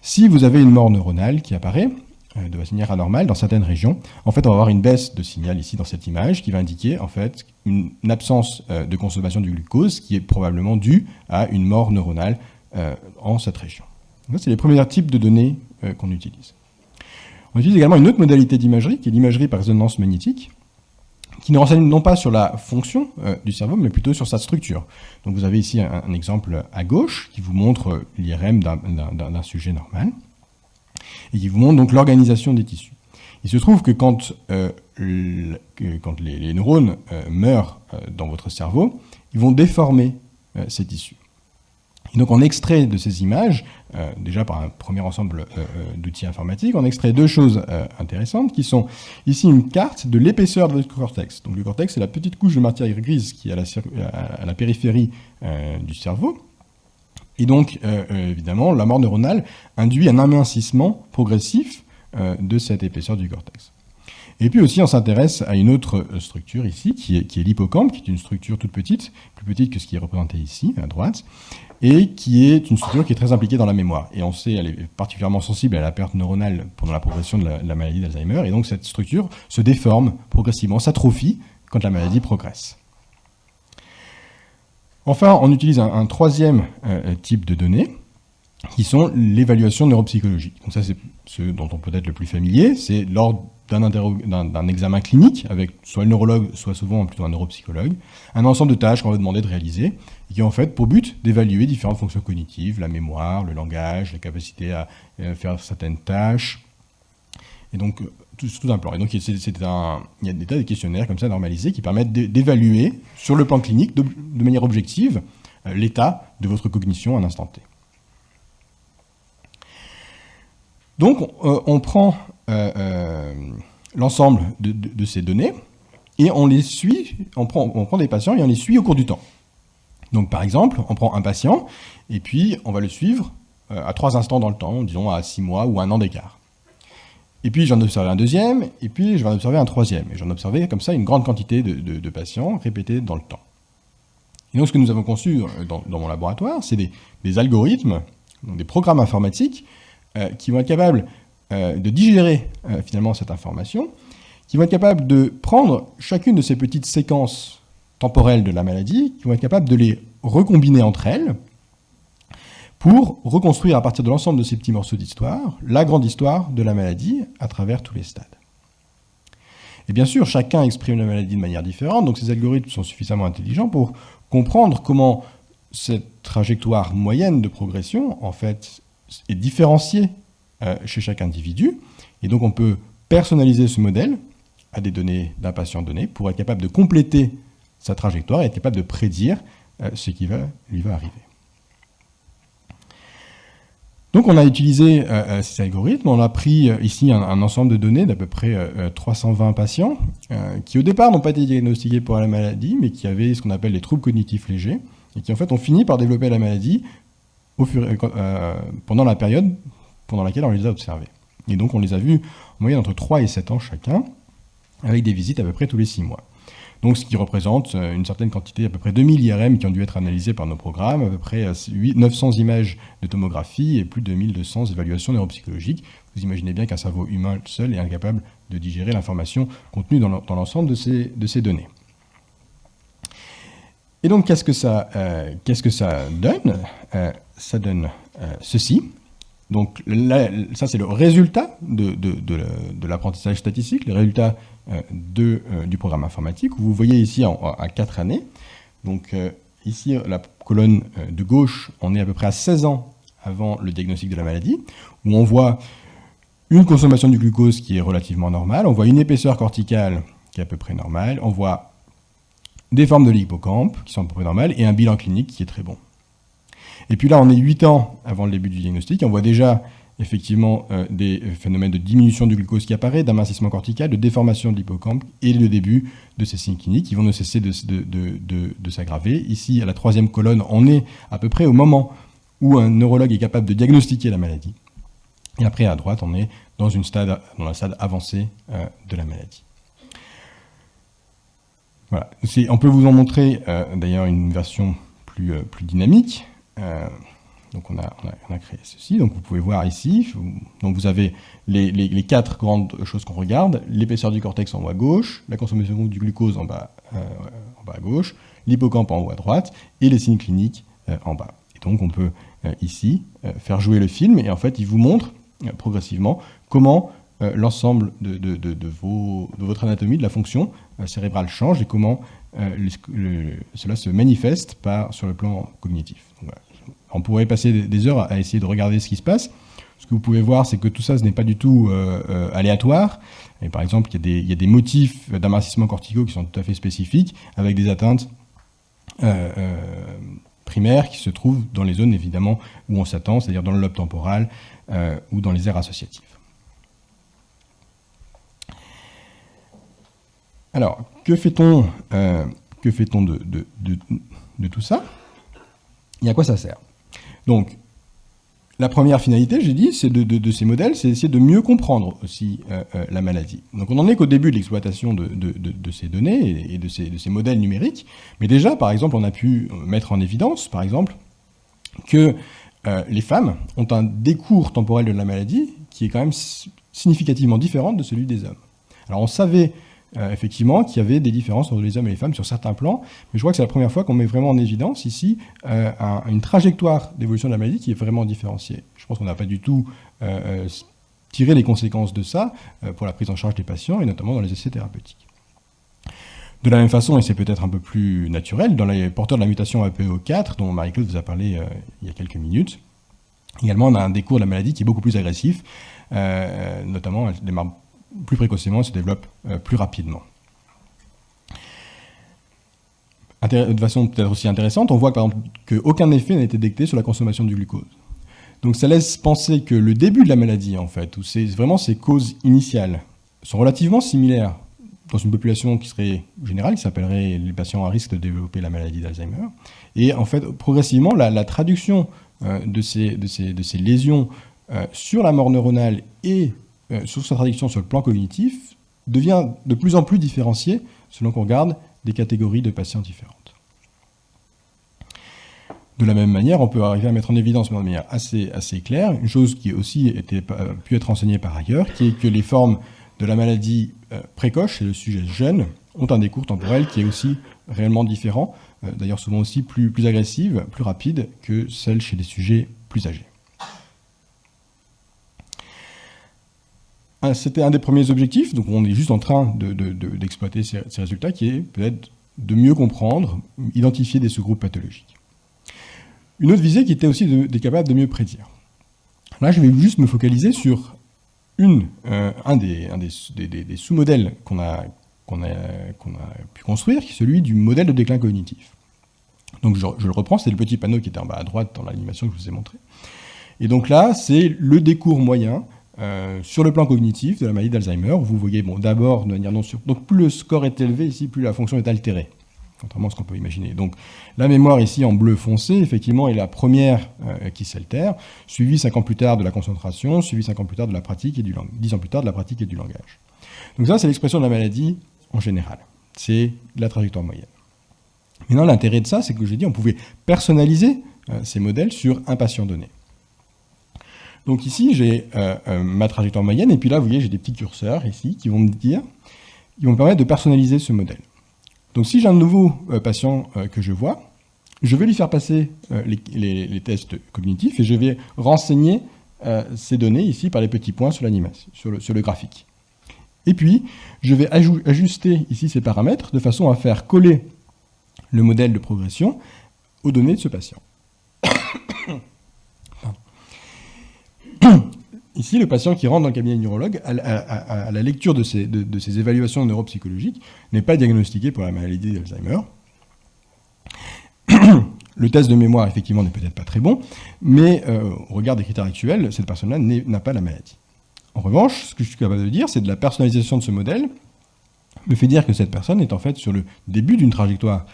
Si vous avez une mort neuronale qui apparaît de manière anormale dans certaines régions, en fait, on va avoir une baisse de signal ici dans cette image qui va indiquer en fait une absence de consommation du glucose qui est probablement due à une mort neuronale en cette région. Donc, c'est les premiers types de données qu'on utilise. On utilise également une autre modalité d'imagerie qui est l'imagerie par résonance magnétique, qui ne renseigne non pas sur la fonction du cerveau, mais plutôt sur sa structure. Donc vous avez ici un exemple à gauche qui vous montre l'IRM d'un sujet normal, et qui vous montre donc l'organisation des tissus. Il se trouve que quand les neurones meurent dans votre cerveau, ils vont déformer ces tissus. Et donc on extrait de ces images, déjà par un premier ensemble d'outils informatiques, on extrait deux choses intéressantes qui sont ici une carte de l'épaisseur de votre cortex. Donc le cortex, c'est la petite couche de matière grise qui est à la périphérie du cerveau. Et donc, évidemment, la mort neuronale induit un amincissement progressif de cette épaisseur du cortex. Et puis aussi, on s'intéresse à une autre structure ici, qui est l'hippocampe, qui est une structure toute petite, plus petite que ce qui est représenté ici, à droite, et qui est une structure qui est très impliquée dans la mémoire. Et on sait, elle est particulièrement sensible à la perte neuronale pendant la progression de la maladie d'Alzheimer, et donc cette structure se déforme progressivement, s'atrophie quand la maladie progresse. Enfin, on utilise un troisième type de données, qui sont l'évaluation neuropsychologique. Donc ça, c'est ce dont on peut être le plus familier, c'est lors d'un examen clinique, avec soit le neurologue, soit souvent plutôt un neuropsychologue, un ensemble de tâches qu'on va demander de réaliser, et qui ont en fait pour but d'évaluer différentes fonctions cognitives, la mémoire, le langage, la capacité à faire certaines tâches, et donc tout un plan. Et donc il y a des tas de questionnaires comme ça normalisés qui permettent d'évaluer sur le plan clinique, de manière objective, l'état de votre cognition à un instant T. Donc, on prend l'ensemble de ces données et on les suit, on prend des patients et on les suit au cours du temps. Donc, par exemple, on prend un patient et puis on va le suivre à 3 instants dans le temps, disons à 6 mois ou 1 an d'écart. Et puis, j'en observe un deuxième et puis je vais en observer un troisième. Et j'en observe comme ça une grande quantité de patients répétés dans le temps. Et donc, ce que nous avons conçu dans mon laboratoire, c'est des algorithmes, donc des programmes informatiques qui vont être capables de digérer finalement cette information, qui vont être capables de prendre chacune de ces petites séquences temporelles de la maladie, qui vont être capables de les recombiner entre elles pour reconstruire à partir de l'ensemble de ces petits morceaux d'histoire la grande histoire de la maladie à travers tous les stades. Et bien sûr, chacun exprime la maladie de manière différente, donc ces algorithmes sont suffisamment intelligents pour comprendre comment cette trajectoire moyenne de progression, en fait, est différenciée chez chaque individu. Et donc, on peut personnaliser ce modèle à des données d'un patient donné pour être capable de compléter sa trajectoire et être capable de prédire ce qui lui va arriver. Donc, on a utilisé ces algorithmes. On a pris ici un ensemble de données d'à peu près 320 patients qui, au départ, n'ont pas été diagnostiqués pour la maladie, mais qui avaient ce qu'on appelle les troubles cognitifs légers et qui, en fait, ont fini par développer la maladie pendant la période pendant laquelle on les a observés. Et donc on les a vus en moyenne entre 3 et 7 ans chacun, avec des visites à peu près tous les 6 mois. Donc ce qui représente une certaine quantité, à peu près 2000 IRM qui ont dû être analysés par nos programmes, à peu près 900 images de tomographie et plus de 1200 évaluations neuropsychologiques. Vous imaginez bien qu'un cerveau humain seul est incapable de digérer l'information contenue dans l'ensemble de ces données. Et donc, qu'est-ce que ça donne ? Ça donne ceci. Donc là, ça, c'est le résultat de l'apprentissage statistique, le résultat du programme informatique. Vous voyez ici à 4 années. Donc ici, la colonne de gauche, on est à peu près à 16 ans avant le diagnostic de la maladie, où on voit une consommation du glucose qui est relativement normale, on voit une épaisseur corticale qui est à peu près normale, on voit des formes de l'hippocampe qui sont à peu près normales, et un bilan clinique qui est très bon. Et puis là, on est 8 ans avant le début du diagnostic, on voit déjà effectivement des phénomènes de diminution du glucose qui apparaît, d'amincissement cortical, de déformation de l'hippocampe, et le début de ces signes cliniques qui vont ne cesser de s'aggraver. Ici, à la 3e colonne, on est à peu près au moment où un neurologue est capable de diagnostiquer la maladie. Et après, à droite, on est dans la stade avancée de la maladie. Voilà. On peut vous en montrer d'ailleurs une version plus dynamique. Donc on a créé ceci. Donc vous pouvez voir ici. Donc vous avez les 4 grandes choses qu'on regarde. L'épaisseur du cortex en haut à gauche, la consommation du glucose en bas à gauche, l'hippocampe en haut à droite, et les signes cliniques en bas. Et donc on peut ici faire jouer le film, et en fait il vous montre progressivement comment l'ensemble de votre anatomie, de la fonction cérébrale change, et comment cela se manifeste sur le plan cognitif. Donc, voilà. On pourrait passer des heures à essayer de regarder ce qui se passe. Ce que vous pouvez voir, c'est que tout ça, ce n'est pas du tout aléatoire. Et par exemple, il y a des motifs d'amincissement corticaux qui sont tout à fait spécifiques, avec des atteintes primaires qui se trouvent dans les zones, évidemment, où on s'attend, c'est-à-dire dans le lobe temporal ou dans les aires associatives. Alors, que fait-on de tout ça et à quoi ça sert? Donc, la première finalité, j'ai dit, c'est de ces modèles, c'est d'essayer de mieux comprendre aussi la maladie. Donc on n'en est qu'au début de l'exploitation de ces données et de ces modèles numériques. Mais déjà, par exemple, on a pu mettre en évidence, par exemple, que les femmes ont un décours temporel de la maladie qui est quand même significativement différent de celui des hommes. Alors on savait effectivement qu'il y avait des différences entre les hommes et les femmes sur certains plans, mais je crois que c'est la première fois qu'on met vraiment en évidence ici une trajectoire d'évolution de la maladie qui est vraiment différenciée. Je pense qu'on n'a pas du tout tiré les conséquences de ça pour la prise en charge des patients, et notamment dans les essais thérapeutiques. De la même façon, et c'est peut-être un peu plus naturel, dans les porteurs de la mutation APO4, dont Marie-Claude vous a parlé il y a quelques minutes, également on a un décours de la maladie qui est beaucoup plus agressif, notamment elle démarre plus précocement, elle se développe plus rapidement. De façon peut-être aussi intéressante, on voit par exemple qu'aucun effet n'a été détecté sur la consommation du glucose. Donc ça laisse penser que le début de la maladie, en fait, où vraiment ces causes initiales sont relativement similaires dans une population qui serait générale, qui s'appellerait les patients à risque de développer la maladie d'Alzheimer. Et en fait, progressivement, la traduction de ces lésions sur la mort neuronale et sur sa traduction sur le plan cognitif devient de plus en plus différenciée selon qu'on regarde des catégories de patients différentes. De la même manière, on peut arriver à mettre en évidence de manière assez claire une chose qui aussi pu être enseignée par ailleurs, qui est que les formes de la maladie précoce chez le sujet jeune ont un décours temporel qui est aussi réellement différent, d'ailleurs souvent aussi plus agressive, plus rapide que celle chez les sujets plus âgés. C'était un des premiers objectifs, donc on est juste en train d'exploiter ces résultats, qui est peut-être de mieux comprendre, identifier des sous-groupes pathologiques. Une autre visée qui était aussi d'être capable de mieux prédire. Là, je vais juste me focaliser sur un des sous-modèles qu'on a pu construire, qui est celui du modèle de déclin cognitif. Donc je le reprends, c'est le petit panneau qui était en bas à droite dans l'animation que je vous ai montré. Et donc là, c'est le décours moyen sur le plan cognitif de la maladie d'Alzheimer. Vous voyez, d'abord, de manière non sûre. Donc plus le score est élevé ici, plus la fonction est altérée, contrairement à ce qu'on peut imaginer. Donc la mémoire ici en bleu foncé, effectivement, est la première qui s'altère, suivie 5 ans plus tard de la concentration, suivie 5 ans plus tard de la pratique et 10 ans plus tard de la pratique et du langage. Donc ça, c'est l'expression de la maladie en général. C'est la trajectoire moyenne. Maintenant, l'intérêt de ça, c'est que j'ai dit on pouvait personnaliser ces modèles sur un patient donné. Donc ici, j'ai ma trajectoire moyenne, et puis là, vous voyez, j'ai des petits curseurs ici qui vont me permettre de personnaliser ce modèle. Donc si j'ai un nouveau patient que je vois, je vais lui faire passer les tests cognitifs, et je vais renseigner ces données ici par les petits points sur l'animation, sur le graphique. Et puis, je vais ajuster ici ces paramètres de façon à faire coller le modèle de progression aux données de ce patient. Ici, le patient qui rentre dans le cabinet du neurologue, à la lecture de ces évaluations neuropsychologiques, n'est pas diagnostiqué pour la maladie d'Alzheimer. Le test de mémoire, effectivement, n'est peut-être pas très bon, mais au regard des critères actuels, cette personne-là n'a pas la maladie. En revanche, ce que je suis capable de dire, c'est de la personnalisation de ce modèle me fait dire que cette personne est en fait sur le début d'une trajectoire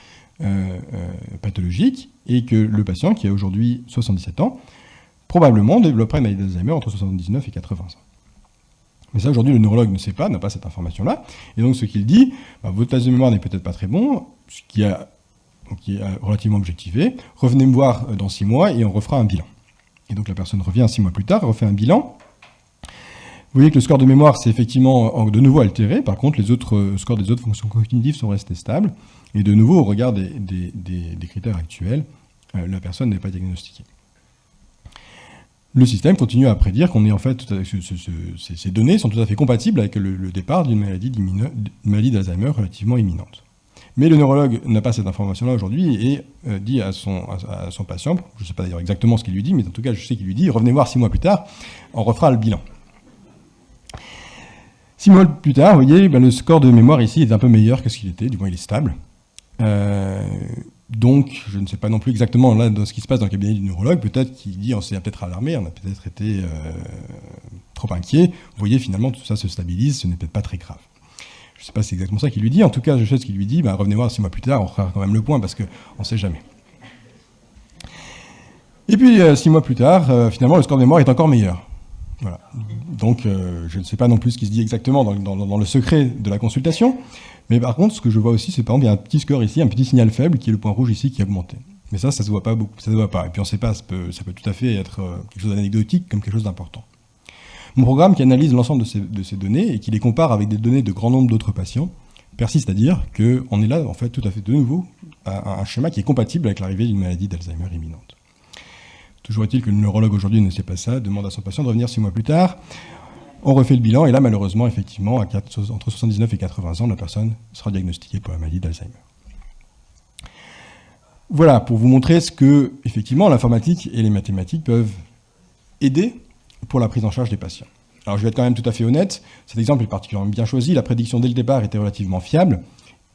pathologique et que le patient, qui a aujourd'hui 77 ans, probablement développerait une maladie d'Alzheimer entre 79 et 80 ans. Mais ça, aujourd'hui, le neurologue ne sait pas, n'a pas cette information-là. Et donc, ce qu'il dit, votre test de mémoire n'est peut-être pas très bon, ce qui est relativement objectivé. Revenez me voir dans 6 mois et on refera un bilan. Et donc, la personne revient 6 mois plus tard, refait un bilan. Vous voyez que le score de mémoire s'est effectivement de nouveau altéré. Par contre, les autres scores des autres fonctions cognitives sont restés stables. Et de nouveau, au regard des critères actuels, la personne n'est pas diagnostiquée. Le système continue à prédire qu'on est en fait, ces données sont tout à fait compatibles avec le départ d'une maladie d'Alzheimer relativement imminente. Mais le neurologue n'a pas cette information-là aujourd'hui et dit à son patient, je ne sais pas d'ailleurs exactement ce qu'il lui dit, mais en tout cas je sais qu'il lui dit, revenez voir 6 mois plus tard, on refera le bilan. 6 mois plus tard, vous voyez, le score de mémoire ici est un peu meilleur que ce qu'il était, du moins il est stable. Donc, je ne sais pas non plus exactement là dans ce qui se passe dans le cabinet du neurologue. Peut-être qu'il dit on s'est peut-être alarmé, on a peut-être été trop inquiet. Vous voyez, finalement, tout ça se stabilise, ce n'est peut-être pas très grave. Je ne sais pas si c'est exactement ça qu'il lui dit. En tout cas, je sais ce qu'il lui dit. Revenez voir 6 mois plus tard, on fera quand même le point parce qu'on ne sait jamais. Et puis, 6 mois plus tard, finalement, le score de mémoire est encore meilleur. Voilà. Donc, je ne sais pas non plus ce qui se dit exactement dans le secret de la consultation. Mais par contre, ce que je vois aussi, c'est par exemple, il y a un petit score ici, un petit signal faible, qui est le point rouge ici, qui a augmenté. Mais ça se voit pas beaucoup, ça se voit pas. Et puis on ne sait pas, ça peut tout à fait être quelque chose d'anecdotique comme quelque chose d'important. Mon programme, qui analyse l'ensemble de ces données et qui les compare avec des données de grand nombre d'autres patients, persiste à dire qu'on est là, en fait, tout à fait de nouveau, à un schéma qui est compatible avec l'arrivée d'une maladie d'Alzheimer imminente. Toujours est-il que le neurologue aujourd'hui ne sait pas ça, demande à son patient de revenir 6 mois plus tard. On refait le bilan, et là, malheureusement, effectivement, entre 79 et 80 ans, la personne sera diagnostiquée pour la maladie d'Alzheimer. Voilà, pour vous montrer ce que, effectivement, l'informatique et les mathématiques peuvent aider pour la prise en charge des patients. Alors, je vais être quand même tout à fait honnête, cet exemple est particulièrement bien choisi, la prédiction dès le départ était relativement fiable.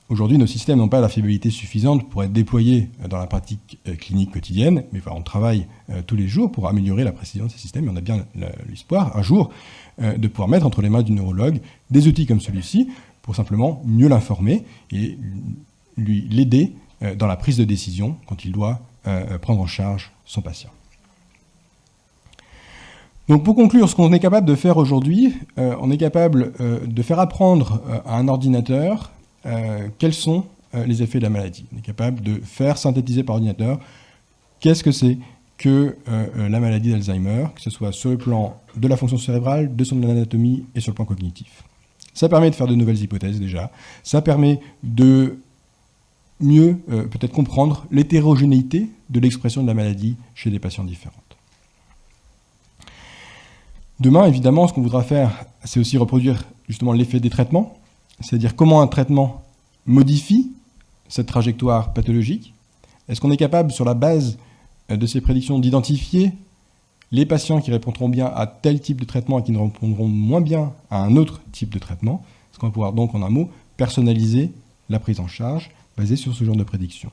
Aujourd'hui, nos systèmes n'ont pas la fiabilité suffisante pour être déployés dans la pratique clinique quotidienne, mais on travaille tous les jours pour améliorer la précision de ces systèmes, et on a bien l'espoir, un jour, de pouvoir mettre entre les mains du neurologue des outils comme celui-ci pour simplement mieux l'informer et l'aider dans la prise de décision quand il doit prendre en charge son patient. Donc pour conclure, ce qu'on est capable de faire aujourd'hui, on est capable de faire apprendre à un ordinateur quels sont les effets de la maladie. On est capable de faire synthétiser par ordinateur qu'est-ce que c'est que la maladie d'Alzheimer, que ce soit sur le plan de la fonction cérébrale, de son anatomie et sur le plan cognitif. Ça permet de faire de nouvelles hypothèses déjà. Ça permet de mieux peut-être comprendre l'hétérogénéité de l'expression de la maladie chez des patients différentes. Demain, évidemment, ce qu'on voudra faire, c'est aussi reproduire justement l'effet des traitements, c'est-à-dire comment un traitement modifie cette trajectoire pathologique. Est-ce qu'on est capable, sur la base de ces prédictions, d'identifier les patients qui répondront bien à tel type de traitement et qui ne répondront moins bien à un autre type de traitement? Est-ce qu'on va pouvoir donc, en un mot, personnaliser la prise en charge basée sur ce genre de prédiction?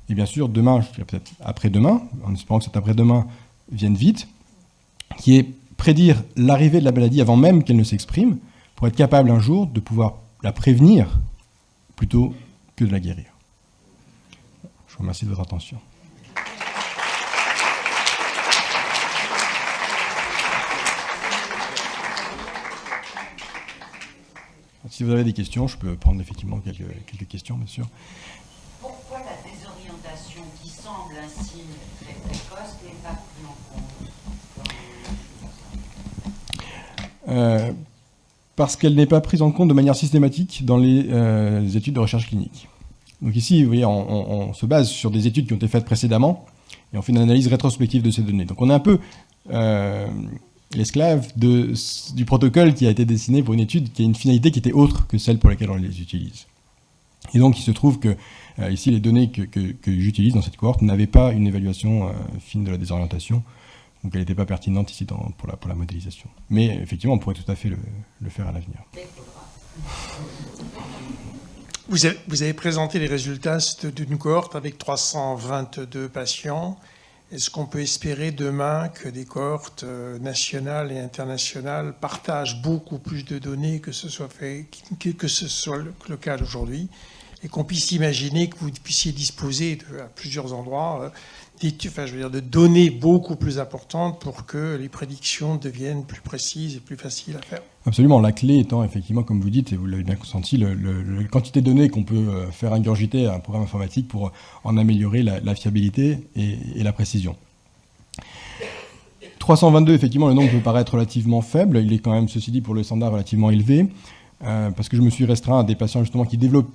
Et bien sûr, demain, je dirais peut-être après-demain, en espérant que cet après-demain vienne vite, qui est prédire l'arrivée de la maladie avant même qu'elle ne s'exprime, pour être capable un jour de pouvoir la prévenir plutôt que de la guérir. Je vous remercie de votre attention. Si vous avez des questions, je peux prendre effectivement quelques questions, bien sûr. Pourquoi la désorientation qui semble un signe très précoce n'est pas prise en compte? Parce qu'elle n'est pas prise en compte de manière systématique dans les études de recherche clinique. Donc ici, vous voyez, on se base sur des études qui ont été faites précédemment et on fait une analyse rétrospective de ces données. Donc on est un peu l'esclave du protocole qui a été dessiné pour une étude qui a une finalité qui était autre que celle pour laquelle on les utilise. Et donc, il se trouve que ici, les données que j'utilise dans cette cohorte n'avaient pas une évaluation fine de la désorientation, donc elle n'était pas pertinente ici pour la modélisation. Mais effectivement, on pourrait tout à fait le faire à l'avenir. Vous avez présenté les résultats d'une cohorte avec 322 patients. Est-ce qu'on peut espérer demain que des cohortes nationales et internationales partagent beaucoup plus de données que ce soit le cas aujourd'hui, et qu'on puisse imaginer que vous puissiez disposer à plusieurs endroits de données beaucoup plus importantes pour que les prédictions deviennent plus précises et plus faciles à faire? Absolument. La clé étant effectivement, comme vous dites, et vous l'avez bien consenti, la quantité de données qu'on peut faire ingurgiter à un programme informatique pour en améliorer la fiabilité et la précision. 322, effectivement, le nombre peut paraître relativement faible. Il est quand même, ceci dit, pour le standard relativement élevé. Parce que je me suis restreint à des patients justement dont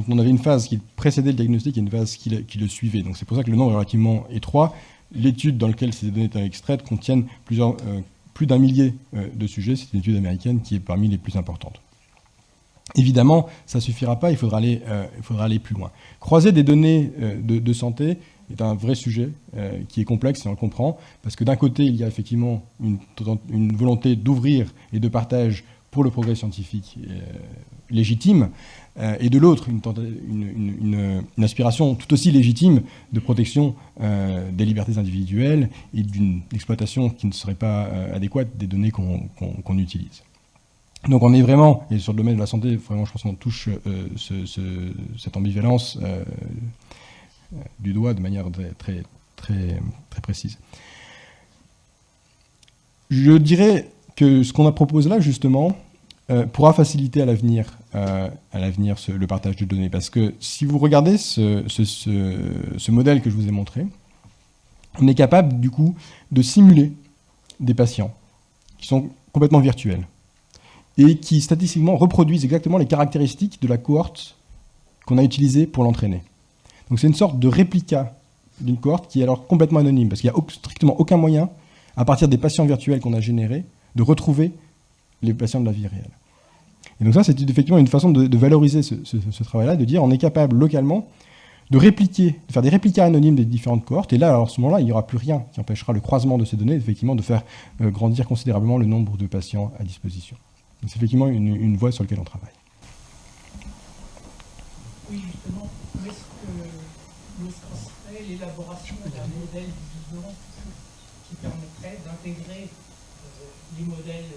on avait une phase qui précédait le diagnostic et une phase qui le suivait. Donc c'est pour ça que le nombre est relativement étroit. L'étude dans laquelle ces données étaient extraites contiennent plus d'un millier de sujets. C'est une étude américaine qui est parmi les plus importantes. Évidemment, ça ne suffira pas, il faudra aller plus loin. Croiser des données de santé est un vrai sujet qui est complexe, et on le comprend, parce que d'un côté, il y a effectivement une volonté d'ouvrir et de partage pour le progrès scientifique légitime, et de l'autre, une aspiration tout aussi légitime de protection des libertés individuelles et d'une exploitation qui ne serait pas adéquate des données qu'on utilise. Donc on est vraiment, et sur le domaine de la santé, vraiment, je pense qu'on touche cette ambivalence du doigt de manière très, très, très précise. Je dirais que ce qu'on a proposé là, justement, pourra faciliter à l'avenir le partage de données. Parce que si vous regardez ce modèle que je vous ai montré, on est capable, du coup, de simuler des patients qui sont complètement virtuels et qui, statistiquement, reproduisent exactement les caractéristiques de la cohorte qu'on a utilisée pour l'entraîner. Donc c'est une sorte de réplica d'une cohorte qui est alors complètement anonyme, parce qu'il n'y a strictement aucun moyen, à partir des patients virtuels qu'on a générés, de retrouver les patients de la vie réelle. Et donc ça, c'est effectivement une façon de valoriser ce travail-là, de dire on est capable localement de faire des réplicas anonymes des différentes cohortes, et là, alors, à ce moment-là, il n'y aura plus rien qui empêchera le croisement de ces données, effectivement, de faire grandir considérablement le nombre de patients à disposition. Donc c'est effectivement une voie sur laquelle on travaille. Oui, justement, où est-ce qu'en serait l'élaboration d'un modèle vivant qui permettrait d'intégrer les modèles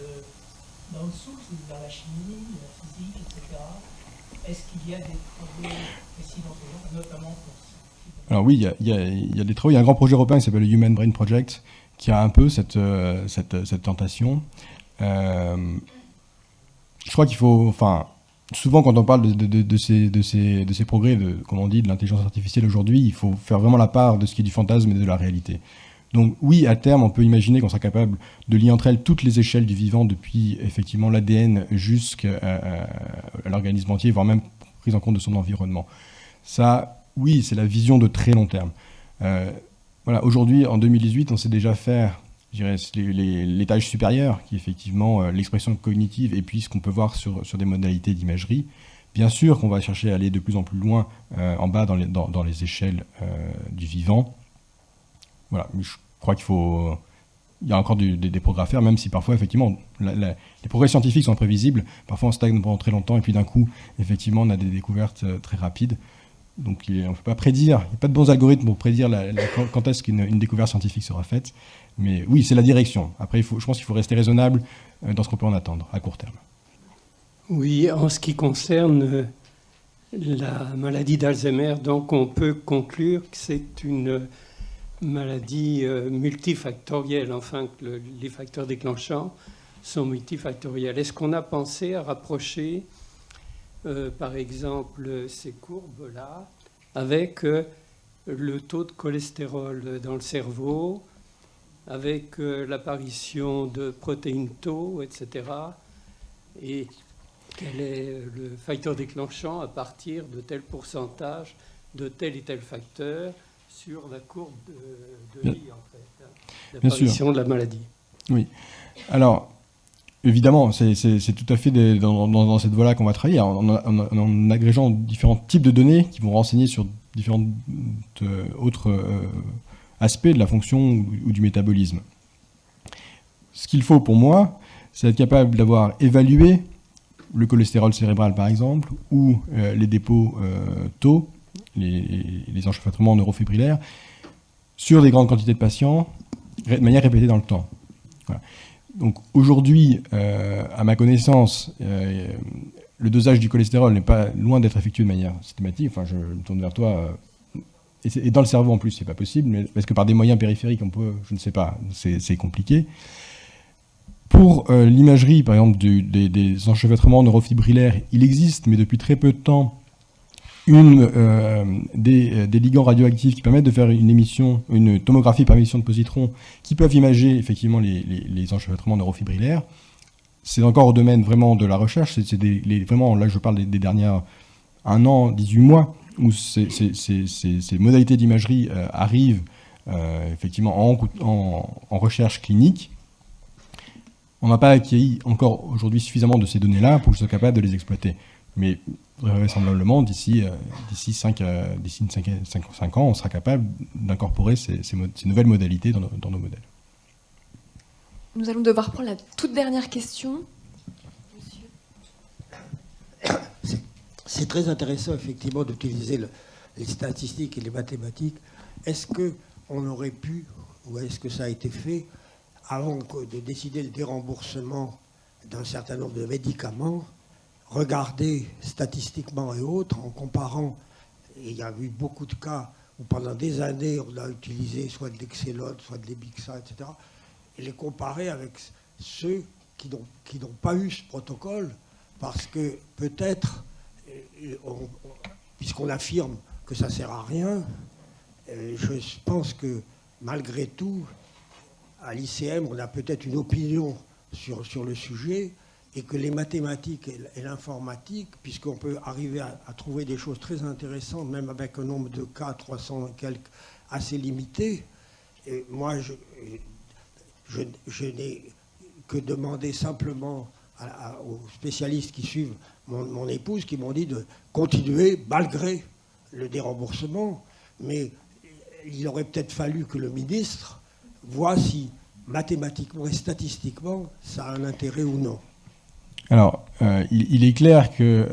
d'en-dessous, c'est-à-dire la chimie, la physique, etc. Est-ce qu'il y a des travaux précis dans ce genre, notamment pour ça? Alors oui, il y a des travaux. Il y a un grand projet européen qui s'appelle le Human Brain Project, qui a un peu cette tentation. Je crois qu'il faut... Souvent, quand on parle de ces progrès, comme on dit, de l'intelligence artificielle aujourd'hui, il faut faire vraiment la part de ce qui est du fantasme et de la réalité. Donc oui, à terme, on peut imaginer qu'on sera capable de lier entre elles toutes les échelles du vivant, depuis effectivement l'ADN jusqu'à l'organisme entier, voire même prise en compte de son environnement. Ça, oui, c'est la vision de très long terme. Voilà, aujourd'hui, en 2018, on sait déjà faire, je dirais, l'étage supérieur, qui est effectivement l'expression cognitive, et puis ce qu'on peut voir sur des modalités d'imagerie. Bien sûr qu'on va chercher à aller de plus en plus loin en bas dans les échelles du vivant. Voilà, je crois il y a encore des progrès à faire, même si parfois, effectivement, les progrès scientifiques sont imprévisibles. Parfois, on stagne pendant très longtemps, et puis d'un coup, effectivement, on a des découvertes très rapides. Donc, on ne peut pas prédire, il n'y a pas de bons algorithmes pour prédire quand est-ce qu'une découverte scientifique sera faite. Mais oui, c'est la direction. Après, je pense qu'il faut rester raisonnable dans ce qu'on peut en attendre, à court terme. Oui, en ce qui concerne la maladie d'Alzheimer, donc on peut conclure que c'est une maladie multifactorielle, enfin que les facteurs déclenchants sont multifactoriels. Est-ce qu'on a pensé à rapprocher, par exemple, ces courbes-là avec le taux de cholestérol dans le cerveau, avec l'apparition de protéines tau, etc. Et quel est le facteur déclenchant à partir de tel pourcentage de tel et tel facteur sur la courbe de vie, en fait. l'apparition de la maladie. Oui. Alors, évidemment, c'est tout à fait dans cette voie-là qu'on va travailler, en agrégeant différents types de données qui vont renseigner sur différents autres aspects de la fonction ou du métabolisme. Ce qu'il faut pour moi, c'est être capable d'avoir évalué le cholestérol cérébral, par exemple, ou les dépôts taux, les enchevêtrements neurofibrillaires, sur des grandes quantités de patients, de manière répétée dans le temps. Voilà. Donc aujourd'hui, à ma connaissance, le dosage du cholestérol n'est pas loin d'être effectué de manière systématique. Enfin, je me tourne vers toi. Et dans le cerveau en plus, c'est pas possible. Mais est-ce que par des moyens périphériques, on peut, je ne sais pas, c'est compliqué. Pour l'imagerie, par exemple, des enchevêtrements neurofibrillaires, il existe, mais depuis très peu de temps, des ligands radioactifs qui permettent de faire une tomographie par émission de positrons qui peuvent imager effectivement les enchevêtrements neurofibrillaires. C'est encore au domaine vraiment de la recherche. Vraiment, là, je parle des dernières 1 an, 18 mois, où ces modalités d'imagerie arrivent effectivement en recherche clinique. On n'a pas acquis encore aujourd'hui suffisamment de ces données-là pour que je sois capable de les exploiter. Mais vraisemblablement, d'ici 5 ans, on sera capable d'incorporer ces nouvelles modalités dans nos modèles. Nous allons devoir prendre la toute dernière question. C'est très intéressant, effectivement, d'utiliser les statistiques et les mathématiques. Est-ce qu'on aurait pu, ou est-ce que ça a été fait, avant de décider le déremboursement d'un certain nombre de médicaments, regarder statistiquement et autres, en comparant, et il y a eu beaucoup de cas où pendant des années on a utilisé soit de l'Excelone, soit de l'Ebixa, etc., et les comparer avec ceux qui n'ont pas eu ce protocole, parce que peut-être, puisqu'on affirme que ça ne sert à rien, je pense que malgré tout, à l'ICM, on a peut-être une opinion sur le sujet, et que les mathématiques et l'informatique, puisqu'on peut arriver à trouver des choses très intéressantes, même avec un nombre de cas, 300 et quelques, assez limité, et moi, je n'ai que demandé simplement aux spécialistes qui suivent mon épouse, qui m'ont dit de continuer malgré le déremboursement, mais il aurait peut-être fallu que le ministre voit si mathématiquement et statistiquement ça a un intérêt ou non. Alors, il est clair que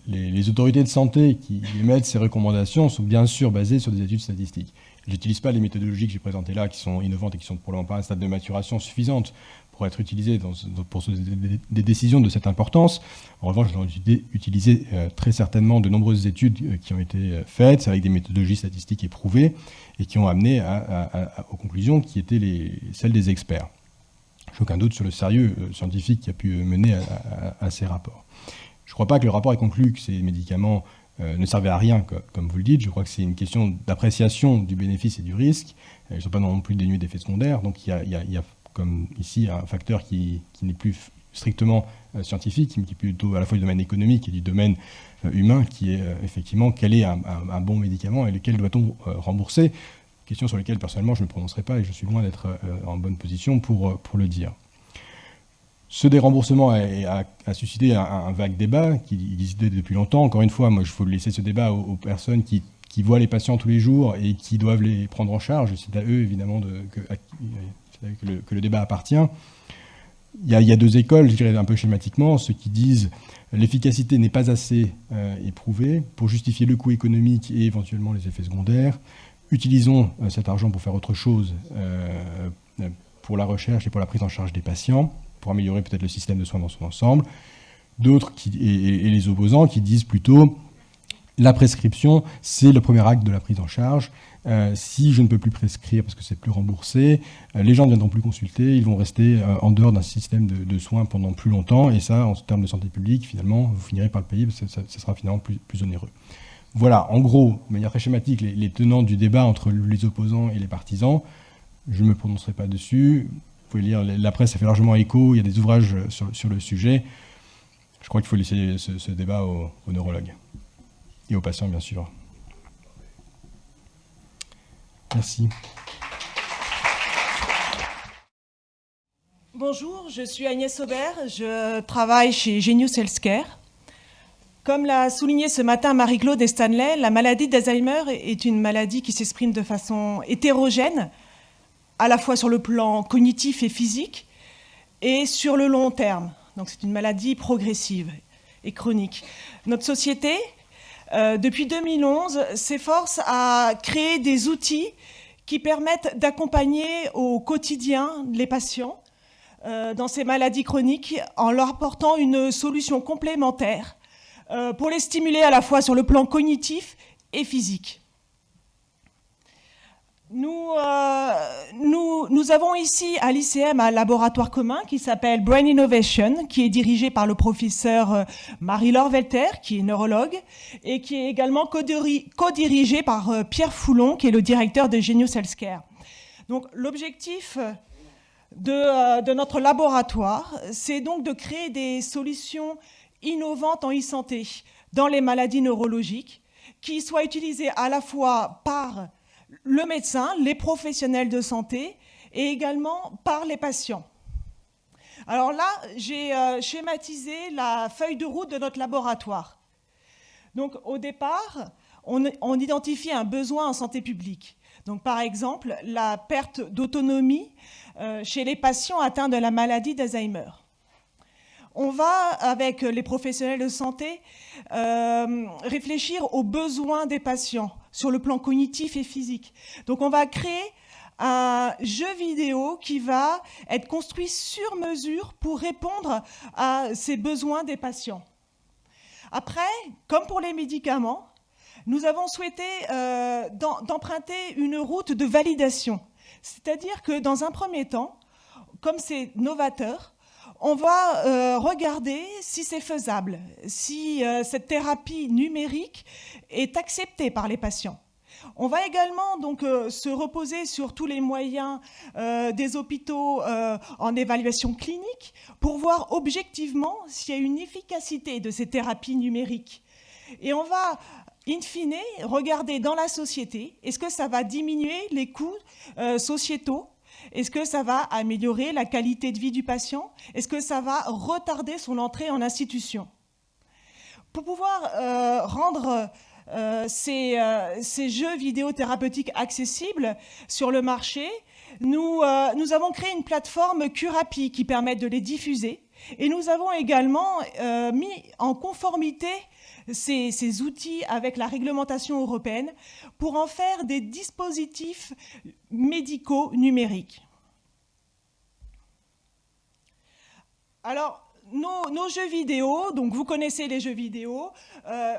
les autorités de santé qui émettent ces recommandations sont bien sûr basées sur des études statistiques. Je n'utilise pas les méthodologies que j'ai présentées là, qui sont innovantes et qui sont probablement pas à un stade de maturation suffisante pour être utilisées pour des décisions de cette importance. En revanche, j'ai utilisé très certainement de nombreuses études qui ont été faites avec des méthodologies statistiques éprouvées et qui ont amené aux conclusions qui étaient celles des experts. Je n'ai aucun doute sur le sérieux scientifique qui a pu mener à ces rapports. Je ne crois pas que le rapport ait conclu que ces médicaments ne servaient à rien, comme vous le dites. Je crois que c'est une question d'appréciation du bénéfice et du risque. Ils ne sont pas non plus dénués d'effets secondaires. Donc il y a comme ici un facteur qui n'est plus strictement scientifique, mais qui est plutôt à la fois du domaine économique et du domaine humain, qui est effectivement quel est un bon médicament et lequel doit-on rembourser. Question sur lesquelles personnellement je ne me prononcerai pas et je suis loin d'être en bonne position pour le dire. Ce déremboursement a suscité un vague débat qui existait depuis longtemps. Encore une fois, moi, il faut laisser ce débat aux personnes qui voient les patients tous les jours et qui doivent les prendre en charge. C'est à eux, évidemment, que le débat appartient. Il y a deux écoles, je dirais un peu schématiquement, ceux qui disent l'efficacité n'est pas assez éprouvée pour justifier le coût économique et éventuellement les effets secondaires. Utilisons cet argent pour faire autre chose, pour la recherche et pour la prise en charge des patients, pour améliorer peut-être le système de soins dans son ensemble. D'autres, et les opposants, qui disent plutôt la prescription, c'est le premier acte de la prise en charge. Si je ne peux plus prescrire parce que c'est plus remboursé, les gens ne viendront plus consulter, ils vont rester en dehors d'un système de soins pendant plus longtemps, et ça, en termes de santé publique, finalement, vous finirez par le payer parce que ça sera finalement plus onéreux. Voilà, en gros, de manière très schématique, les tenants du débat entre les opposants et les partisans. Je ne me prononcerai pas dessus. Vous pouvez lire, la presse a fait largement écho, il y a des ouvrages sur le sujet. Je crois qu'il faut laisser ce débat aux neurologues et aux patients, bien sûr. Merci. Bonjour, je suis Agnès Aubert, je travaille chez Genius Healthcare. Comme l'a souligné ce matin Marie-Claude et Stanley, la maladie d'Alzheimer est une maladie qui s'exprime de façon hétérogène, à la fois sur le plan cognitif et physique, et sur le long terme. Donc c'est une maladie progressive et chronique. Notre société, depuis 2011, s'efforce à créer des outils qui permettent d'accompagner au quotidien les patients dans ces maladies chroniques en leur apportant une solution complémentaire pour les stimuler à la fois sur le plan cognitif et physique. Nous avons ici à l'ICM un laboratoire commun qui s'appelle Brain Innovation, qui est dirigé par le professeur Marie-Laure Welter, qui est neurologue, et qui est également co-dirigé par Pierre Foulon, qui est le directeur de Genius Healthcare. Donc l'objectif de notre laboratoire, c'est donc de créer des solutions innovantes en e-santé dans les maladies neurologiques qui soient utilisées à la fois par le médecin, les professionnels de santé et également par les patients. Alors là, j'ai schématisé la feuille de route de notre laboratoire. Donc au départ, on identifie un besoin en santé publique. Donc par exemple, la perte d'autonomie chez les patients atteints de la maladie d'Alzheimer. On va, avec les professionnels de santé, réfléchir aux besoins des patients sur le plan cognitif et physique. Donc on va créer un jeu vidéo qui va être construit sur mesure pour répondre à ces besoins des patients. Après, comme pour les médicaments, nous avons souhaité d'emprunter une route de validation. C'est-à-dire que dans un premier temps, comme c'est novateur, on va regarder si c'est faisable, si cette thérapie numérique est acceptée par les patients. On va également donc se reposer sur tous les moyens des hôpitaux en évaluation clinique pour voir objectivement s'il y a une efficacité de ces thérapies numériques. Et on va, in fine, regarder dans la société, est-ce que ça va diminuer les coûts sociétaux ? Est-ce que ça va améliorer la qualité de vie du patient? Est-ce que ça va retarder son entrée en institution? Pour pouvoir rendre ces jeux vidéothérapeutiques accessibles sur le marché, nous avons créé une plateforme Curapi qui permet de les diffuser. Et nous avons également mis en conformité ces outils avec la réglementation européenne pour en faire des dispositifs médicaux numériques. Alors, nos jeux vidéo, donc vous connaissez les jeux vidéo,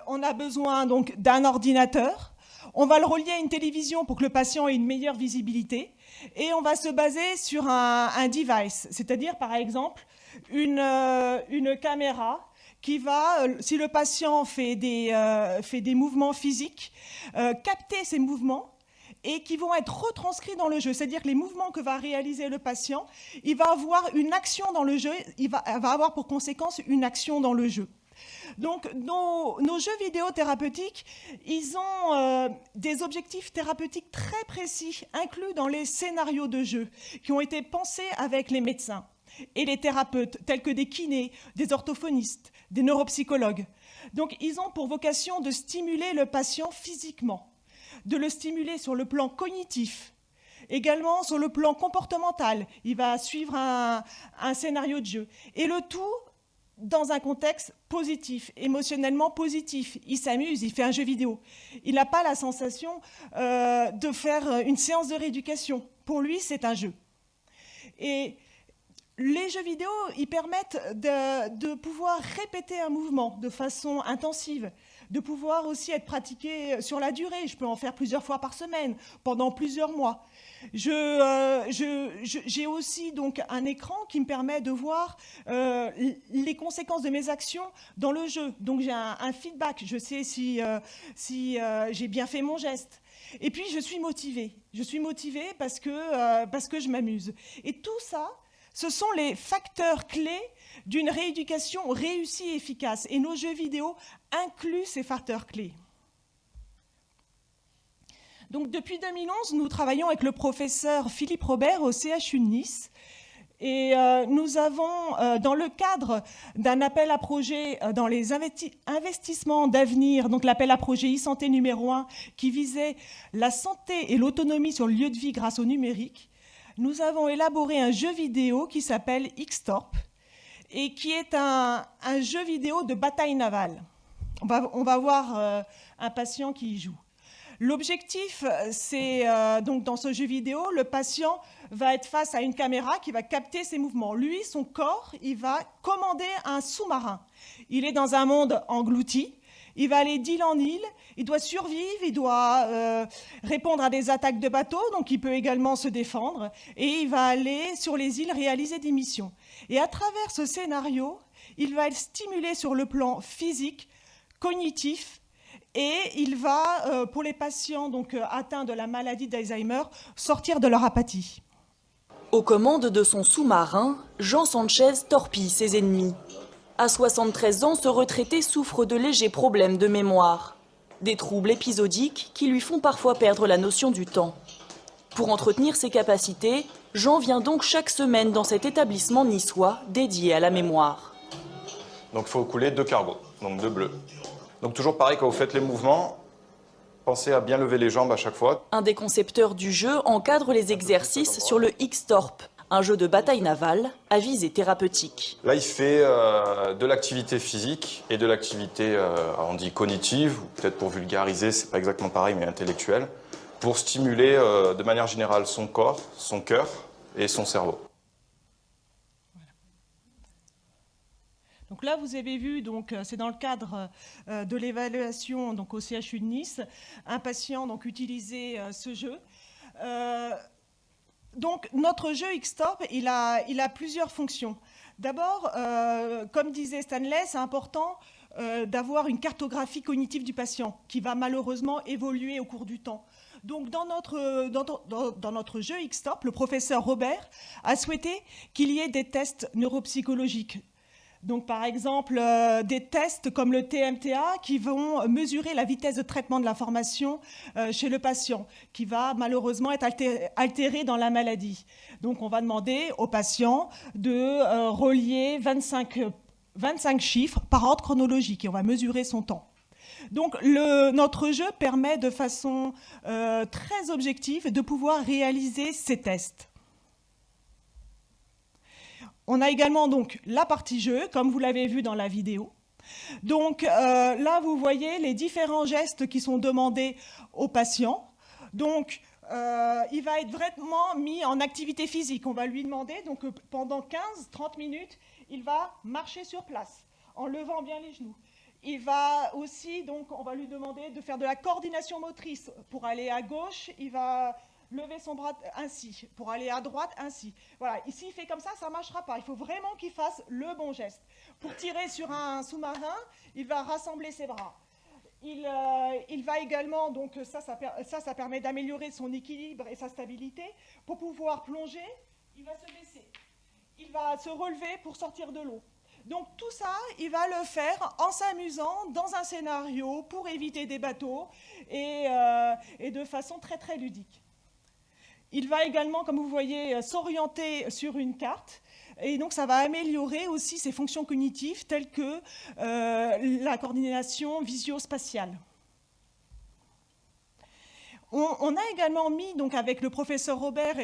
on a besoin donc d'un ordinateur, on va le relier à une télévision pour que le patient ait une meilleure visibilité, et on va se baser sur un device, c'est-à-dire par exemple une caméra qui va, si le patient fait des mouvements physiques, capter ces mouvements et qui vont être retranscrits dans le jeu. C'est-à-dire que les mouvements que va réaliser le patient, il va avoir une action dans le jeu, il va avoir pour conséquence une action dans le jeu. Donc nos jeux vidéo thérapeutiques, ils ont des objectifs thérapeutiques très précis inclus dans les scénarios de jeu qui ont été pensés avec les médecins et les thérapeutes tels que des kinés, des orthophonistes, des neuropsychologues. Donc ils ont pour vocation de stimuler le patient physiquement, de le stimuler sur le plan cognitif, également sur le plan comportemental. Il va suivre un scénario de jeu. Et le tout dans un contexte positif, émotionnellement positif. Il s'amuse, il fait un jeu vidéo. Il n'a pas la sensation de faire une séance de rééducation. Pour lui, c'est un jeu. Et les jeux vidéo, ils permettent de pouvoir répéter un mouvement de façon intensive, de pouvoir aussi être pratiqué sur la durée. Je peux en faire plusieurs fois par semaine, pendant plusieurs mois. J'ai aussi donc un écran qui me permet de voir les conséquences de mes actions dans le jeu. Donc j'ai un feedback, je sais si j'ai bien fait mon geste. Et puis je suis motivée. Je suis motivée parce que je m'amuse. Et tout ça, ce sont les facteurs clés d'une rééducation réussie et efficace. Et nos jeux vidéo incluent ces facteurs clés. Donc, depuis 2011, nous travaillons avec le professeur Philippe Robert au CHU de Nice. Et nous avons, dans le cadre d'un appel à projet dans les investissements d'avenir, donc l'appel à projet e-santé numéro 1, qui visait la santé et l'autonomie sur le lieu de vie grâce au numérique, nous avons élaboré un jeu vidéo qui s'appelle X-Torp et qui est un jeu vidéo de bataille navale. On va voir un patient qui y joue. L'objectif, c'est donc dans ce jeu vidéo, le patient va être face à une caméra qui va capter ses mouvements. Lui, son corps, il va commander un sous-marin. Il est dans un monde englouti. Il va aller d'île en île. Il doit survivre. Il doit répondre à des attaques de bateaux. Donc, il peut également se défendre. Et il va aller sur les îles réaliser des missions. Et à travers ce scénario, il va être stimulé sur le plan physique, cognitif. Et il va, pour les patients donc, atteints de la maladie d'Alzheimer, sortir de leur apathie. Aux commandes de son sous-marin, Jean Sanchez torpille ses ennemis. À 73 ans, ce retraité souffre de légers problèmes de mémoire. Des troubles épisodiques qui lui font parfois perdre la notion du temps. Pour entretenir ses capacités, Jean vient donc chaque semaine dans cet établissement niçois dédié à la mémoire. Donc il faut couler 2 cargos, donc 2 bleus. Donc toujours pareil, quand vous faites les mouvements, pensez à bien lever les jambes à chaque fois. Un des concepteurs du jeu encadre les exercices sur le X-Torp, un jeu de bataille navale à visée thérapeutique. Là, il fait de l'activité physique et de l'activité, on dit cognitive, ou peut-être pour vulgariser, c'est pas exactement pareil, mais intellectuelle, pour stimuler de manière générale son corps, son cœur et son cerveau. Donc là, vous avez vu, donc c'est dans le cadre de l'évaluation donc au CHU de Nice, un patient donc utilisait ce jeu. Donc notre jeu X-Torp, il a plusieurs fonctions. D'abord, comme disait Stanley, c'est important d'avoir une cartographie cognitive du patient qui va malheureusement évoluer au cours du temps. Donc dans notre jeu X-Torp, le professeur Robert a souhaité qu'il y ait des tests neuropsychologiques. Donc, par exemple, des tests comme le TMTA qui vont mesurer la vitesse de traitement de l'information chez le patient, qui va malheureusement être altéré dans la maladie. Donc, on va demander au patient de relier 25 chiffres par ordre chronologique et on va mesurer son temps. Donc, notre jeu permet de façon très objective de pouvoir réaliser ces tests. On a également donc la partie jeu, comme vous l'avez vu dans la vidéo. Donc là, vous voyez les différents gestes qui sont demandés au patient. Donc, il va être vraiment mis en activité physique. On va lui demander, donc pendant 15-30 minutes, il va marcher sur place, en levant bien les genoux. Il va aussi, donc, on va lui demander de faire de la coordination motrice. Pour aller à gauche, il va lever son bras ainsi, pour aller à droite ainsi. Voilà, ici il fait comme ça ne marchera pas. Il faut vraiment qu'il fasse le bon geste. Pour tirer sur un sous-marin, il va rassembler ses bras. Il va également, donc ça permet d'améliorer son équilibre et sa stabilité. Pour pouvoir plonger, il va se baisser. Il va se relever pour sortir de l'eau. Donc tout ça, il va le faire en s'amusant dans un scénario pour éviter des bateaux et de façon très très ludique. Il va également, comme vous voyez, s'orienter sur une carte. Et donc, ça va améliorer aussi ses fonctions cognitives telles que la coordination visio-spatiale. On a également mis, donc, avec le professeur Robert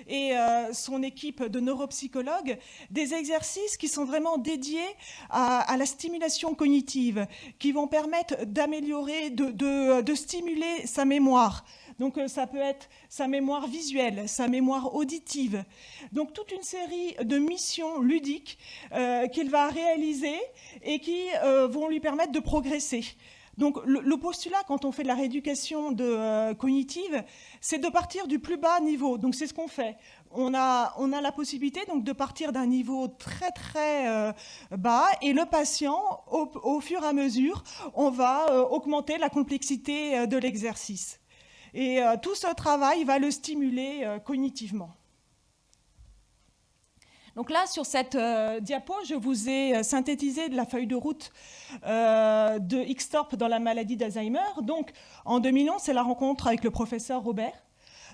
et son équipe de neuropsychologues, des exercices qui sont vraiment dédiés à la stimulation cognitive, qui vont permettre d'améliorer, de stimuler sa mémoire. Donc ça peut être sa mémoire visuelle, sa mémoire auditive. Donc toute une série de missions ludiques qu'il va réaliser et qui vont lui permettre de progresser. Donc le postulat, quand on fait de la rééducation cognitive, c'est de partir du plus bas niveau. Donc c'est ce qu'on fait. On a la possibilité donc, de partir d'un niveau très très bas et le patient, au fur et à mesure, on va augmenter la complexité de l'exercice. Et tout ce travail va le stimuler cognitivement. Donc là, sur cette diapo, je vous ai synthétisé de la feuille de route de X-Torp dans la maladie d'Alzheimer. Donc, en 2011, c'est la rencontre avec le professeur Robert.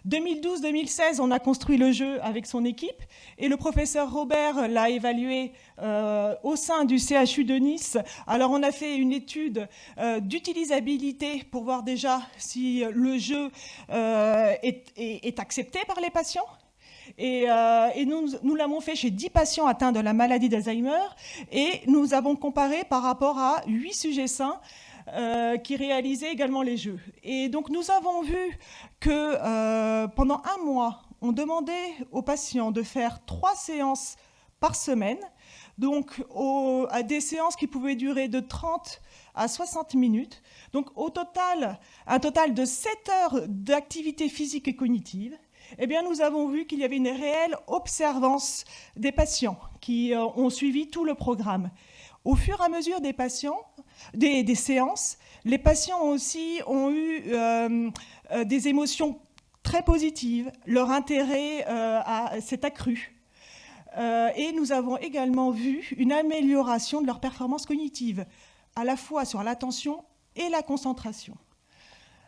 2012-2016, on a construit le jeu avec son équipe et le professeur Robert l'a évalué au sein du CHU de Nice. Alors on a fait une étude d'utilisabilité pour voir déjà si le jeu est accepté par les patients. Et nous l'avons fait chez 10 patients atteints de la maladie d'Alzheimer et nous avons comparé par rapport à 8 sujets sains qui réalisaient également les jeux. Et donc nous avons vu que pendant un mois, on demandait aux patients de faire 3 séances par semaine, donc à des séances qui pouvaient durer de 30 à 60 minutes. Donc au total, un total de 7 heures d'activité physique et cognitive. Eh bien, nous avons vu qu'il y avait une réelle observance des patients qui ont suivi tout le programme. Au fur et à mesure des séances, les patients aussi ont eu des émotions très positives. Leur intérêt s'est accru. Et nous avons également vu une amélioration de leur performance cognitive, à la fois sur l'attention et la concentration.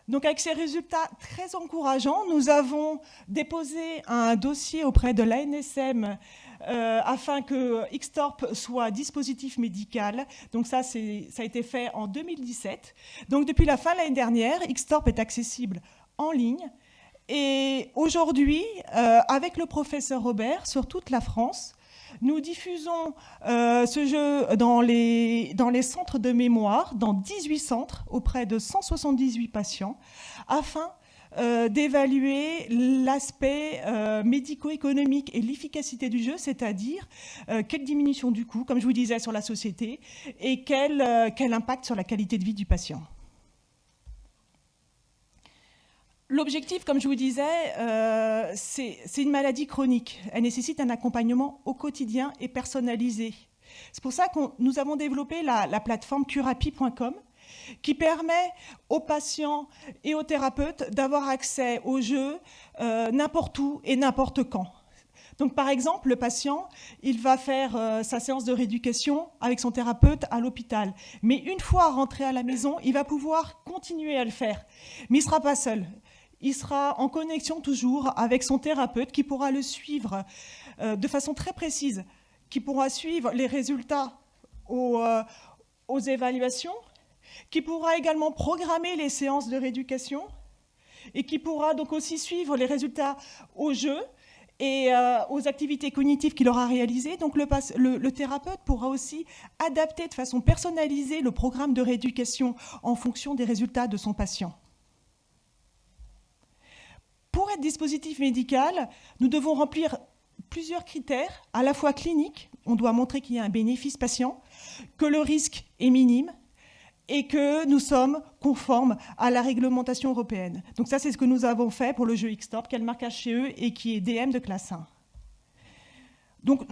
Donc avec ces résultats très encourageants, nous avons déposé un dossier auprès de l'ANSM afin que Xtorp soit dispositif médical. Donc ça a été fait en 2017. Donc depuis la fin de l'année dernière, Xtorp est accessible en ligne. Et aujourd'hui, avec le professeur Robert, sur toute la France, nous diffusons ce jeu dans les centres de mémoire, dans 18 centres, auprès de 178 patients, afin d'évaluer l'aspect médico-économique et l'efficacité du jeu, c'est-à-dire quelle diminution du coût, comme je vous disais, sur la société, et quel impact sur la qualité de vie du patient. L'objectif, comme je vous disais, c'est une maladie chronique. Elle nécessite un accompagnement au quotidien et personnalisé. C'est pour ça que nous avons développé la plateforme curapi.com qui permet aux patients et aux thérapeutes d'avoir accès au jeu n'importe où et n'importe quand. Donc, par exemple, le patient, il va faire sa séance de rééducation avec son thérapeute à l'hôpital. Mais une fois rentré à la maison, il va pouvoir continuer à le faire. Mais il ne sera pas seul. Il sera en connexion toujours avec son thérapeute qui pourra le suivre de façon très précise, qui pourra suivre les résultats aux évaluations, qui pourra également programmer les séances de rééducation et qui pourra donc aussi suivre les résultats au jeu et aux activités cognitives qu'il aura réalisées. Donc le thérapeute pourra aussi adapter de façon personnalisée le programme de rééducation en fonction des résultats de son patient. Pour être dispositif médical, nous devons remplir plusieurs critères, à la fois cliniques, on doit montrer qu'il y a un bénéfice patient, que le risque est minime et que nous sommes conformes à la réglementation européenne. Donc ça, c'est ce que nous avons fait pour le jeu Xtorp, qui a le marquage CE et qui est DM de classe 1. Donc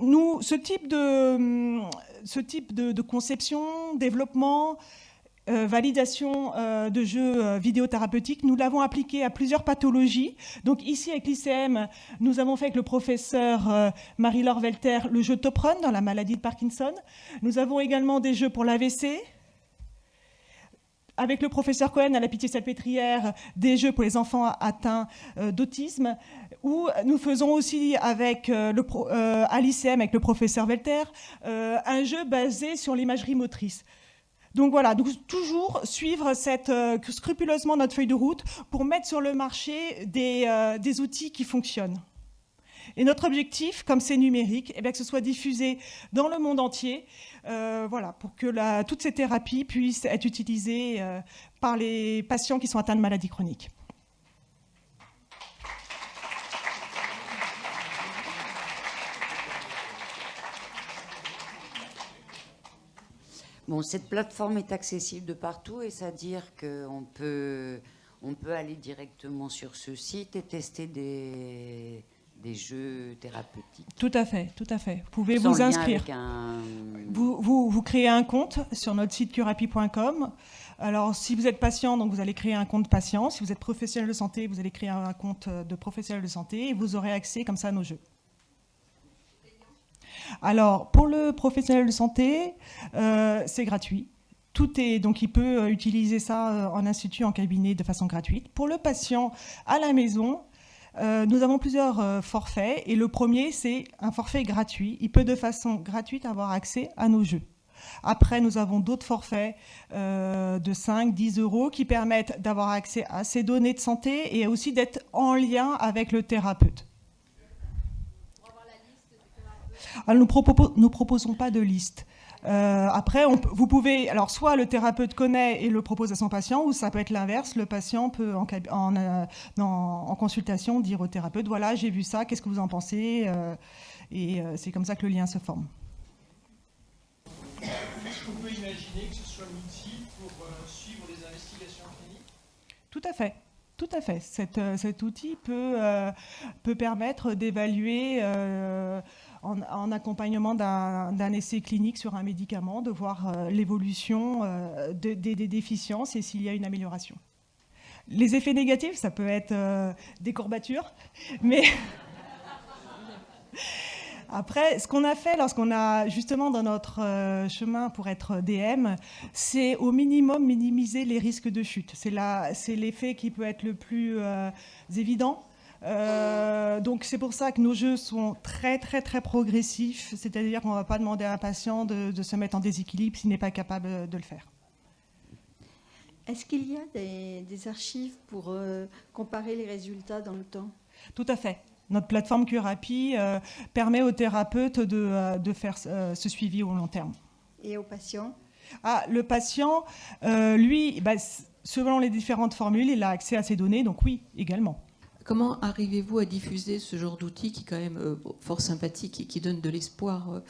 ce type de conception, développement, validation de jeux vidéothérapeutiques, nous l'avons appliqué à plusieurs pathologies. Donc ici, avec l'ICM, nous avons fait avec le professeur Marie-Laure Velter le jeu Top Run dans la maladie de Parkinson. Nous avons également des jeux pour l'AVC. Avec le professeur Cohen à la Pitié-Salpêtrière, des jeux pour les enfants atteints d'autisme. Où nous faisons aussi avec à l'ICM, avec le professeur Velter, un jeu basé sur l'imagerie motrice. Donc voilà, donc toujours suivre scrupuleusement notre feuille de route pour mettre sur le marché des outils qui fonctionnent. Et notre objectif, comme c'est numérique, eh bien que ce soit diffusé dans le monde entier, voilà, pour que toutes ces thérapies puissent être utilisées par les patients qui sont atteints de maladies chroniques. Bon, cette plateforme est accessible de partout, et c'est-à-dire qu'on peut aller directement sur ce site et tester des jeux thérapeutiques. Tout à fait, tout à fait. Vous pouvez vous inscrire. Vous créez un compte sur notre site curapi.com. Alors, si vous êtes patient, donc vous allez créer un compte patient. Si vous êtes professionnel de santé, vous allez créer un compte de professionnel de santé et vous aurez accès comme ça à nos jeux. Alors, pour le professionnel de santé, c'est gratuit. Donc il peut utiliser ça en institut, en cabinet de façon gratuite. Pour le patient à la maison, Nous avons plusieurs forfaits et le premier, c'est un forfait gratuit. Il peut de façon gratuite avoir accès à nos jeux. Après, nous avons d'autres forfaits de 5, 10 euros qui permettent d'avoir accès à ces données de santé et aussi d'être en lien avec le thérapeute. Alors, nous proposons pas de liste. Après, vous pouvez, alors soit le thérapeute connaît et le propose à son patient, ou ça peut être l'inverse. Le patient peut en consultation dire au thérapeute, voilà, j'ai vu ça, qu'est-ce que vous en pensez, et c'est comme ça que le lien se forme. Est-ce qu'on peut imaginer que ce soit l'outil pour suivre les investigations cliniques? Tout à fait. Tout à fait. Cet outil peut permettre d'évaluer en accompagnement d'un essai clinique sur un médicament, de voir l'évolution des déficiences et s'il y a une amélioration. Les effets négatifs, ça peut être des courbatures, mais après, ce qu'on a fait lorsqu'on a justement dans notre chemin pour être DM, c'est au minimum minimiser les risques de chute. C'est l'effet qui peut être le plus évident. Donc c'est pour ça que nos jeux sont très très très progressifs, c'est-à-dire qu'on ne va pas demander à un patient de se mettre en déséquilibre s'il n'est pas capable de le faire. Est-ce qu'il y a des archives pour comparer les résultats dans le temps? Tout à fait. Notre plateforme Curapi permet aux thérapeutes de faire ce suivi au long terme. Et aux patients? Le patient, lui, selon les différentes formules, il a accès à ces données, donc oui, également. Comment arrivez-vous à diffuser ce genre d'outil qui est quand même fort sympathique et qui donne de l'espoir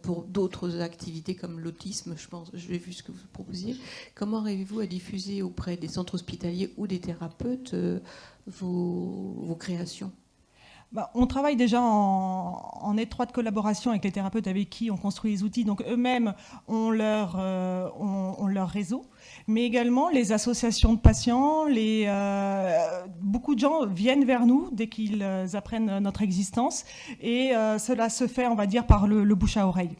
pour d'autres activités comme l'autisme, je pense, j'ai vu ce que vous proposiez. Comment arrivez-vous à diffuser auprès des centres hospitaliers ou des thérapeutes vos créations? On travaille déjà en étroite collaboration avec les thérapeutes avec qui on construit les outils. Donc eux-mêmes ont leur réseau, mais également les associations de patients. Beaucoup de gens viennent vers nous dès qu'ils apprennent notre existence. Et cela se fait, on va dire, par le bouche à oreille.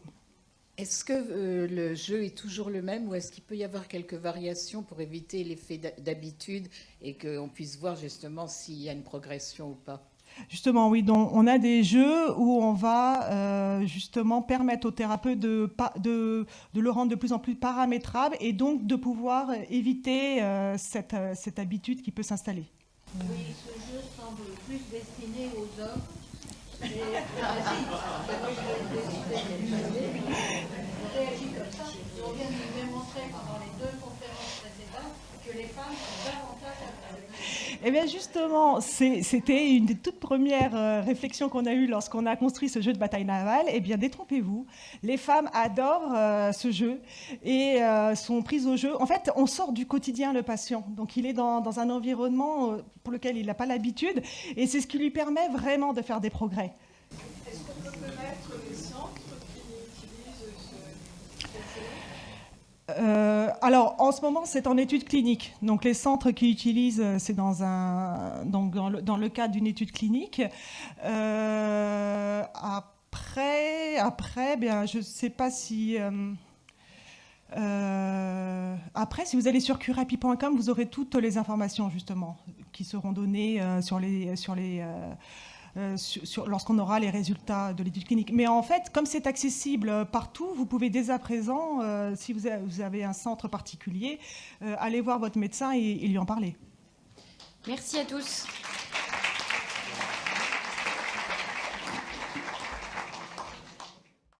Est-ce que le jeu est toujours le même ou est-ce qu'il peut y avoir quelques variations pour éviter l'effet d'habitude et qu'on puisse voir justement s'il y a une progression ou pas? Justement, oui. Donc, on a des jeux où on va justement permettre au thérapeute de le rendre de plus en plus paramétrable et donc de pouvoir éviter cette habitude qui peut s'installer. Oui, ce jeu semble plus destiné aux hommes. Je réagis comme ça. On vient de nous démontrer pendant les 2 conférences précédentes que les femmes sont davantage actives. Eh bien justement, c'était une des toutes premières réflexions qu'on a eues lorsqu'on a construit ce jeu de bataille navale. Eh bien, détrompez-vous, les femmes adorent ce jeu et sont prises au jeu. En fait, on sort du quotidien le patient, donc il est dans un environnement pour lequel il n'a pas l'habitude et c'est ce qui lui permet vraiment de faire des progrès. Est-ce qu'on peut connaître les centres qui utilisent ce jeu ? Alors, en ce moment, c'est en étude clinique. Donc, les centres qui utilisent, c'est dans le cadre d'une étude clinique. Après, bien, je ne sais pas si... après, si vous allez sur curapi.com, vous aurez toutes les informations, justement, qui seront données lorsqu'on aura les résultats de l'étude clinique. Mais en fait, comme c'est accessible partout, vous pouvez dès à présent, si vous avez un centre particulier, aller voir votre médecin et lui en parler. Merci à tous.